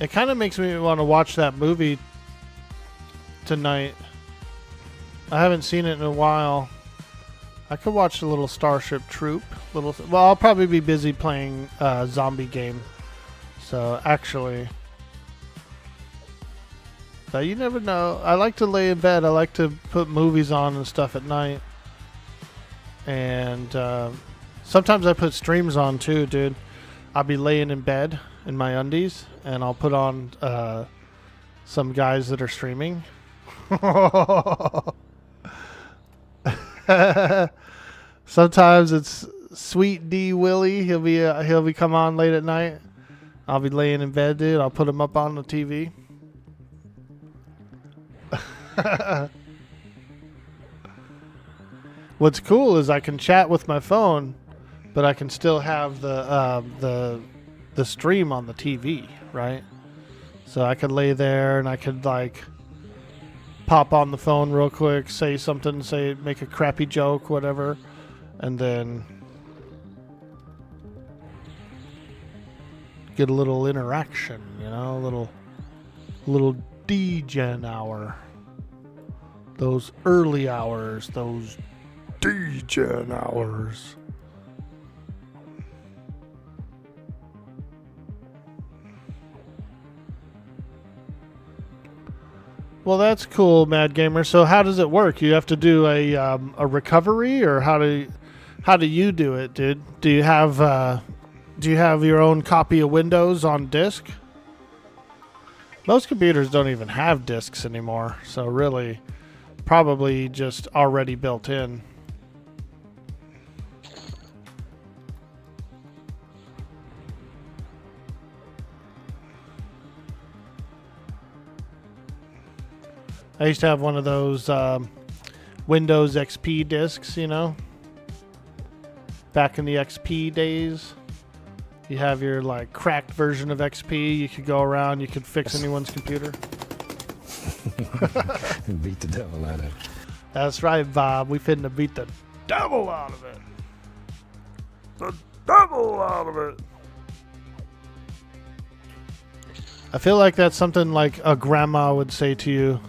It kind of makes me want to watch that movie tonight. I haven't seen it in a while. I could watch a little Starship Troop. Well, I'll probably be busy playing a zombie game. So, actually... But you never know. I like to lay in bed. I like to put movies on and stuff at night. And sometimes I put streams on too, dude. I'll be laying in bed in my undies, and I'll put on some guys that are streaming. Sometimes it's Sweet D Willie. He'll be come on late at night. I'll be laying in bed, dude. I'll put him up on the TV. What's cool is I can chat with my phone, but I can still have the stream on the TV, right? So I could lay there and I could like pop on the phone real quick, say something, make a crappy joke, whatever, and then get a little interaction, a little D-Gen hour. Those early hours, those D-Gen hours. Well, that's cool, Mad Gamer. So how does it work? You have to do a recovery, or how do you do it, dude? Do you have your own copy of Windows on disk? Most computers don't even have disks anymore, so really, probably just already built in. I used to have one of those Windows XP discs, back in the XP days. You have your like cracked version of XP. You could go around. You could fix anyone's computer. Beat the devil out of it. That's right, Bob. We finna beat the devil out of it. The devil out of it. I feel like that's something like a grandma would say to you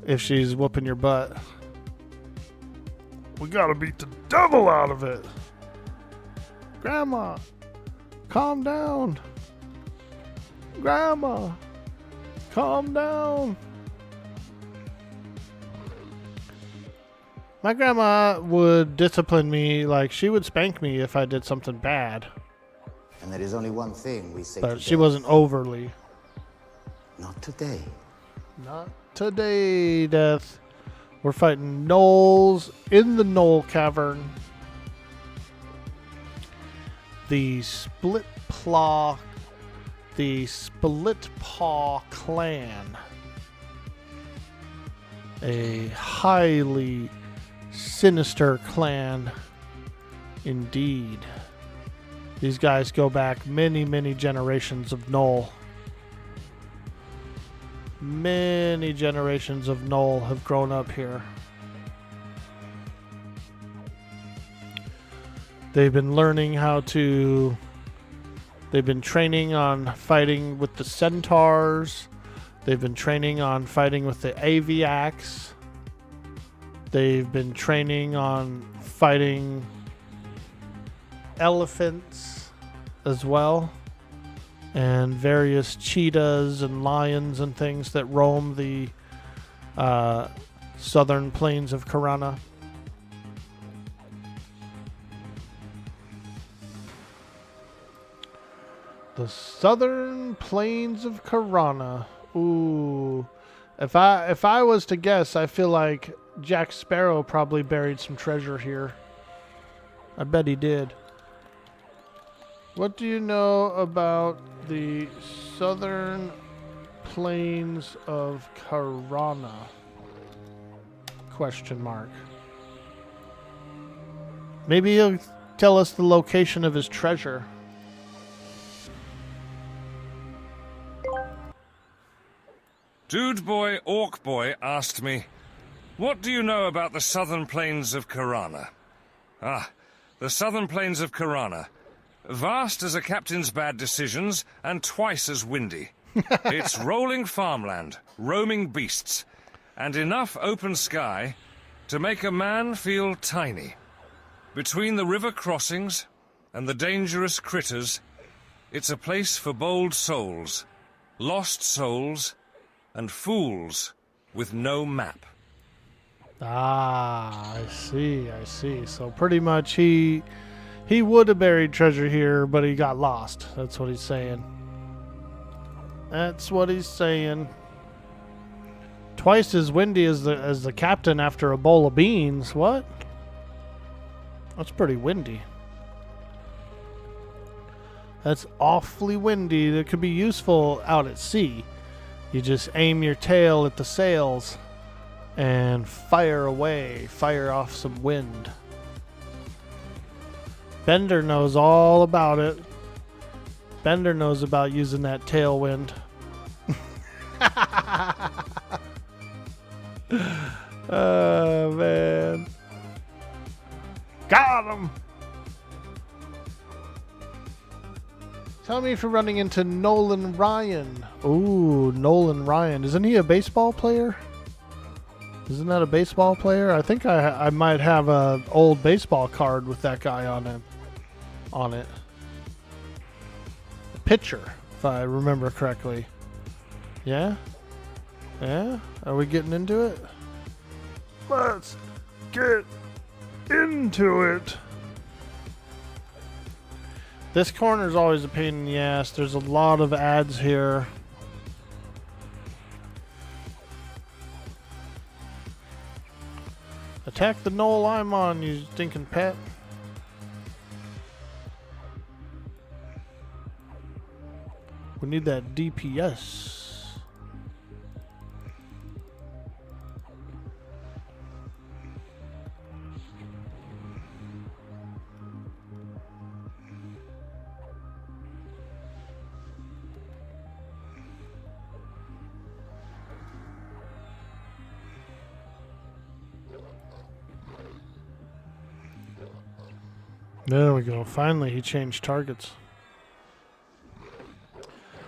if she's whooping your butt. We gotta beat the devil out of it. Grandma, calm down. Grandma, calm down. My grandma would discipline me, like she would spank me if I did something bad. And there is only one thing we say. But she wasn't overly. Not today. Not today, Death. We're fighting gnolls in the Gnoll Cavern. The Split Paw Clan. A highly sinister clan indeed. These guys go back many, many generations of Gnoll. Many generations of Gnoll have grown up here. They've been learning how to... They've been training on fighting with the centaurs. They've been training on fighting with the Aviacs. They've been training on fighting elephants as well. And various cheetahs and lions and things that roam the southern plains of Karana. The southern plains of Karana. Ooh. If I was to guess, I feel like Jack Sparrow probably buried some treasure here. I bet he did. What do you know about the southern plains of Karana? Question mark. Maybe he'll tell us the location of his treasure. Dude Boy Orc Boy asked me, "What do you know about the southern plains of Karana?" Ah, the southern plains of Karana. Vast as a captain's bad decisions and twice as windy. It's rolling farmland, roaming beasts, and enough open sky to make a man feel tiny. Between the river crossings and the dangerous critters, it's a place for bold souls, lost souls, and fools with no map. Ah, I see. So pretty much he would have buried treasure here, but he got lost. That's what he's saying. Twice as windy as the captain after a bowl of beans. What? That's pretty windy. That's awfully windy. That could be useful out at sea. You just aim your tail at the sails and fire away. Fire off some wind. Bender knows all about it. Bender knows about using that tailwind. Oh, man. Got him! Tell me if you're running into Nolan Ryan. Ooh, Nolan Ryan. Isn't he a baseball player? Isn't that a baseball player? I think I might have an old baseball card with that guy on it. A pitcher, if I remember correctly. Yeah? Yeah? Are we getting into it? Let's get into it. This corner is always a pain in the ass. There's a lot of ads here. Attack the knoll I'm on, you stinking pet. We need that DPS. There we go. Finally, he changed targets.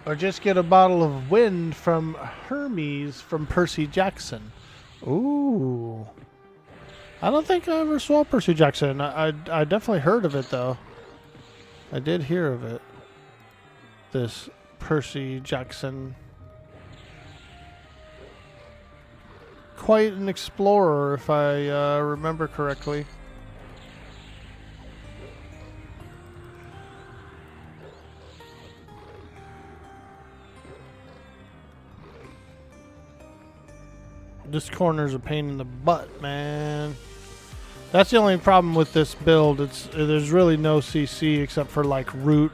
Or just get a bottle of wind from Hermes from Percy Jackson. Ooh. I don't think I ever saw Percy Jackson. I definitely heard of it, though. I did hear of it. This Percy Jackson. Quite an explorer, if I remember correctly. This corner's a pain in the butt, man. That's the only problem with this build. There's really no CC except for like root.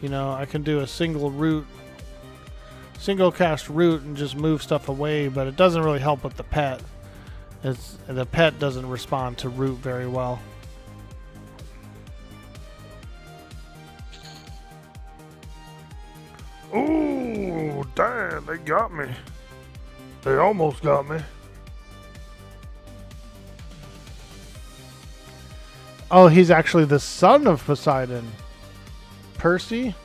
You know, I can do a single cast root and just move stuff away, but it doesn't really help with the pet. The pet doesn't respond to root very well. Ooh, damn, they got me. They almost got me. Oh, he's actually the son of Poseidon. Percy?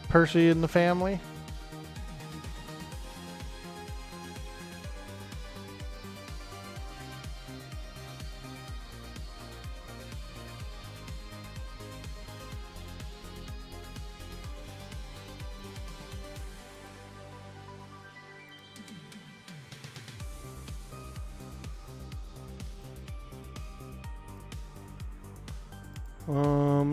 Percy in the family?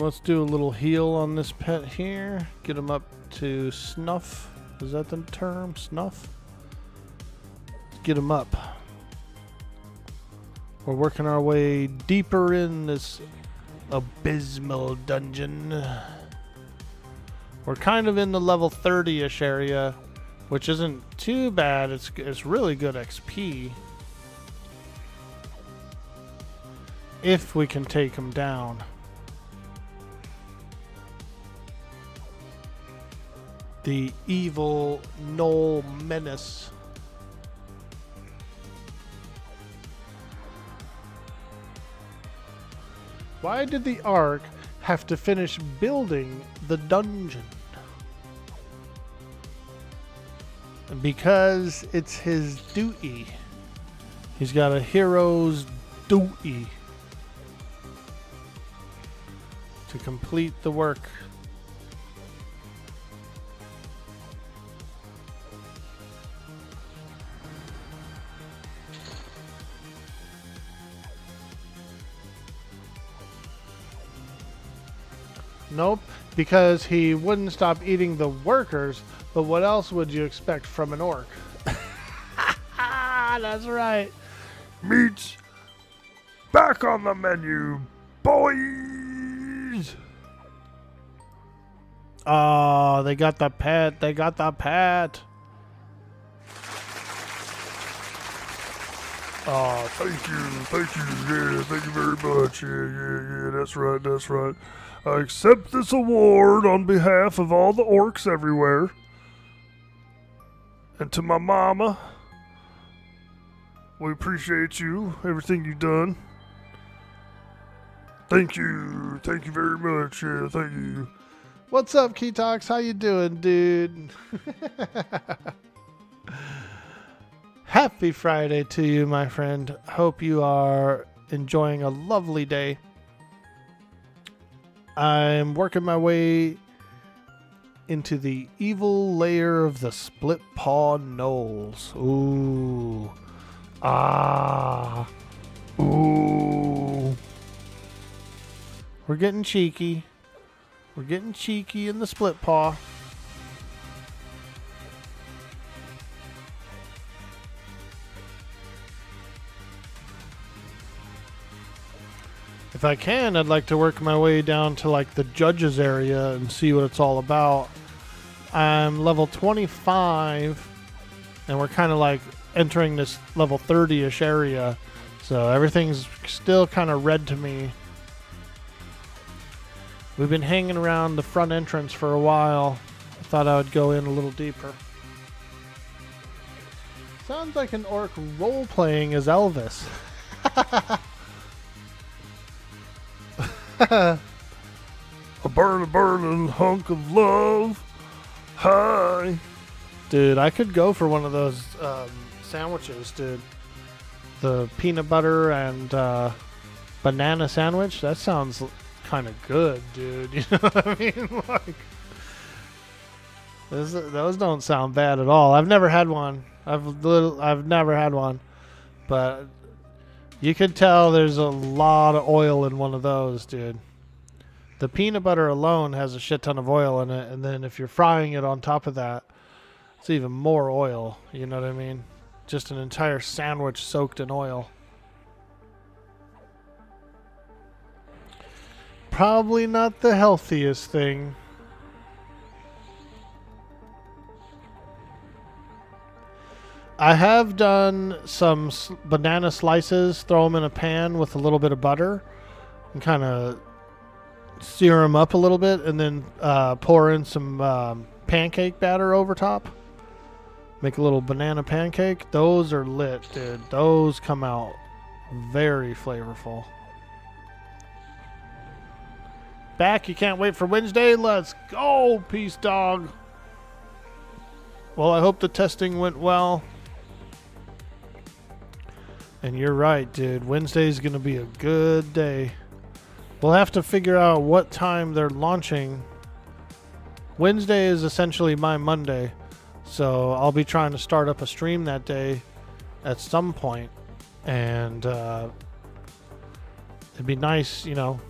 Let's do a little heal on this pet here. Get him up to snuff. Is that the term? Snuff? Get him up. We're working our way deeper in this abysmal dungeon. We're kind of in the level 30-ish area, which isn't too bad. It's really good XP. If we can take him down. The evil Knoll Menace. Why did the Ark have to finish building the dungeon? Because it's his duty. He's got a hero's duty to complete the work. Nope, because he wouldn't stop eating the workers, but what else would you expect from an orc? That's right. Meat's back on the menu, boys! Oh, they got the pet. They got the pet. Oh, thank you, yeah, thank you very much, yeah, that's right. I accept this award on behalf of all the orcs everywhere. And to my mama, we appreciate you, everything you've done. Thank you very much, yeah, thank you. What's up, Keytox? How you doing, dude? Happy Friday to you, my friend. Hope you are enjoying a lovely day. I'm working my way into the evil lair of the Split Paw Knolls. Ooh. Ah. Ooh. We're getting cheeky. We're getting cheeky in the Split Paw. If I can, I'd like to work my way down to like the judges area and see what it's all about. I'm level 25 and we're kind of like entering this level 30-ish area. So everything's still kind of red to me. We've been hanging around the front entrance for a while. I thought I would go in a little deeper. Sounds like an orc role-playing as Elvis. A burning hunk of love. Hi. Dude, I could go for one of those sandwiches, dude. The peanut butter and banana sandwich. That sounds kind of good, dude. You know what I mean? Like, those don't sound bad at all. I've never had one. I've never had one, but you could tell there's a lot of oil in one of those, dude. The peanut butter alone has a shit ton of oil in it, and then if you're frying it on top of that, it's even more oil. You know what I mean? Just an entire sandwich soaked in oil. Probably not the healthiest thing. I have done some banana slices, throw them in a pan with a little bit of butter, and kind of sear them up a little bit, and then pour in some pancake batter over top. Make a little banana pancake. Those are lit, dude. Those come out very flavorful. Back, you can't wait for Wednesday? Let's go, peace dog. Well, I hope the testing went well. And you're right, dude. Wednesday's going to be a good day. We'll have to figure out what time they're launching. Wednesday is essentially my Monday. So I'll be trying to start up a stream that day at some point. And it'd be nice, you know.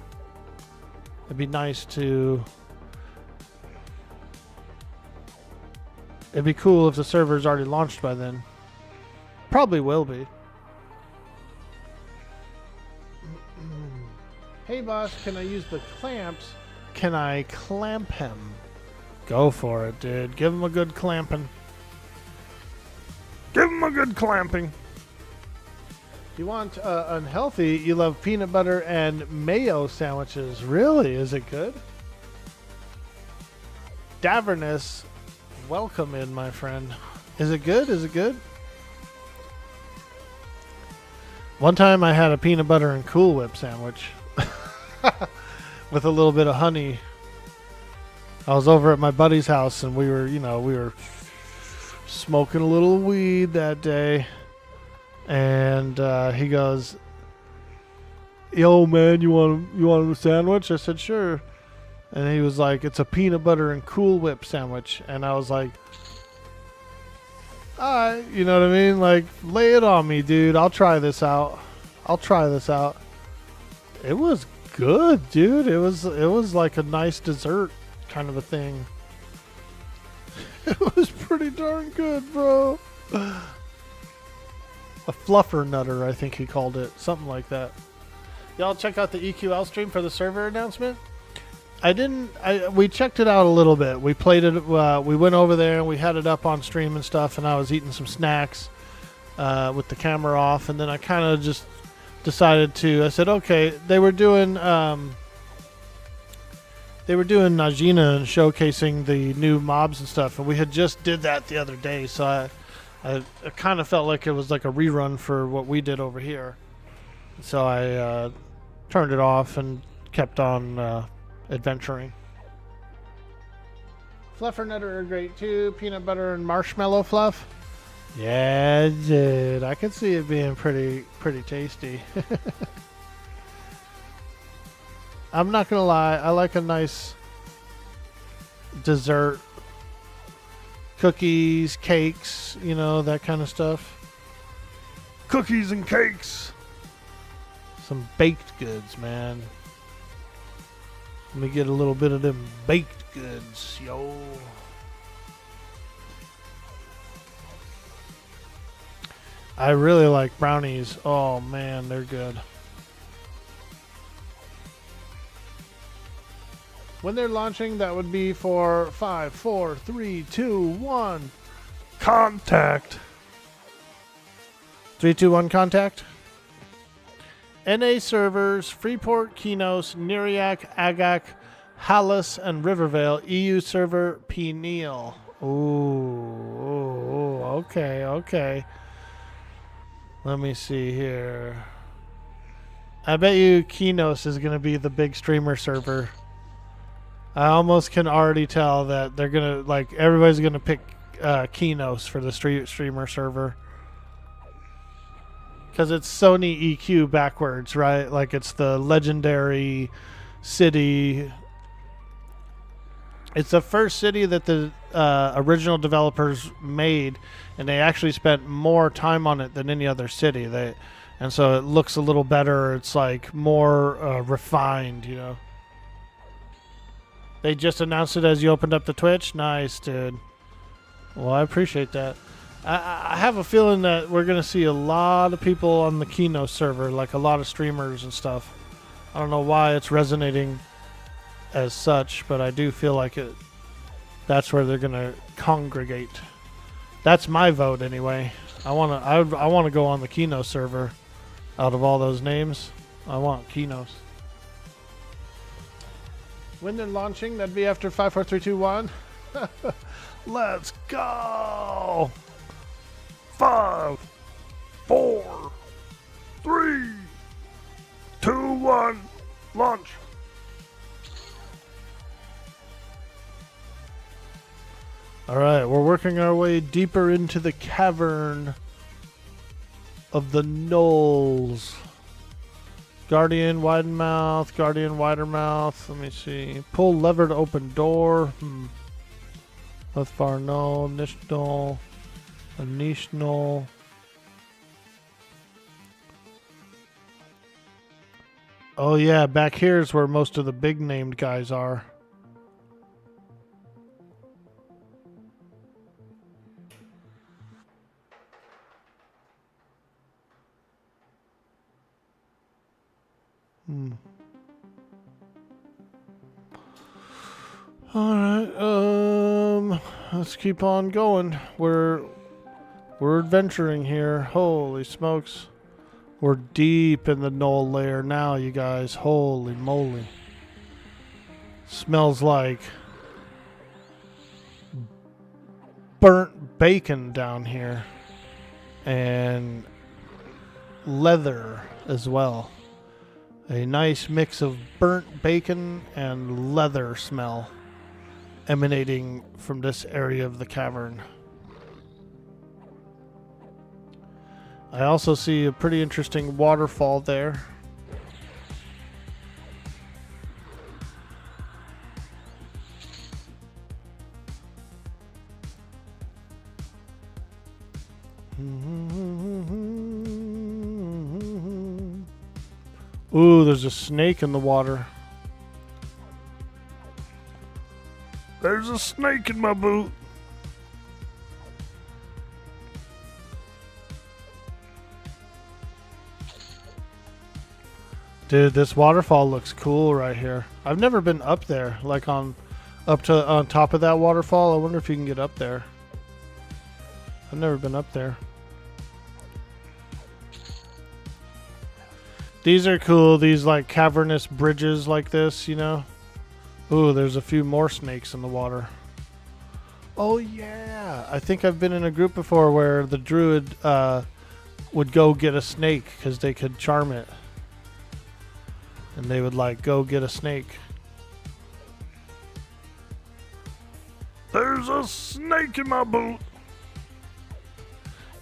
It'd be nice to... It'd be cool if the server's already launched by then. Probably will be. Hey boss, can I use the clamps? Can I clamp him? Go for it, dude. Give him a good clamping. Give him a good clamping. You want unhealthy, you love peanut butter and mayo sandwiches. Really? Is it good? Daverness, welcome in, my friend. Is it good? Is it good? One time I had a peanut butter and Cool Whip sandwich with a little bit of honey. I was over at my buddy's house and we were smoking a little weed that day. And he goes, "Yo, man, you want a sandwich?" I said, "Sure." And he was like, "It's a peanut butter and Cool Whip sandwich." And I was like, "All right," you know what I mean? Like, lay it on me, dude. I'll try this out. It was good, dude. It was like a nice dessert kind of a thing. It was pretty darn good, bro. A fluffer nutter, I think he called it. Something like that. Y'all check out the EQL stream for the server announcement? We checked it out a little bit. We played it, we went over there and we had it up on stream and stuff, and I was eating some snacks with the camera off, and then I kind of just decided I said, okay, they were doing Najina and showcasing the new mobs and stuff, and we had just did that the other day, so I kind of felt like it was like a rerun for what we did over here. So I turned it off and kept on adventuring. Fluffernutter are great too. Peanut butter and marshmallow fluff. Yeah, dude. I could see it being pretty tasty. I'm not gonna lie. I like a nice dessert. Cookies, cakes, you know, that kind of stuff. Cookies and cakes. Some baked goods, man. Let me get a little bit of them baked goods, yo. I really like brownies. Oh, man, they're good. When they're launching, that would be for 5, 4, 3, 2, 1. Contact. 3, 2, 1, contact. NA servers, Freeport, Kinos, Neriac, Agak, Hallis, and Rivervale. EU server, Peniel. Ooh, okay. Let me see here. I bet you Kinos is going to be the big streamer server. I almost can already tell that they're going to, like, everybody's going to pick Kinos for the streamer server. Because it's Sony EQ backwards, right? Like, it's the legendary city. It's the first city that the original developers made, and they actually spent more time on it than any other city. And so it looks a little better. It's, like, more refined, you know? They just announced it as you opened up the Twitch? Nice, dude. Well, I appreciate that. I have a feeling that we're going to see a lot of people on the Kino server, like a lot of streamers and stuff. I don't know why it's resonating as such, but I do feel like that's where they're going to congregate. That's my vote anyway. I want to go on the Kino server out of all those names. I want Kinos. When they're launching, that'd be after 5, 4, 3, 2, 1. Let's go! 5, 4, 3, 2, 1, launch! Alright, we're working our way deeper into the cavern of the Knolls. Guardian, widen mouth, Guardian, wider mouth. Let me see. Pull lever to open door. Left far, no. Niche Knoll. A niche Knoll. Oh yeah, back here is where most of the big named guys are. Alright, let's keep on going. We're adventuring here. Holy smokes. We're deep in the Knoll layer now, you guys. Holy moly. Smells like burnt bacon down here. And leather as well. A nice mix of burnt bacon and leather smell emanating from this area of the cavern. I also see a pretty interesting waterfall there. Ooh, there's a snake in the water. There's a snake in my boot. Dude, this waterfall looks cool right here. I've never been up there, like on top of that waterfall. I wonder if you can get up there. I've never been up there. These are cool, these like cavernous bridges like this, you know? Ooh, there's a few more snakes in the water. Oh yeah, I think I've been in a group before where the druid would go get a snake because they could charm it. And they would like go get a snake. There's a snake in my boot.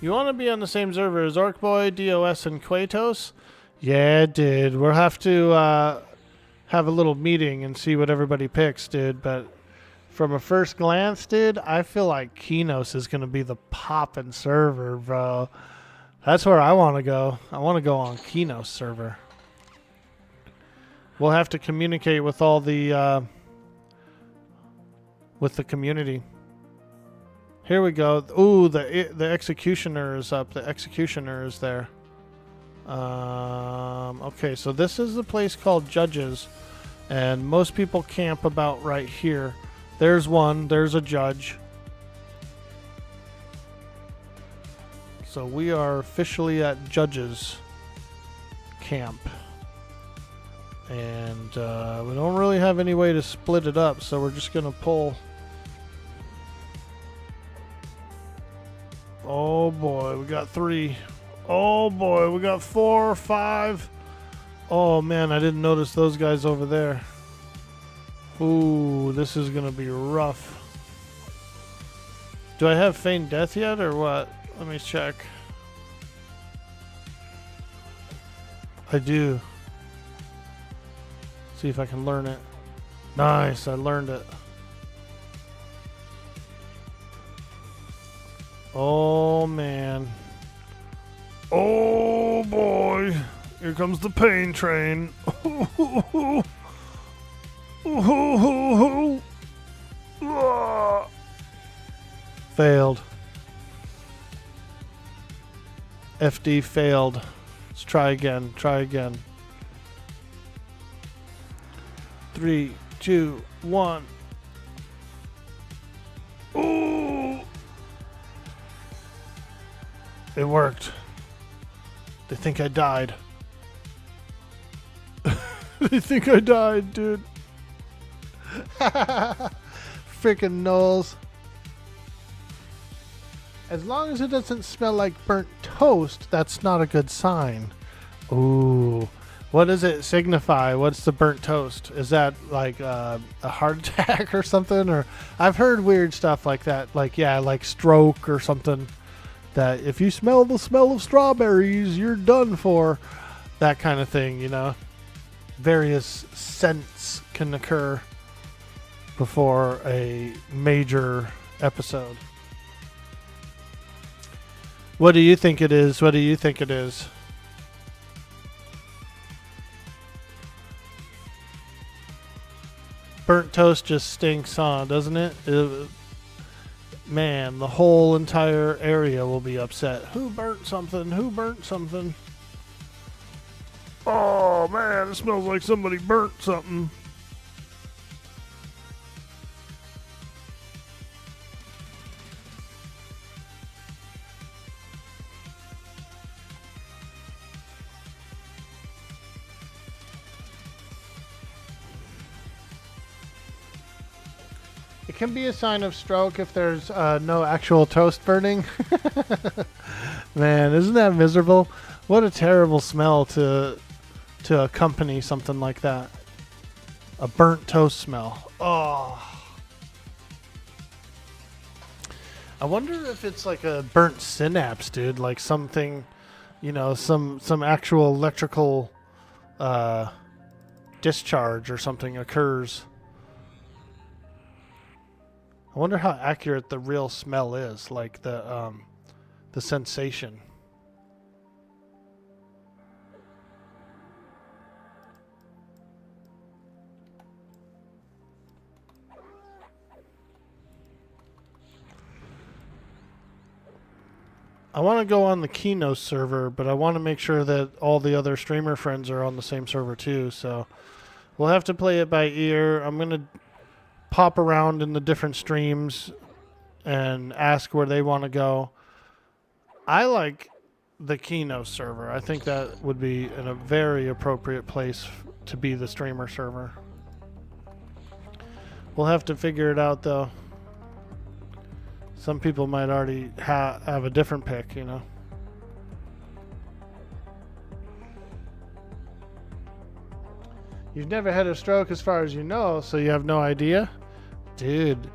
You want to be on the same server as Orcboy, DOS, and Quatos? Yeah, dude. We'll have to have a little meeting and see what everybody picks, dude. But from a first glance, dude, I feel like Kinos is going to be the poppin' server, bro. That's where I want to go. I want to go on Kinos server. We'll have to communicate with all the with the community. Here we go. Ooh, the executioner is up. The executioner is there. Okay, so this is the place called Judges, and most people camp about right here. There's one. There's a judge. So we are officially at Judges camp. And we don't really have any way to split it up, so we're just going to pull. Oh boy, we got 3. Oh boy, we got 4, 5. Oh man, I didn't notice those guys over there. Ooh, this is going to be rough. Do I have feigned death yet or what? Let me check. I do. See if I can learn it. Nice, I learned it. Oh man. Oh boy. Here comes the pain train. Failed. FD failed. Let's try again. Try again. 3, 2, 1. Ooh! It worked. They think I died. They think I died, dude. Freaking Knowles. As long as it doesn't smell like burnt toast, that's not a good sign. Ooh. What does it signify? What's the burnt toast? Is that like a heart attack or something? Or I've heard weird stuff like that. Like, yeah, like stroke or something. That if you smell the smell of strawberries, you're done for. That kind of thing, you know. Various scents can occur before a major episode. What do you think it is? What do you think it is? Burnt toast just stinks, huh? Doesn't it? Man, the whole entire area will be upset. Who burnt something? Who burnt something? Oh man, it smells like somebody burnt something. It can be a sign of stroke if there's no actual toast burning. Man, isn't that miserable? What a terrible smell to accompany something like that. A burnt toast smell. Oh. I wonder if it's like a burnt synapse, dude. Like something, you know, some actual electrical discharge or something occurs. I wonder how accurate the real smell is, like the sensation. I want to go on the Kino server, but I want to make sure that all the other streamer friends are on the same server too, so we'll have to play it by ear. I'm going to pop around in the different streams and ask where they want to go. I like the Kino server. I think that would be a very appropriate place to be the streamer server. We'll have to figure it out though. Some people might already have a different pick, you know. You've never had a stroke as far as you know, so you have no idea? Dude,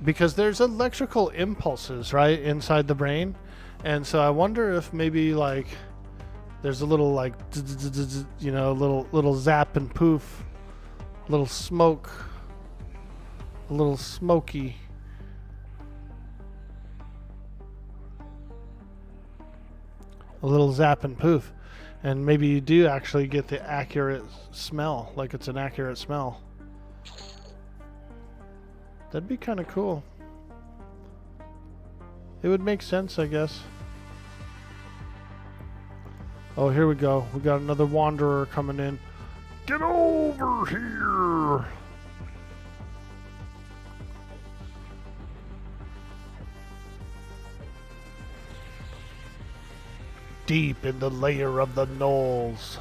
because there's electrical impulses, right, inside the brain. And so I wonder if maybe, like, there's a little, like, you know, little zap and poof, little smoke, a little smoky. A little zap and poof. And maybe you do actually get the accurate smell, like it's an accurate smell. That'd be kind of cool. It would make sense, I guess. Oh, here we go. We got another wanderer coming in. Get over here! Deep in the layer of the knolls.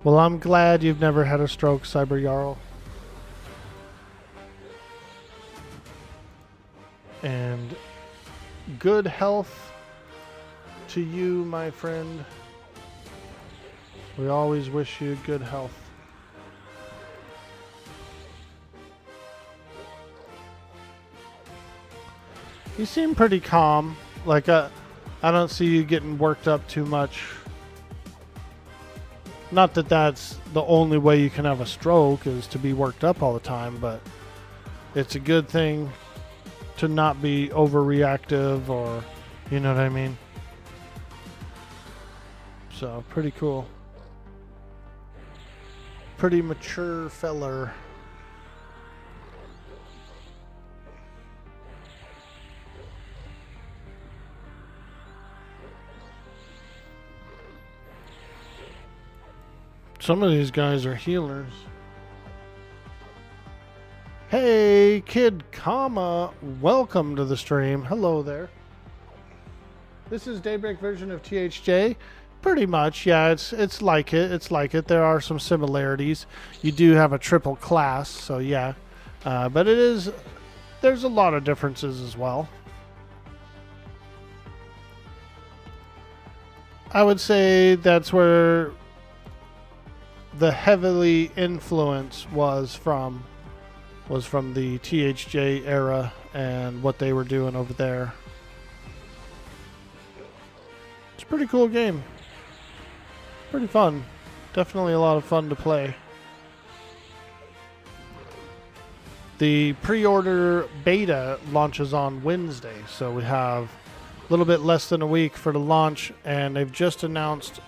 Well, I'm glad you've never had a stroke, Cyber Jarl. And good health to you, my friend. We always wish you good health. You seem pretty calm. Like, I don't see you getting worked up too much. Not that that's the only way you can have a stroke is to be worked up all the time, but it's a good thing to not be overreactive, or you know what I mean. So pretty cool. Pretty mature feller. Some of these guys are healers. Hey, Kid Comma, welcome to the stream. Hello there. This is Daybreak version of THJ. Pretty much, yeah, it's like it. It's like it. There are some similarities. You do have a triple class, so yeah. But there's a lot of differences as well. I would say that's where the heavily influence was from the THJ era and what they were doing over there. It's a pretty cool game. Pretty fun. Definitely a lot of fun to play. The pre-order beta launches on Wednesday, so we have a little bit less than a week for the launch, and they've just announced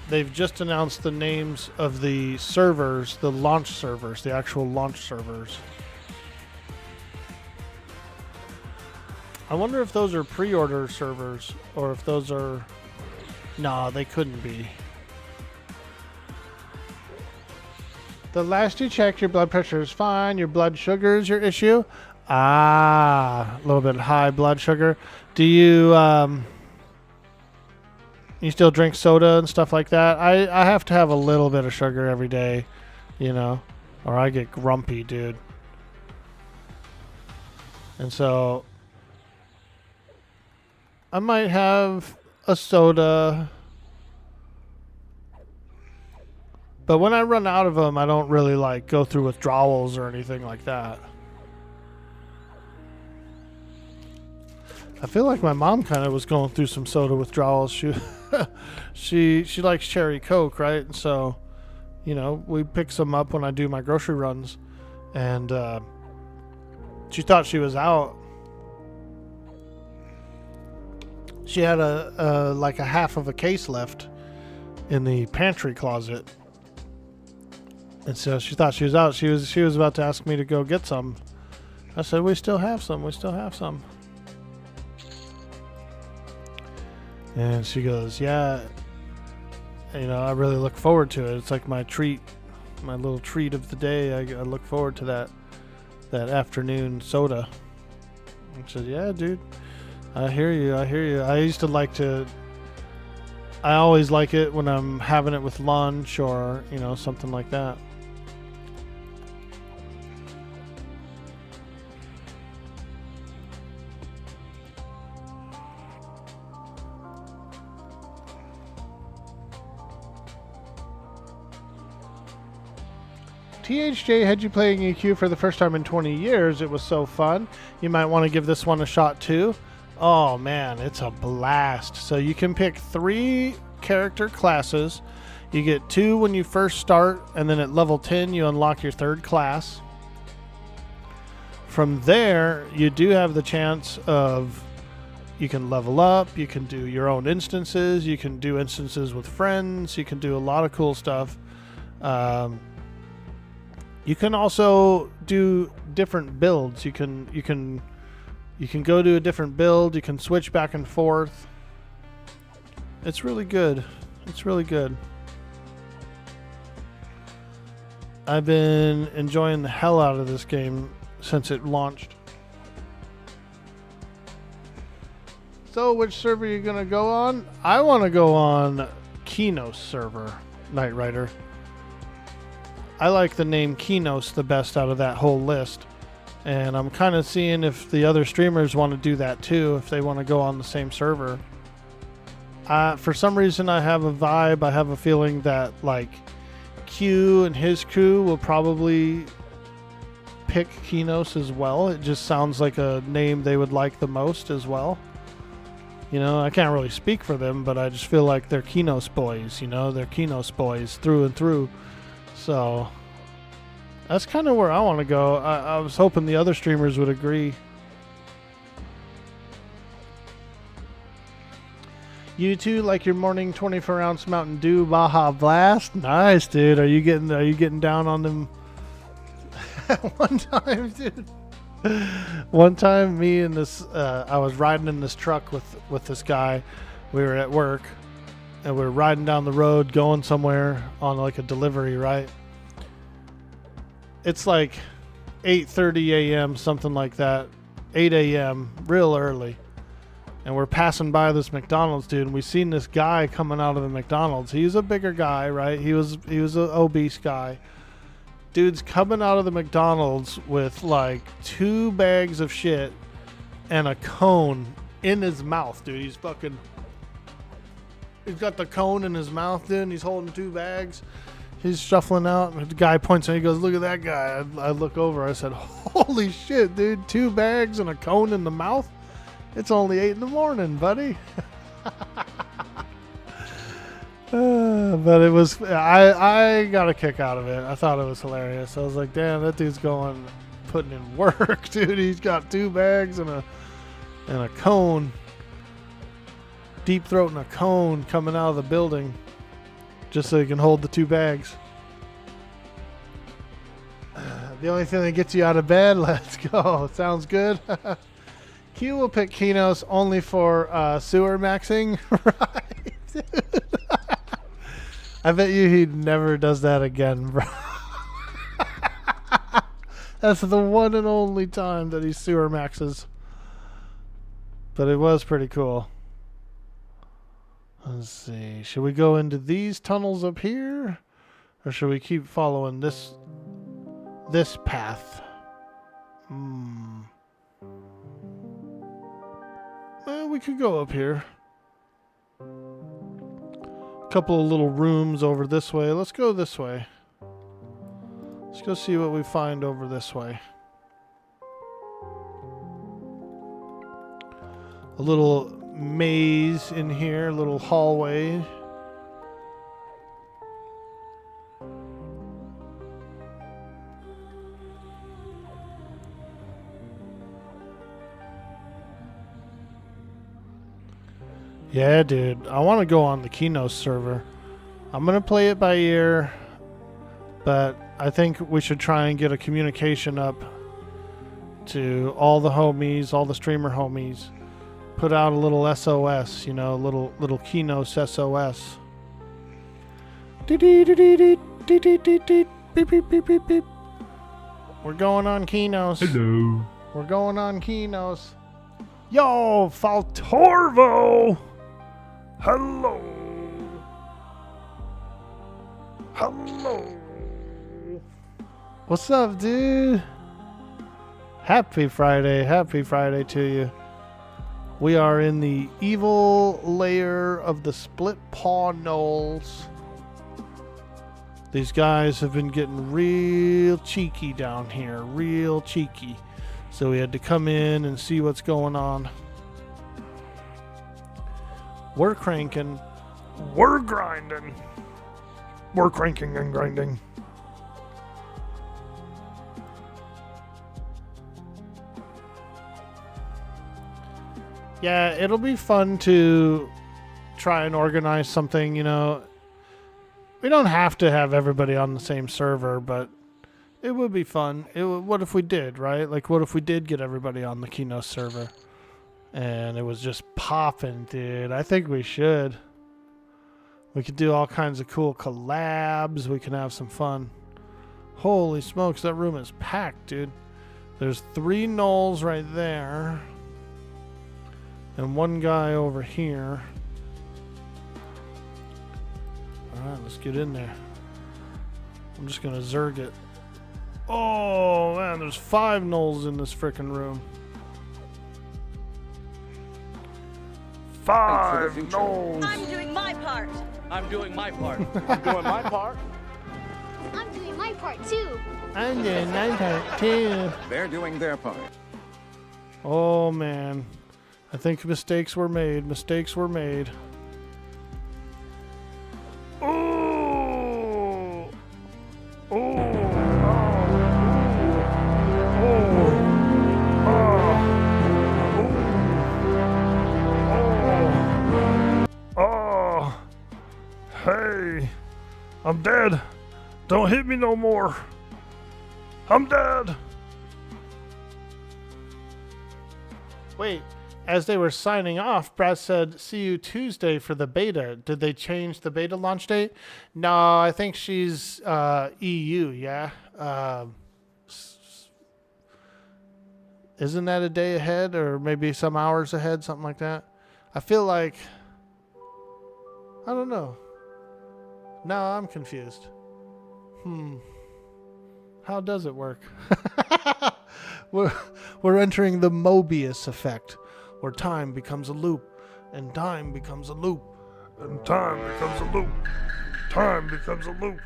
the names of the servers, the launch servers, the actual launch servers. I wonder if those are pre-order servers or if those are... Nah, they couldn't be. The last you checked, your blood pressure is fine. Your blood sugar is your issue. Ah, a little bit high blood sugar. Do you... You still drink soda and stuff like that? I have to have a little bit of sugar every day, you know, or I get grumpy, dude. And so I might have a soda, but when I run out of them, I don't really like go through withdrawals or anything like that. I feel like my mom kind of was going through some soda withdrawals. She likes cherry Coke, right? And so, you know, we pick some up when I do my grocery runs, and she thought she was out. She had like a half of a case left in the pantry closet, and so she thought she was out. She was about to ask me to go get some. I said, "We still have some. We still have some." And she goes, "Yeah, you know, I really look forward to it. It's like my treat, my little treat of the day. I look forward to that afternoon soda." I said, "Yeah, dude, I hear you. I hear you. I used to like to. I always like it when I'm having it with lunch or, you know, something like that." THJ had you playing EQ for the first time in 20 years. It was so fun. You might want to give this one a shot too. Oh man, it's a blast. So you can pick 3 character classes. You get 2 when you first start, and then at level 10 you unlock your 3rd class. From there, you do have the chance of, you can level up, you can do your own instances, you can do instances with friends, you can do a lot of cool stuff. You can also do different builds. You can go to a different build. You can switch back and forth. It's really good. It's really good. I've been enjoying the hell out of this game since it launched. So, which server are you gonna go on? I want to go on Kinos server, Knight Rider. I like the name Kinos the best out of that whole list, and I'm kind of seeing if the other streamers want to do that too, if they want to go on the same server. For some reason, I have a vibe, I have a feeling that like Q and his crew will probably pick Kinos as well. It just sounds like a name they would like the most as well. You know, I can't really speak for them, but I just feel like they're Kinos boys, you know, they're Kinos boys through and through. So, That's kind of where I want to go. I was hoping the other streamers would agree. You too, like your morning 24-ounce Mountain Dew Baja Blast. Nice, dude. Are you getting down on them? One time, dude. One time, me and this, I was riding in this truck with this guy. We were at work, and we were riding down the road, going somewhere on like a delivery, right? It's like 8:30 a.m., something like that. 8 a.m., real early. And we're passing by this McDonald's, dude, and we seen this guy coming out of the McDonald's. He's a bigger guy, right? He was an obese guy. Dude's coming out of the McDonald's with like 2 bags of shit and a cone in his mouth, dude. He's got the cone in his mouth, dude, and he's holding 2 bags. He's shuffling out, and the guy points and he goes, "Look at that guy." I look over, I said, "Holy shit, dude, 2 bags and a cone in the mouth? It's only 8 in the morning, buddy." But it was, I got a kick out of it. I thought it was hilarious. I was like, damn, that dude's putting in work, dude. He's got 2 bags and a cone, deep throating a cone coming out of the building just so he can hold the 2 bags. The only thing that gets you out of bed, let's go. Sounds good. Q will pick Kinos only for sewer maxing, right? I bet you he never does that again, bro. That's the one and only time that he sewer maxes. But it was pretty cool. Let's see. Should we go into these tunnels up here? Or should we keep following this path? Well, we could go up here. Couple of little rooms over this way. Let's go this way. Let's go see what we find over this way. A little maze in here, a little hallway. Yeah, dude. I want to go on the Kino server. I'm going to play it by ear, but I think we should try and get a communication up to all the homies, all the streamer homies. Put out a little SOS, little Kino's SOS. Beep, beep, beep, beep, beep. We're going on Kinos. Hello. We're going on Kinos. Yo, Faltorvo! Hello. Hello. What's up, dude? Happy Friday to you. We are in the evil layer of the Split Paw Knolls. These guys have been getting real cheeky down here, real cheeky. So we had to come in and see what's going on. We're cranking. We're grinding. We're cranking and grinding. Yeah, it'll be fun to try and organize something, We don't have to have everybody on the same server, but it would be fun. What if we did, right? Like, what if we did get everybody on the Kino server? And it was just popping, dude. I think we should. We could do all kinds of cool collabs. We can have some fun. Holy smokes, that room is packed, dude. There's 3 gnolls right there. And 1 guy over here. Alright, let's get in there. I'm just gonna zerg it. Oh, man, there's 5 gnolls in this frickin' room. 5 gnolls. I'm doing my part. I'm doing my part. I'm doing my part. I'm doing my part too. I'm doing my part too. They're doing their part. Oh, man. I think mistakes were made. Mistakes were made. Oh. Oh. Oh. Don't hit me no more. I'm dead. Wait, as they were signing off, Brad said, "See you Tuesday for the beta." Did they change the beta launch date? No, I think she's EU. Yeah. Isn't that a day ahead, or maybe some hours ahead, something like that? I feel like, I don't know. No, I'm confused. How does it work? We're entering the Mobius effect, where time becomes a loop, and time becomes a loop, and time becomes a loop. Time becomes a loop.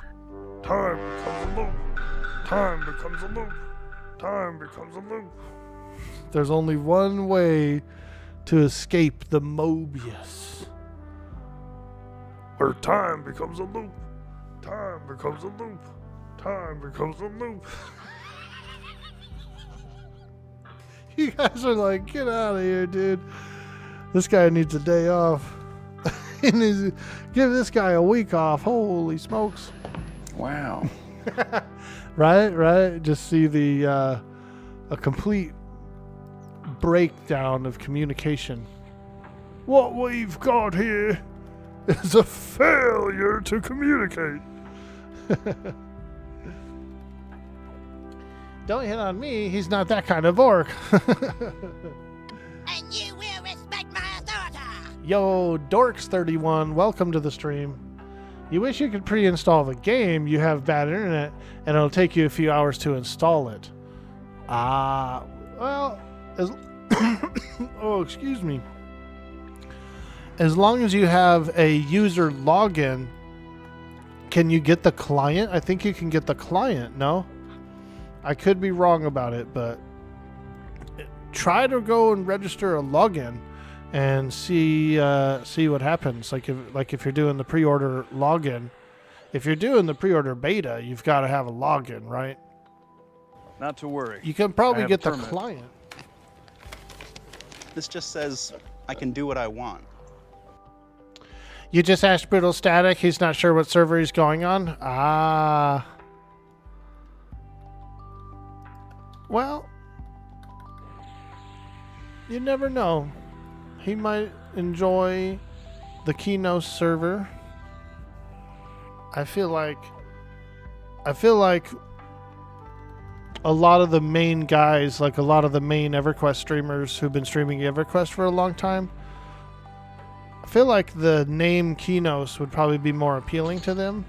Time becomes a loop. Time becomes a loop. Time becomes a loop. There's only one way to escape the Mobius. Where time becomes a loop. Time becomes a loop. Time becomes a loop. You guys are like, get out of here, dude. This guy needs a day off. Give this guy a week off. Holy smokes. Wow. Right? Just see the a complete breakdown of communication. What we've got here is a failure to communicate. Don't hit on me. He's not that kind of orc. And you will respect my authority. Yo, Dorks31, welcome to the stream. You wish you could pre-install the game. You have bad internet, and it'll take you a few hours to install it. Well, oh, excuse me. As long as you have a user login, can you get the client? I think you can get the client, no? I could be wrong about it, but try to go and register a login and see what happens. Like if you're doing the pre-order login, if you're doing the pre-order beta, you've got to have a login, right? Not to worry. You can probably get the client. This just says I can do what I want. You just asked Brutal Static. He's not sure what server he's going on. Well, you never know. He might enjoy the Keynote server. I feel like a lot of the main guys, like a lot of the main Everquest streamers who've been streaming Everquest for a long time, I feel like the name Keynote would probably be more appealing to them.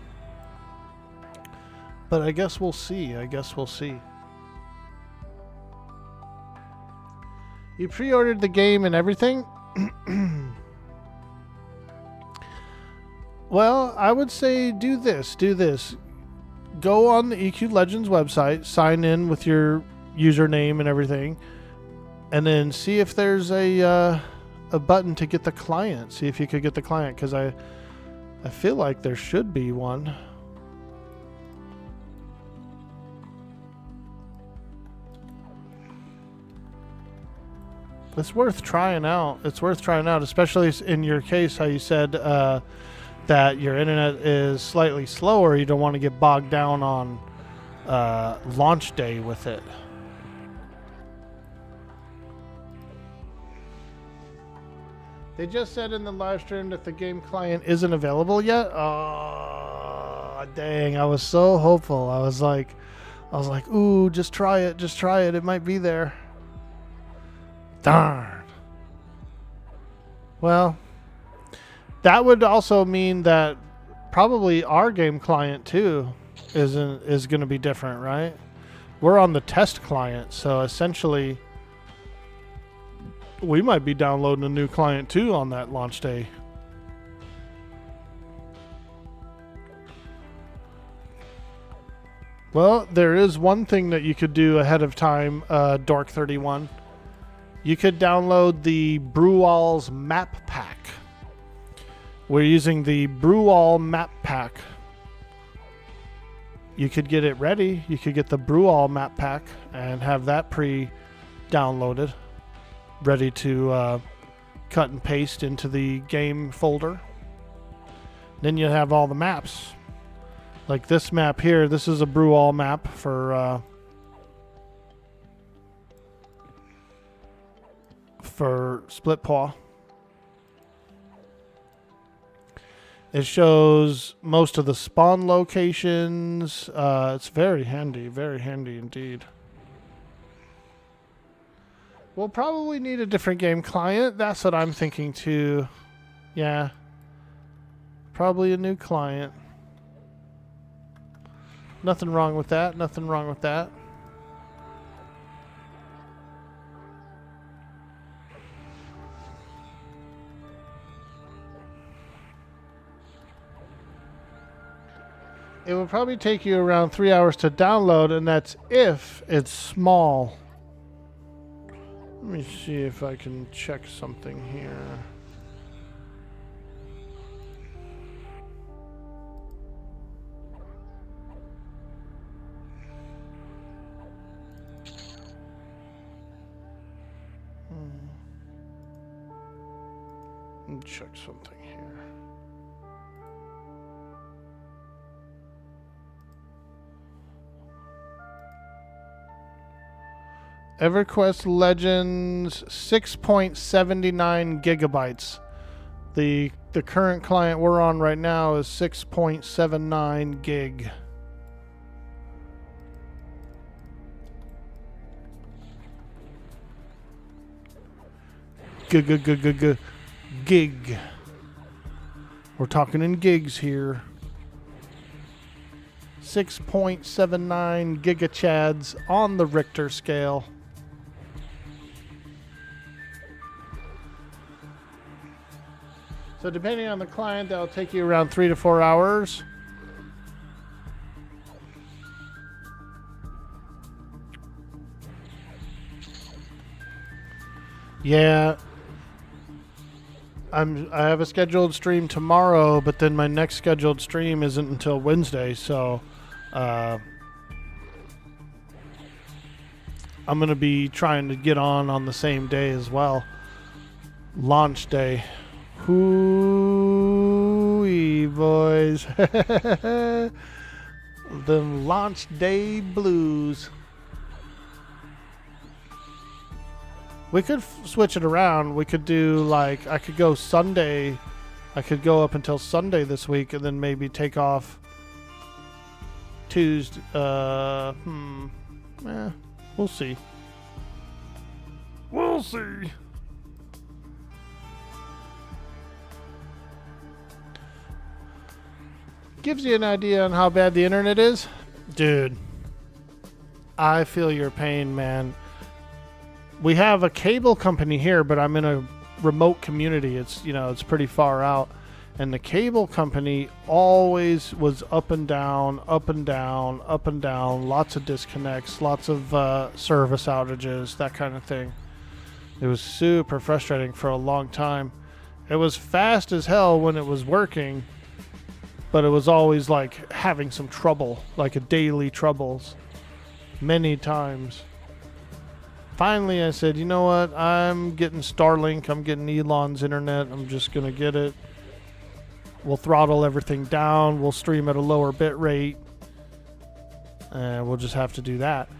But I guess we'll see. You pre-ordered the game and everything? Well, I would say do this. Go on the EQ Legends website, sign in with your username and everything, and then see if there's a button to get the client. See if you could get the client, because I feel like there should be one. It's worth trying out. Especially in your case, how you said that your internet is slightly slower. You don't want to get bogged down on launch day with it. They just said in the live stream that the game client isn't available yet. Oh, dang. I was so hopeful. I was like, ooh, just try it. It might be there. Darn. Well, that would also mean that probably our game client too is going to be different, right? We're on the test client, so essentially we might be downloading a new client too on that launch day. Well, there is one thing that you could do ahead of time, Dork31. You could download the Brewall's map pack. We're using the Brewall map pack. You could get it ready. You could get the Brewall map pack and have that pre-downloaded, ready to cut and paste into the game folder. Then you have all the maps. Like this map here, this is a brew all map for Split Paw. It shows most of the spawn locations. It's very handy indeed. We'll probably need a different game client. That's what I'm thinking too. Yeah. Probably a new client. Nothing wrong with that. Nothing wrong with that. It will probably take you around 3 hours to download, and that's if it's small. Let me see if I can check something here. Let me check something here. Everquest Legends 6.79 gigabytes. The current client we're on right now is 6.79 gig. Gig. We're talking in gigs here. 6.79 gigachads on the Richter scale. So depending on the client, that'll take you around 3 to 4 hours. Yeah. I have a scheduled stream tomorrow, but then my next scheduled stream isn't until Wednesday, so I'm going to be trying to get on the same day as well. Launch day. Hoo-wee, boys. The launch day blues. We could switch it around. We could do like, I could go Sunday. I could go up until Sunday this week and then maybe take off Tuesday. We'll see. We'll see. Gives you an idea on how bad the internet is. Dude, I feel your pain, man. We have a cable company here, but I'm in a remote community. It's, it's pretty far out. And the cable company always was up and down, up and down, up and down. Lots of disconnects, lots of service outages, that kind of thing. It was super frustrating for a long time. It was fast as hell when it was working, but it was always like having some trouble, like a daily troubles, many times. Finally, I said, you know what? I'm getting Starlink. I'm getting Elon's internet. I'm just going to get it. We'll throttle everything down. We'll stream at a lower bit rate. And we'll just have to do that.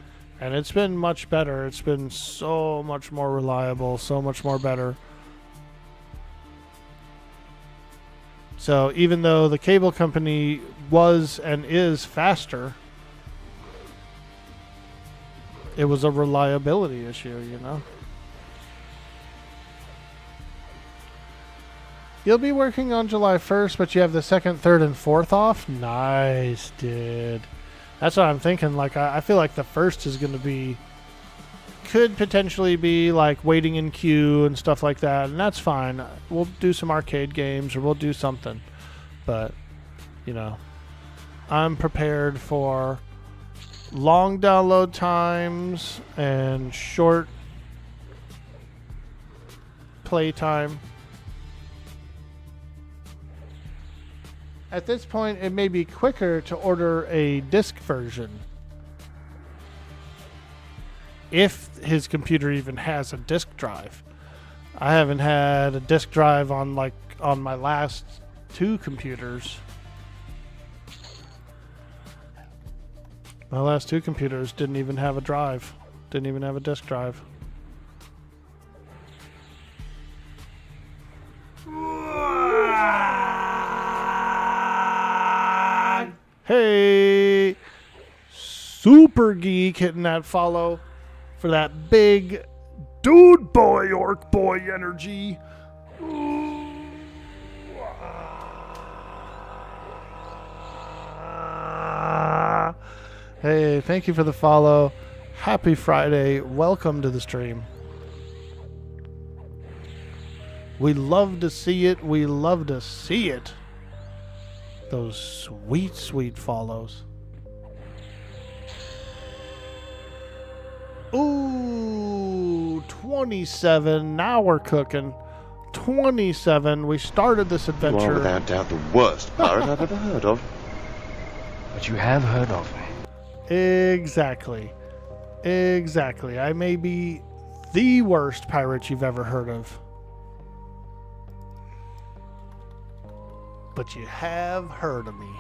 And it's been much better. It's been so much more reliable, so much more better. So even though the cable company was and is faster, it was a reliability issue, You'll be working on July 1st, but you have the 2nd, 3rd, and 4th off? Nice, dude. That's what I'm thinking. Like, I feel like the 1st is going to be... could potentially be, like, waiting in queue and stuff like that, and that's fine. We'll do some arcade games, or we'll do something. But, I'm prepared for long download times and short play time. At this point, it may be quicker to order a disc version. If his computer even has a disk drive. I haven't had a disk drive on my last 2 computers. My last two computers didn't even have a drive. Didn't even have a disk drive. Hey! Super Geek hitting that follow for that big Dude boy, orc boy energy. Hey, thank you for the follow. Happy Friday. Welcome to the stream. We love to see it. We love to see it. Those sweet, sweet follows. Ooh, 27. Now we're cooking. 27. We started this adventure. You are without doubt the worst pirate I've ever heard of. But you have heard of me. Exactly. Exactly. I may be the worst pirate you've ever heard of. But you have heard of me.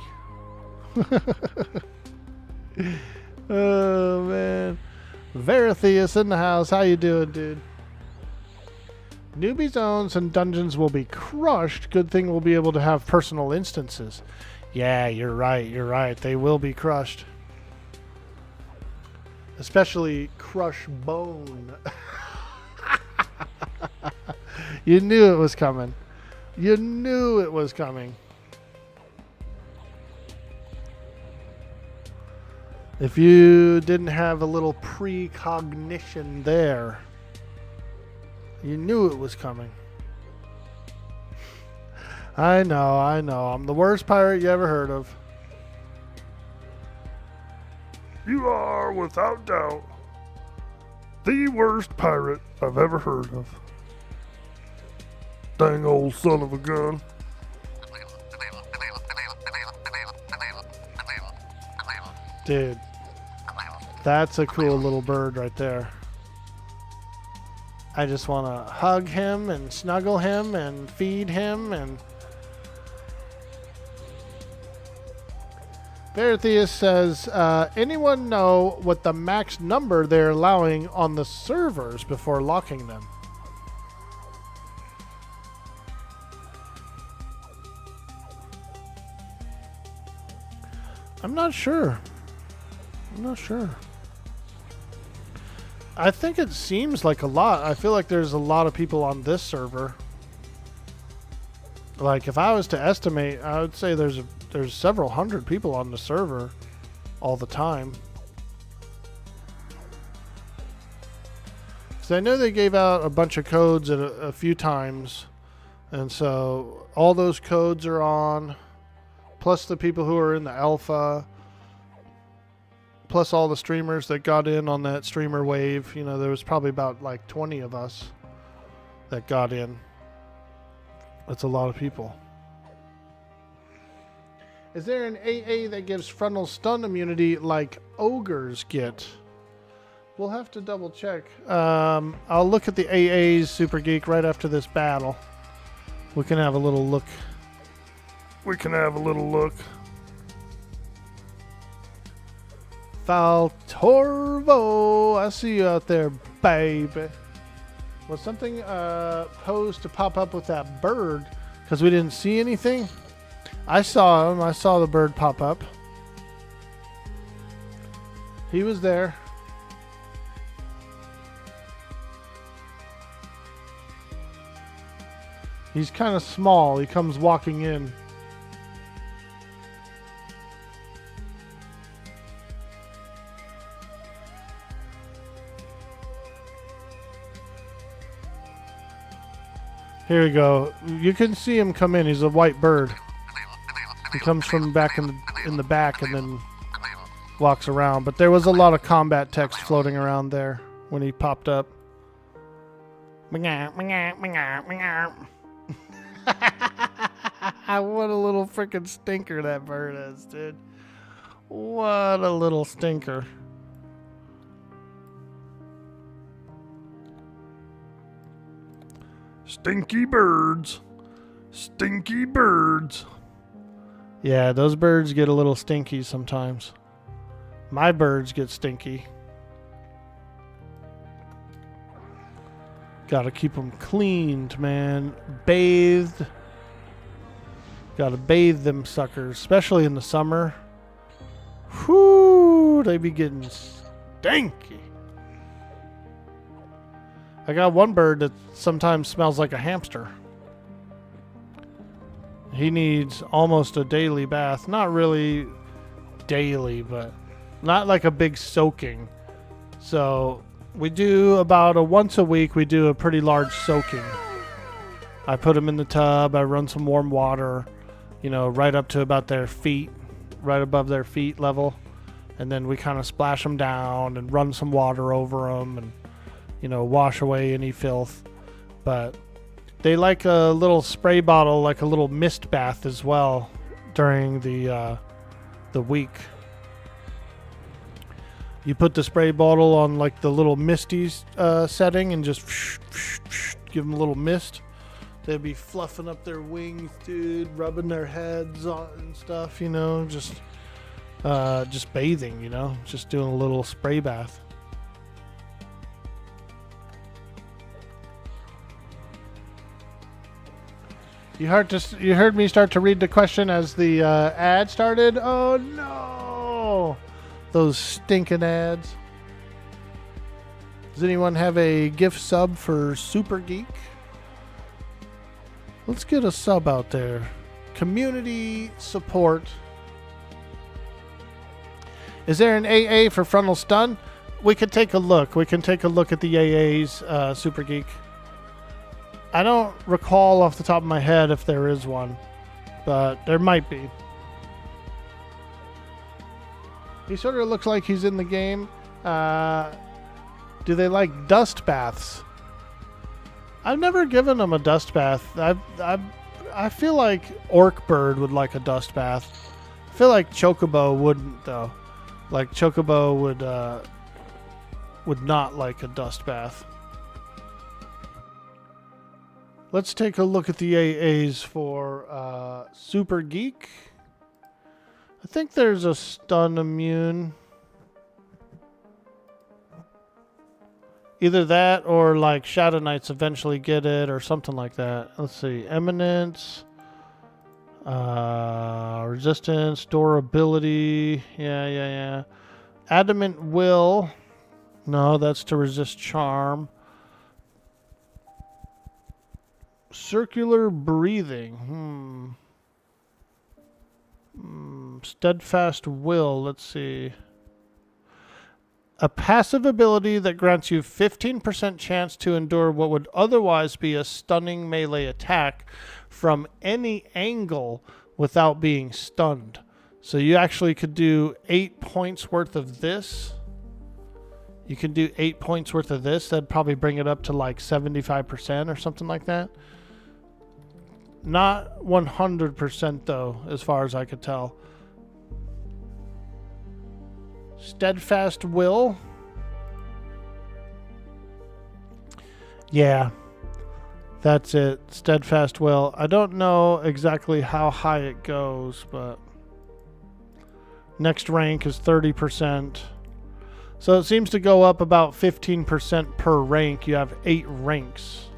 Oh, man. Veritheus in the house. How you doing, dude? Newbie zones and dungeons will be crushed. Good thing we'll be able to have personal instances. Yeah, you're right. You're right. They will be crushed. Especially Crush Bone. You knew it was coming. You knew it was coming. If you didn't have a little precognition there, you knew it was coming. I know. I'm the worst pirate you ever heard of. You are, without doubt, the worst pirate I've ever heard of. Dang old son of a gun. Dude, that's a cool little bird right there. I just want to hug him and snuggle him and feed him. And Veritheus says, anyone know what the max number they're allowing on the servers before locking them? I'm not sure. I think it seems like a lot. I feel like there's a lot of people on this server. Like, if I was to estimate, I would say there's several hundred people on the server all the time. So I know they gave out a bunch of codes at a few times, and so all those codes are on, plus the people who are in the alpha, plus all the streamers that got in on that streamer wave. You know, there was probably about like 20 of us that got in. That's a lot of people. Is there an AA that gives frontal stun immunity like ogres get? We'll have to double check. I'll look at the AAs, Super Geek, right after this battle. We can have a little look. Faltorvo, I see you out there, baby. Was something posed to pop up with that bird because we didn't see anything? I saw him. I saw the bird pop up. He was there. He's kind of small. He comes walking in. Here we go. You can see him come in. He's a white bird. He comes from back in the back and then walks around. But there was a lot of combat text floating around there when he popped up. What a little freaking stinker that bird is, dude. What a little stinker. Stinky birds. Stinky birds. Yeah, those birds get a little stinky sometimes. My birds get stinky. Gotta keep them cleaned, man. Bathed. Gotta bathe them suckers, especially in the summer. Whoo, they be getting stinky. I got one bird that sometimes smells like a hamster. He needs almost a daily bath. Not really daily, but not like a big soaking. So we do about once a week, we do a pretty large soaking. I put them in the tub. I run some warm water, right up to about their feet, right above their feet level. And then we kind of splash them down and run some water over them and, wash away any filth. But they like a little spray bottle, like a little mist bath as well during the week. You put the spray bottle on like the little misty setting and just give them a little mist. They'd be fluffing up their wings, dude, rubbing their heads on and stuff, just bathing, just doing a little spray bath. You heard me start to read the question as the ad started? Oh no! Those stinking ads. Does anyone have a gift sub for Super Geek? Let's get a sub out there. Community support. Is there an AA for frontal stun? We could take a look. We can take a look at the AAs, Super Geek. I don't recall off the top of my head if there is one, but there might be. He sort of looks like he's in the game. Do they like dust baths? I've never given them a dust bath. I feel like Orc Bird would like a dust bath. I feel like Chocobo wouldn't though. Like Chocobo would not like a dust bath. Let's take a look at the AAs for Super Geek. I think there's a stun immune. Either that or like Shadow Knights eventually get it or something like that. Let's see. Eminence. Resistance. Durability. Yeah. Adamant Will. No, that's to resist charm. Circular breathing. Steadfast will. Let's see. A passive ability that grants you 15% chance to endure what would otherwise be a stunning melee attack from any angle without being stunned. So you actually could do 8 points worth of this. You can do 8 points worth of this. That'd probably bring it up to like 75% or something like that. Not 100% though, as far as I could tell. Steadfast will. Yeah, that's it. Steadfast will. I don't know exactly how high it goes, but next rank is 30%. So it seems to go up about 15% per rank. You have 8 ranks.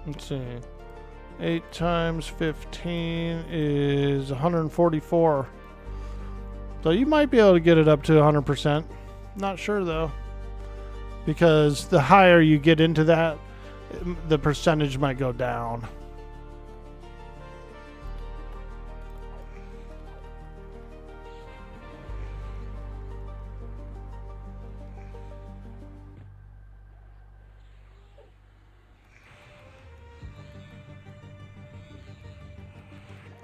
Let's see. 8 times 15 is 144. So you might be able to get it up to 100%. Not sure though. Because the higher you get into that, the percentage might go down.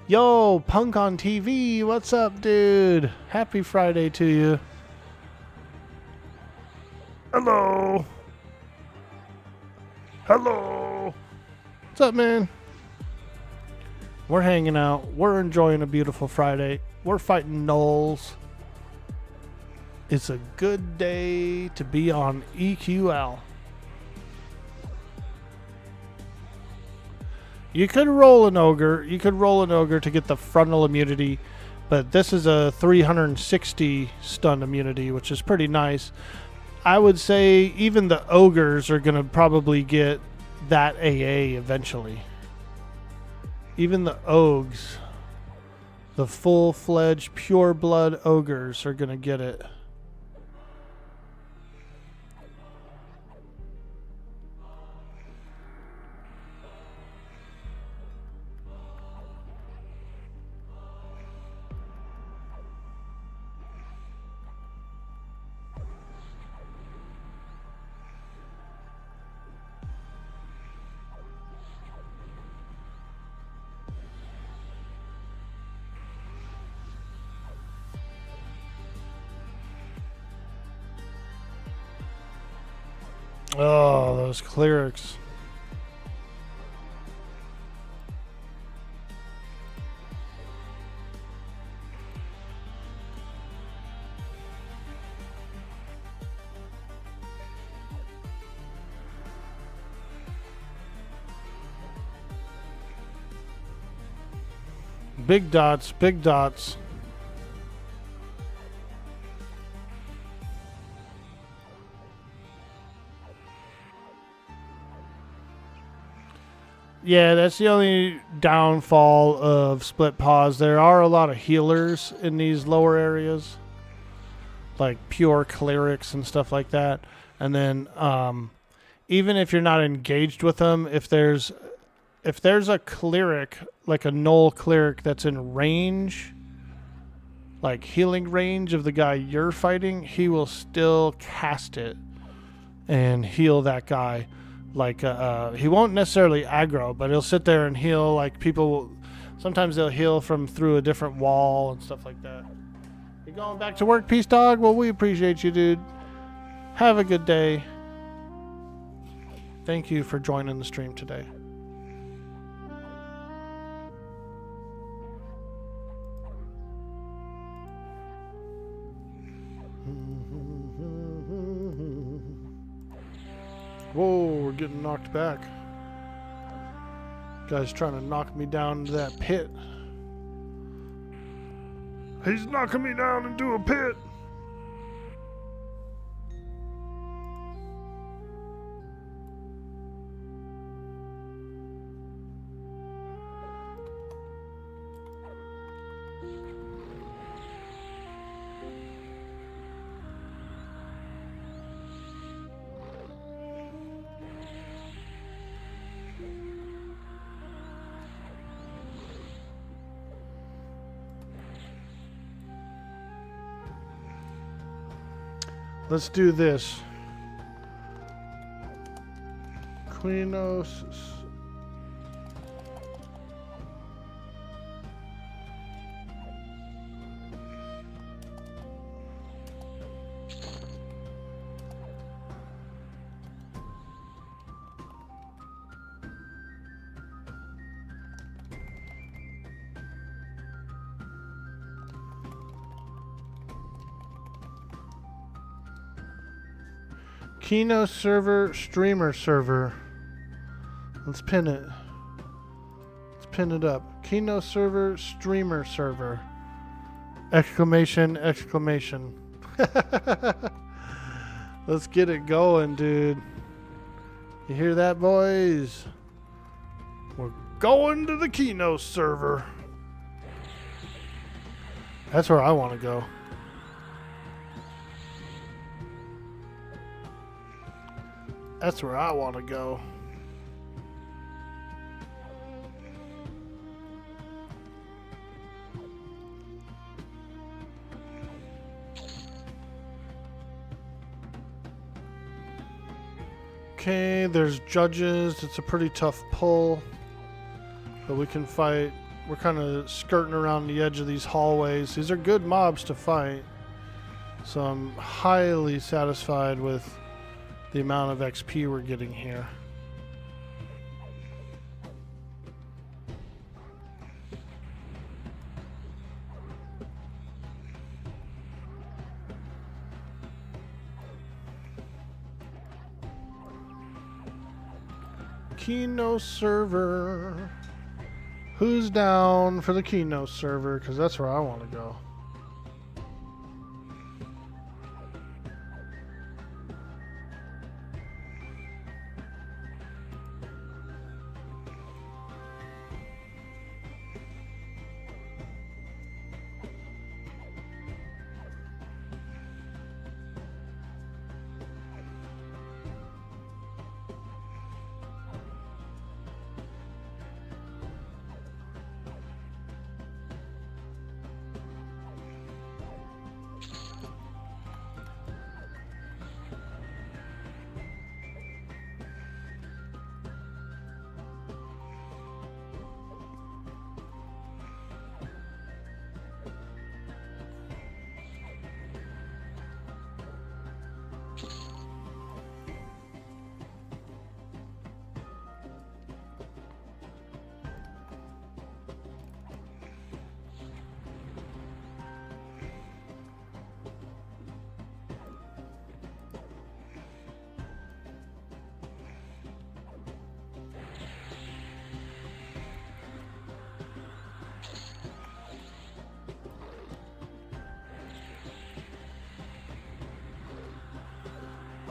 Yo, Punk on TV, what's up, dude? Happy Friday to you. Hello. Hello. What's up, man? We're hanging out. We're enjoying a beautiful Friday. We're fighting gnolls. It's a good day to be on EQL. You could roll an ogre. You could roll an ogre to get the frontal immunity But this is a 360 stun immunity, which is pretty nice. I would say even the ogres are going to probably get that AA eventually. Even the Ogs, the full-fledged pure blood ogres are going to get it. Oh, those clerics. Big dots, big dots. Yeah, that's the only downfall of split paws. There are a lot of healers in these lower areas, like pure clerics and stuff like that. And then even if you're not engaged with them, if there's a cleric, like a null cleric that's in range, like healing range of the guy you're fighting, he will still cast it and heal that guy. Like, he won't necessarily aggro, but he'll sit there and heal. Like, sometimes they'll heal from through a different wall and stuff like that. You going back to work, Peace Dog? Well, we appreciate you, dude. Have a good day. Thank you for joining the stream today. Whoa, we're getting knocked back. Guy's trying to knock me down into that pit. He's knocking me down into a pit. Let's do this. Queenos. Kino server, streamer server. Let's pin it. Let's pin it up. Kino server, streamer server. Exclamation, exclamation. Let's get it going, dude. You hear that, boys? We're going to the Kino server. That's where I want to go. That's where I want to go. Okay, there's judges. It's a pretty tough pull, but we can fight. We're kind of skirting around the edge of these hallways. These are good mobs to fight, so I'm highly satisfied with the amount of XP we're getting here. Kino server. Who's down for the Keynote server? Because that's where I want to go.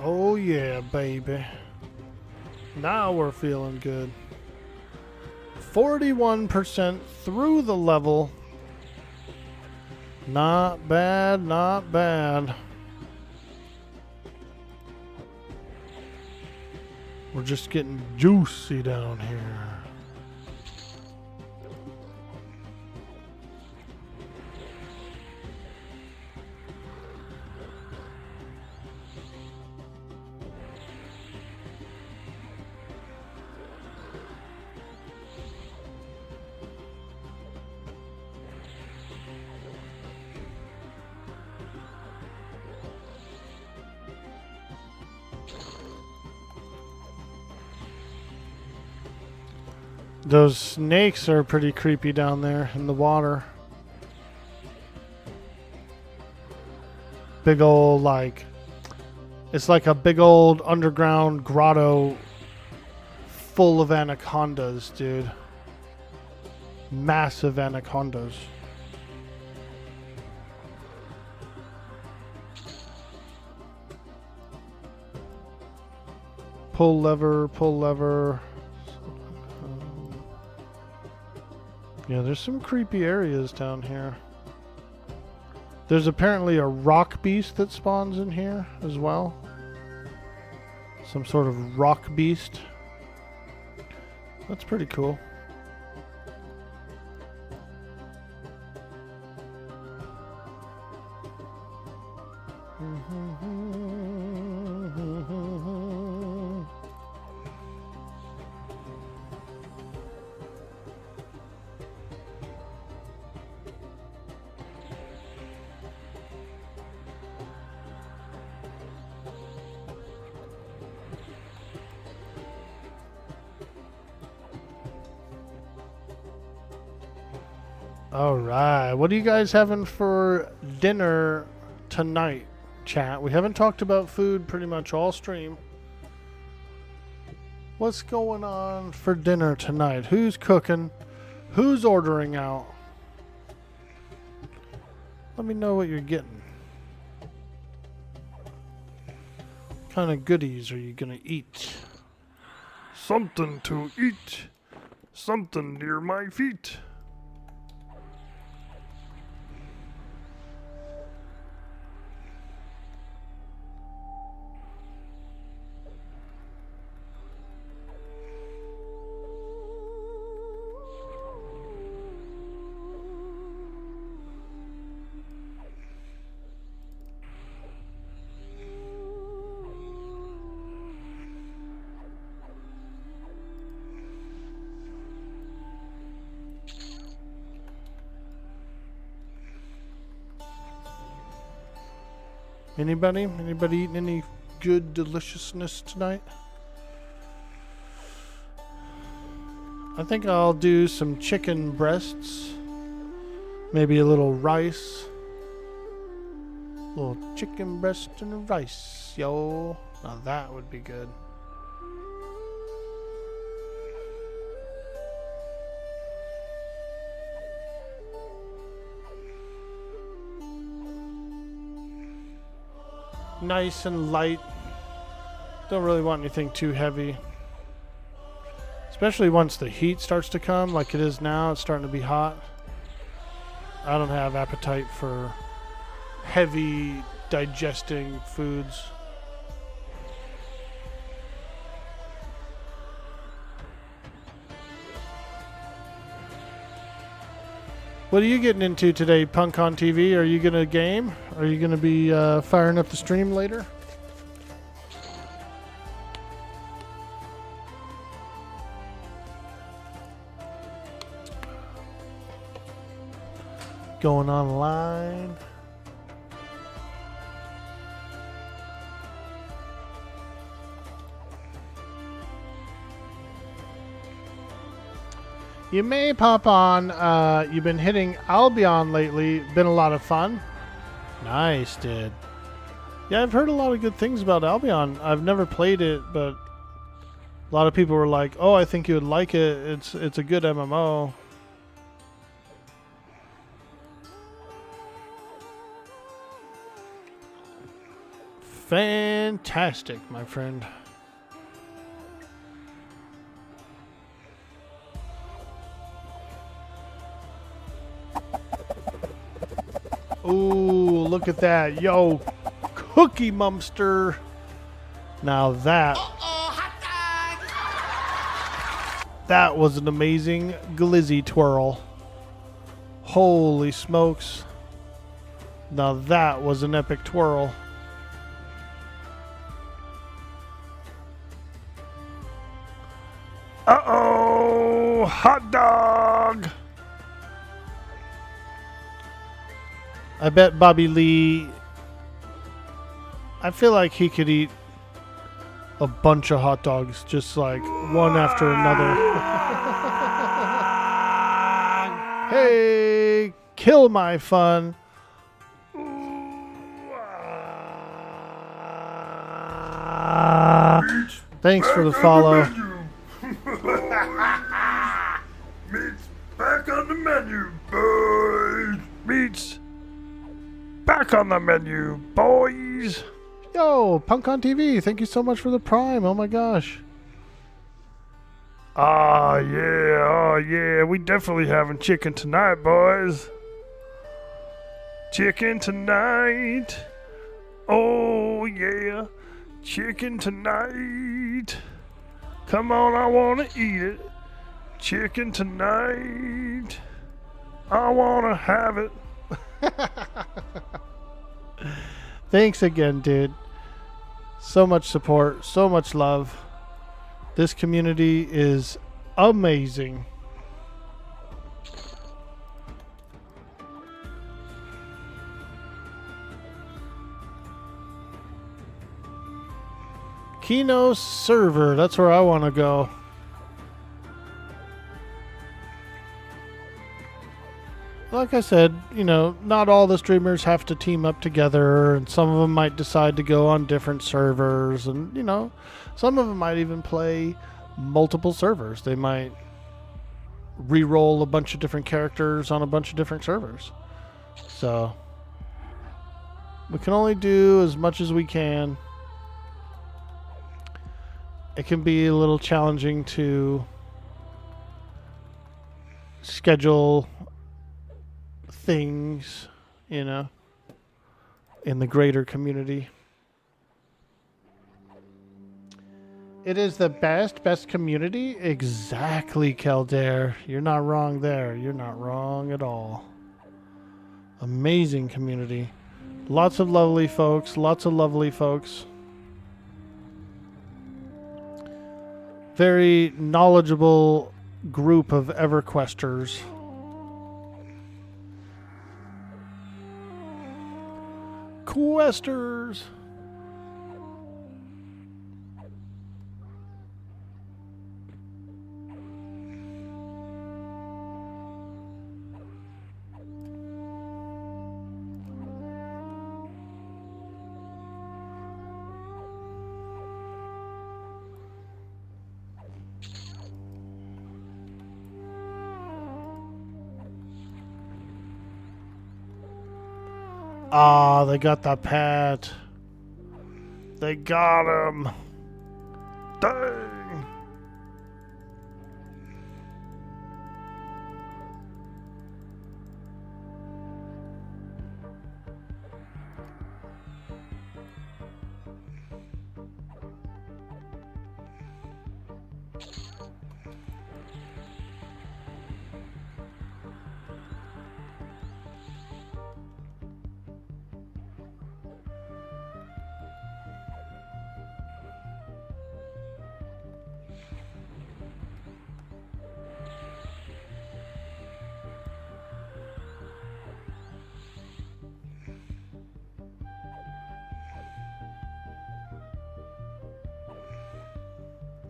Oh yeah, baby. Now we're feeling good. 41% through the level. Not bad, not bad. We're just getting juicy down here. Those snakes are pretty creepy down there in the water. Big old, like, it's like a big old underground grotto full of anacondas, dude. Massive anacondas. Pull lever, pull lever. Yeah, there's some creepy areas down here. There's apparently a rock beast that spawns in here as well. Some sort of rock beast. That's pretty cool. All right, what are you guys having for dinner tonight, chat? We haven't talked about food pretty much all stream. What's going on for dinner tonight? Who's cooking? Who's ordering out? Let me know what you're getting. What kind of goodies are you gonna eat? Something to eat. Something near my feet. Anybody? Anybody eating any good deliciousness tonight? I think I'll do some chicken breasts. Maybe a little rice. A little chicken breast and rice, yo. Now that would be good. nice and light. Don't really want anything too heavy. Especially once the heat starts to come, like it is now. It's starting to be hot. I don't have appetite for heavy digesting foods. What are you getting into today, Punk on TV? Are you going to game? Are you going to be firing up the stream later? Going online. You may pop on. You've been hitting Albion lately. Been a lot of fun. Nice, dude. Yeah, I've heard a lot of good things about Albion. I've never played it, but a lot of people were like, "Oh, I think you would like it. It's a good MMO." Fantastic, my friend. Ooh, look at that. Yo, Cookie Mumster. Now that was an amazing glizzy twirl. Holy smokes. Now that was an epic twirl. Uh-oh, hot dog. I bet Bobby Lee, I feel like he could eat a bunch of hot dogs, just like one after another. Hey, kill my fun. Thanks for the follow. Meat's back on the menu, boys. Meat's back on the menu, boys. Yo, Punk on TV, thank you so much for the Prime. Oh my gosh. Oh yeah, we definitely having chicken tonight, boys. Chicken tonight. Oh yeah, chicken tonight. Come on, I wanna eat it. Chicken tonight. I wanna have it. Thanks again, dude. So much support, so much love. This community is amazing. Kino server, that's where I want to go. Like I said, you know, not all the streamers have to team up together, and some of them might decide to go on different servers, and, you know, some of them might even play multiple servers. They might re-roll a bunch of different characters on a bunch of different servers. So, we can only do as much as we can. It can be a little challenging to schedule things, you know, in the greater community. It is the best community? Exactly, Kildare. You're not wrong there. You're not wrong at all. Amazing community. Lots of lovely folks. Lots of lovely folks. Very knowledgeable group of Everquesters. Questers. Ah, they got the pet. They got him. Dang.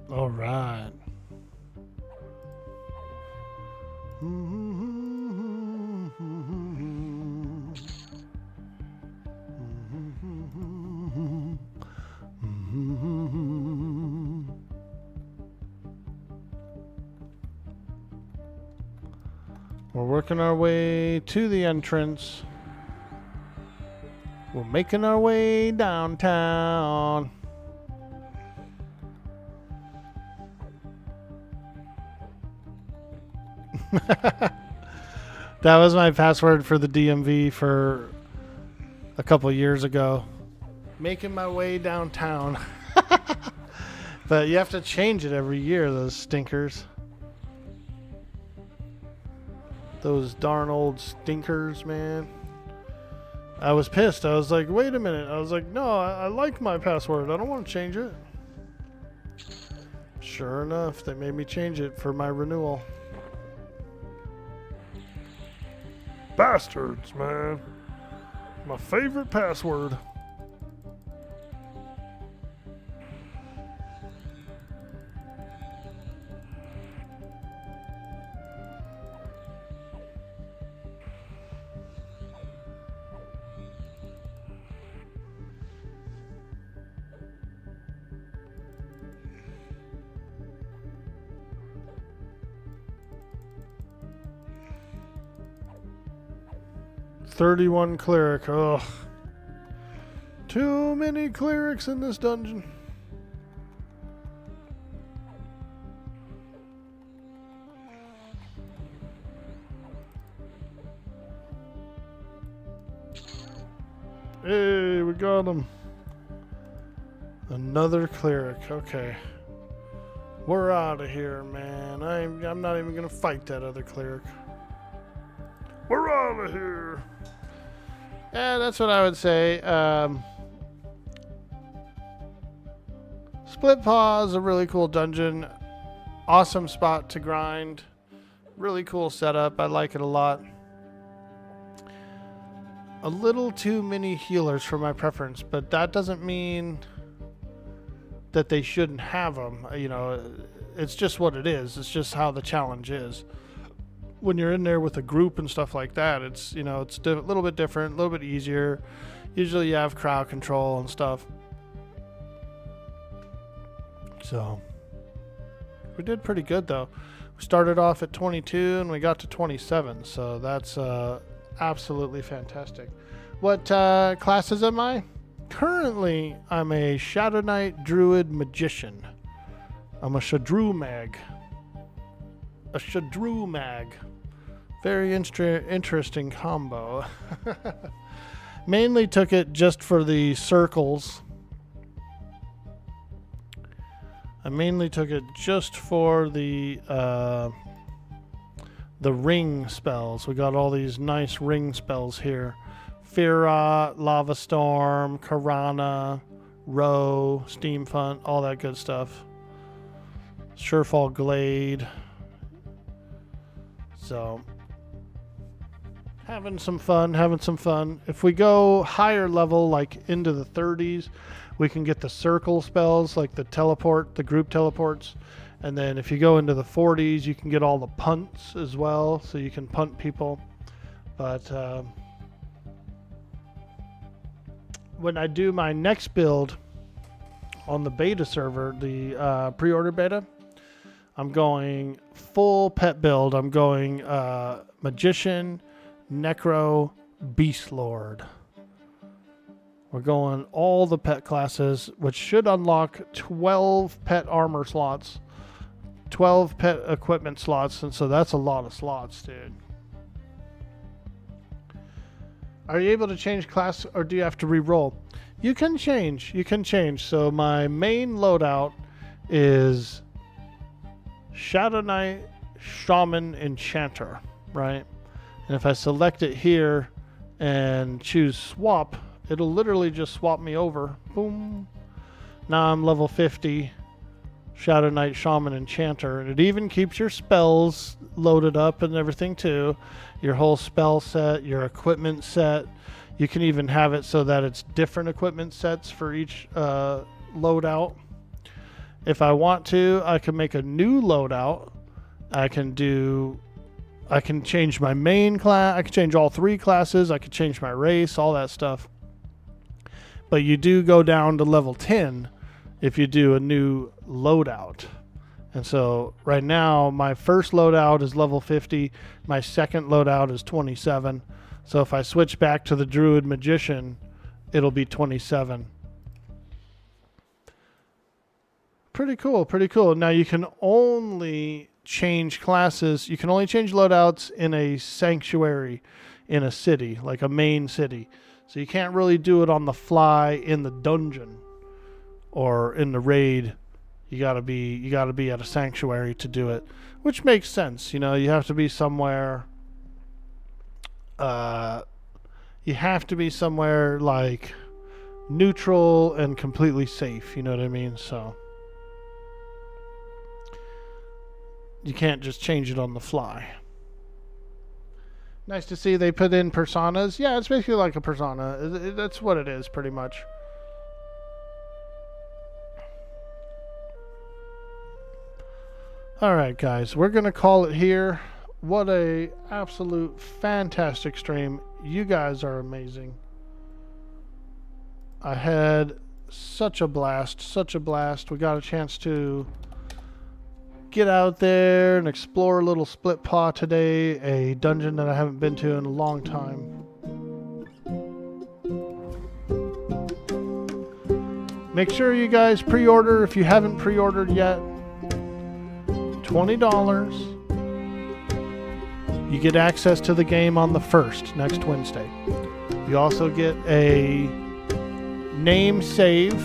All right. We're working our way to the entrance. We're making our way downtown. That was my password for the DMV for a couple years ago. Making my way downtown. But you have to change it every year, those stinkers. Those darn old stinkers, man. I was pissed. I was like, wait a minute. I was like, no, I like my password. I don't want to change it. Sure enough, they made me change it for my renewal. Bastards, man. My favorite password. $31 cleric. Ugh. Too many clerics in this dungeon. Hey, we got him. Another cleric. Okay. We're out of here, man. I'm not even going to fight that other cleric. We're out of here. Yeah, that's what I would say. Split Paw is a really cool dungeon. Awesome spot to grind. Really cool setup. I like it a lot. A little too many healers for my preference, but that doesn't mean that they shouldn't have them. You know, it's just what it is. It's just how the challenge is. When you're in there with a group and stuff like that, it's, you know, it's a little bit different, a little bit easier. Usually you have crowd control and stuff. So we did pretty good though. We started off at 22 and we got to 27, so that's absolutely fantastic. What classes am I? Currently, I'm a Shadow Knight Druid Magician. I'm a Shadru Mag. A Shadru Mag. Very interesting combo. Mainly took it just for the circles. I mainly took it just for the ring spells. We got all these nice ring spells here. Fira, Lava Storm, Karana, Row, Steam Font, all that good stuff. Surefall Glade. So, having some fun. If we go higher level, like into the 30s, we can get the circle spells, like the teleport, the group teleports. And then if you go into the 40s, you can get all the punts as well, so you can punt people. But when I do my next build on the beta server, the pre-order beta, I'm going full pet build. I'm going Magician, Necro, Beast Lord. We're going all the pet classes, which should unlock 12 pet armor slots, 12 pet equipment slots, and so that's a lot of slots, dude. Are you able to change class, or do you have to re-roll? You can change. You can change. So my main loadout is Shadow Knight, Shaman, Enchanter, right? And if I select it here and choose swap, it'll literally just swap me over. Boom. Now I'm level 50, Shadow Knight, Shaman, Enchanter. And it even keeps your spells loaded up and everything too. Your whole spell set, your equipment set. You can even have it so that it's different equipment sets for each loadout. If I want to, I can make a new loadout. I can change my main class. I can change all 3 classes. I can change my race, all that stuff. But you do go down to level 10 if you do a new loadout. And so right now, my first loadout is level 50. My second loadout is 27. So if I switch back to the Druid Magician, it'll be 27. Pretty cool, pretty cool. Now you can only change classes. You can only change loadouts in a sanctuary in a city, like a main city. So you can't really do it on the fly in the dungeon or in the raid. You gotta be at a sanctuary to do it, which makes sense. You know, you have to be somewhere. You have to be somewhere like neutral and completely safe. You know what I mean? So you can't just change it on the fly. Nice to see they put in personas. Yeah, it's basically like a persona. That's what it is, pretty much. All right, guys, we're gonna call it here. What a absolute fantastic stream. You guys are amazing. I had such a blast, such a blast. We got a chance to get out there and explore a little Split Paw today, a dungeon that I haven't been to in a long time. Make sure you guys pre-order if you haven't pre-ordered yet. $20. You get access to the game on the 1st, next Wednesday. You also get a name save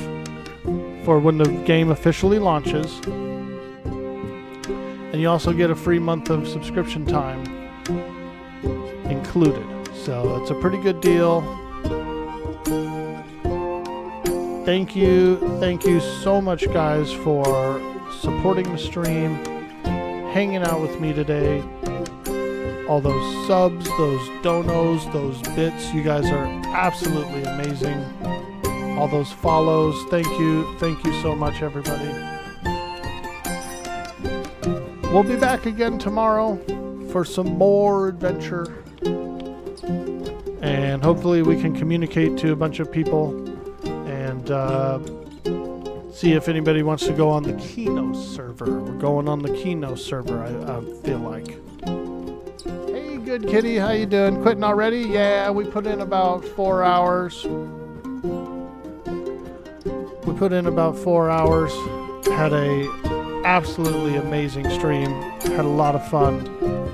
for when the game officially launches. And you also get a free month of subscription time included. So it's a pretty good deal. Thank you so much, guys, for supporting the stream, hanging out with me today. All those subs, those donos, those bits, you guys are absolutely amazing. All those follows, thank you so much, everybody. We'll be back again tomorrow for some more adventure. And hopefully we can communicate to a bunch of people and see if anybody wants to go on the Kino server. We're going on the Kino server, I feel like. Hey, good kitty, how you doing? Quitting already? Yeah, we put in about 4 hours. Had a absolutely amazing stream. Had a lot of fun.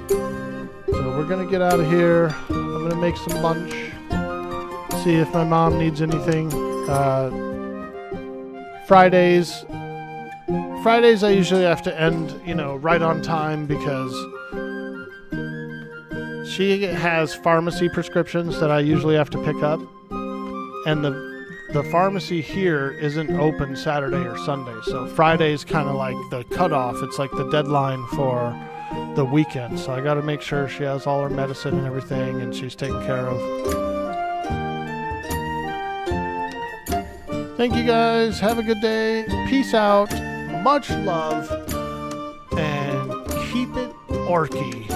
So we're gonna get out of here. I'm gonna make some lunch. See if my mom needs anything. Fridays I usually have to end, right on time because she has pharmacy prescriptions that I usually have to pick up. And the pharmacy here isn't open Saturday or Sunday. So Friday's kind of like the cutoff. It's like the deadline for the weekend. So I got to make sure she has all her medicine and everything and she's taken care of. Thank you guys. Have a good day. Peace out. Much love. And keep it orky.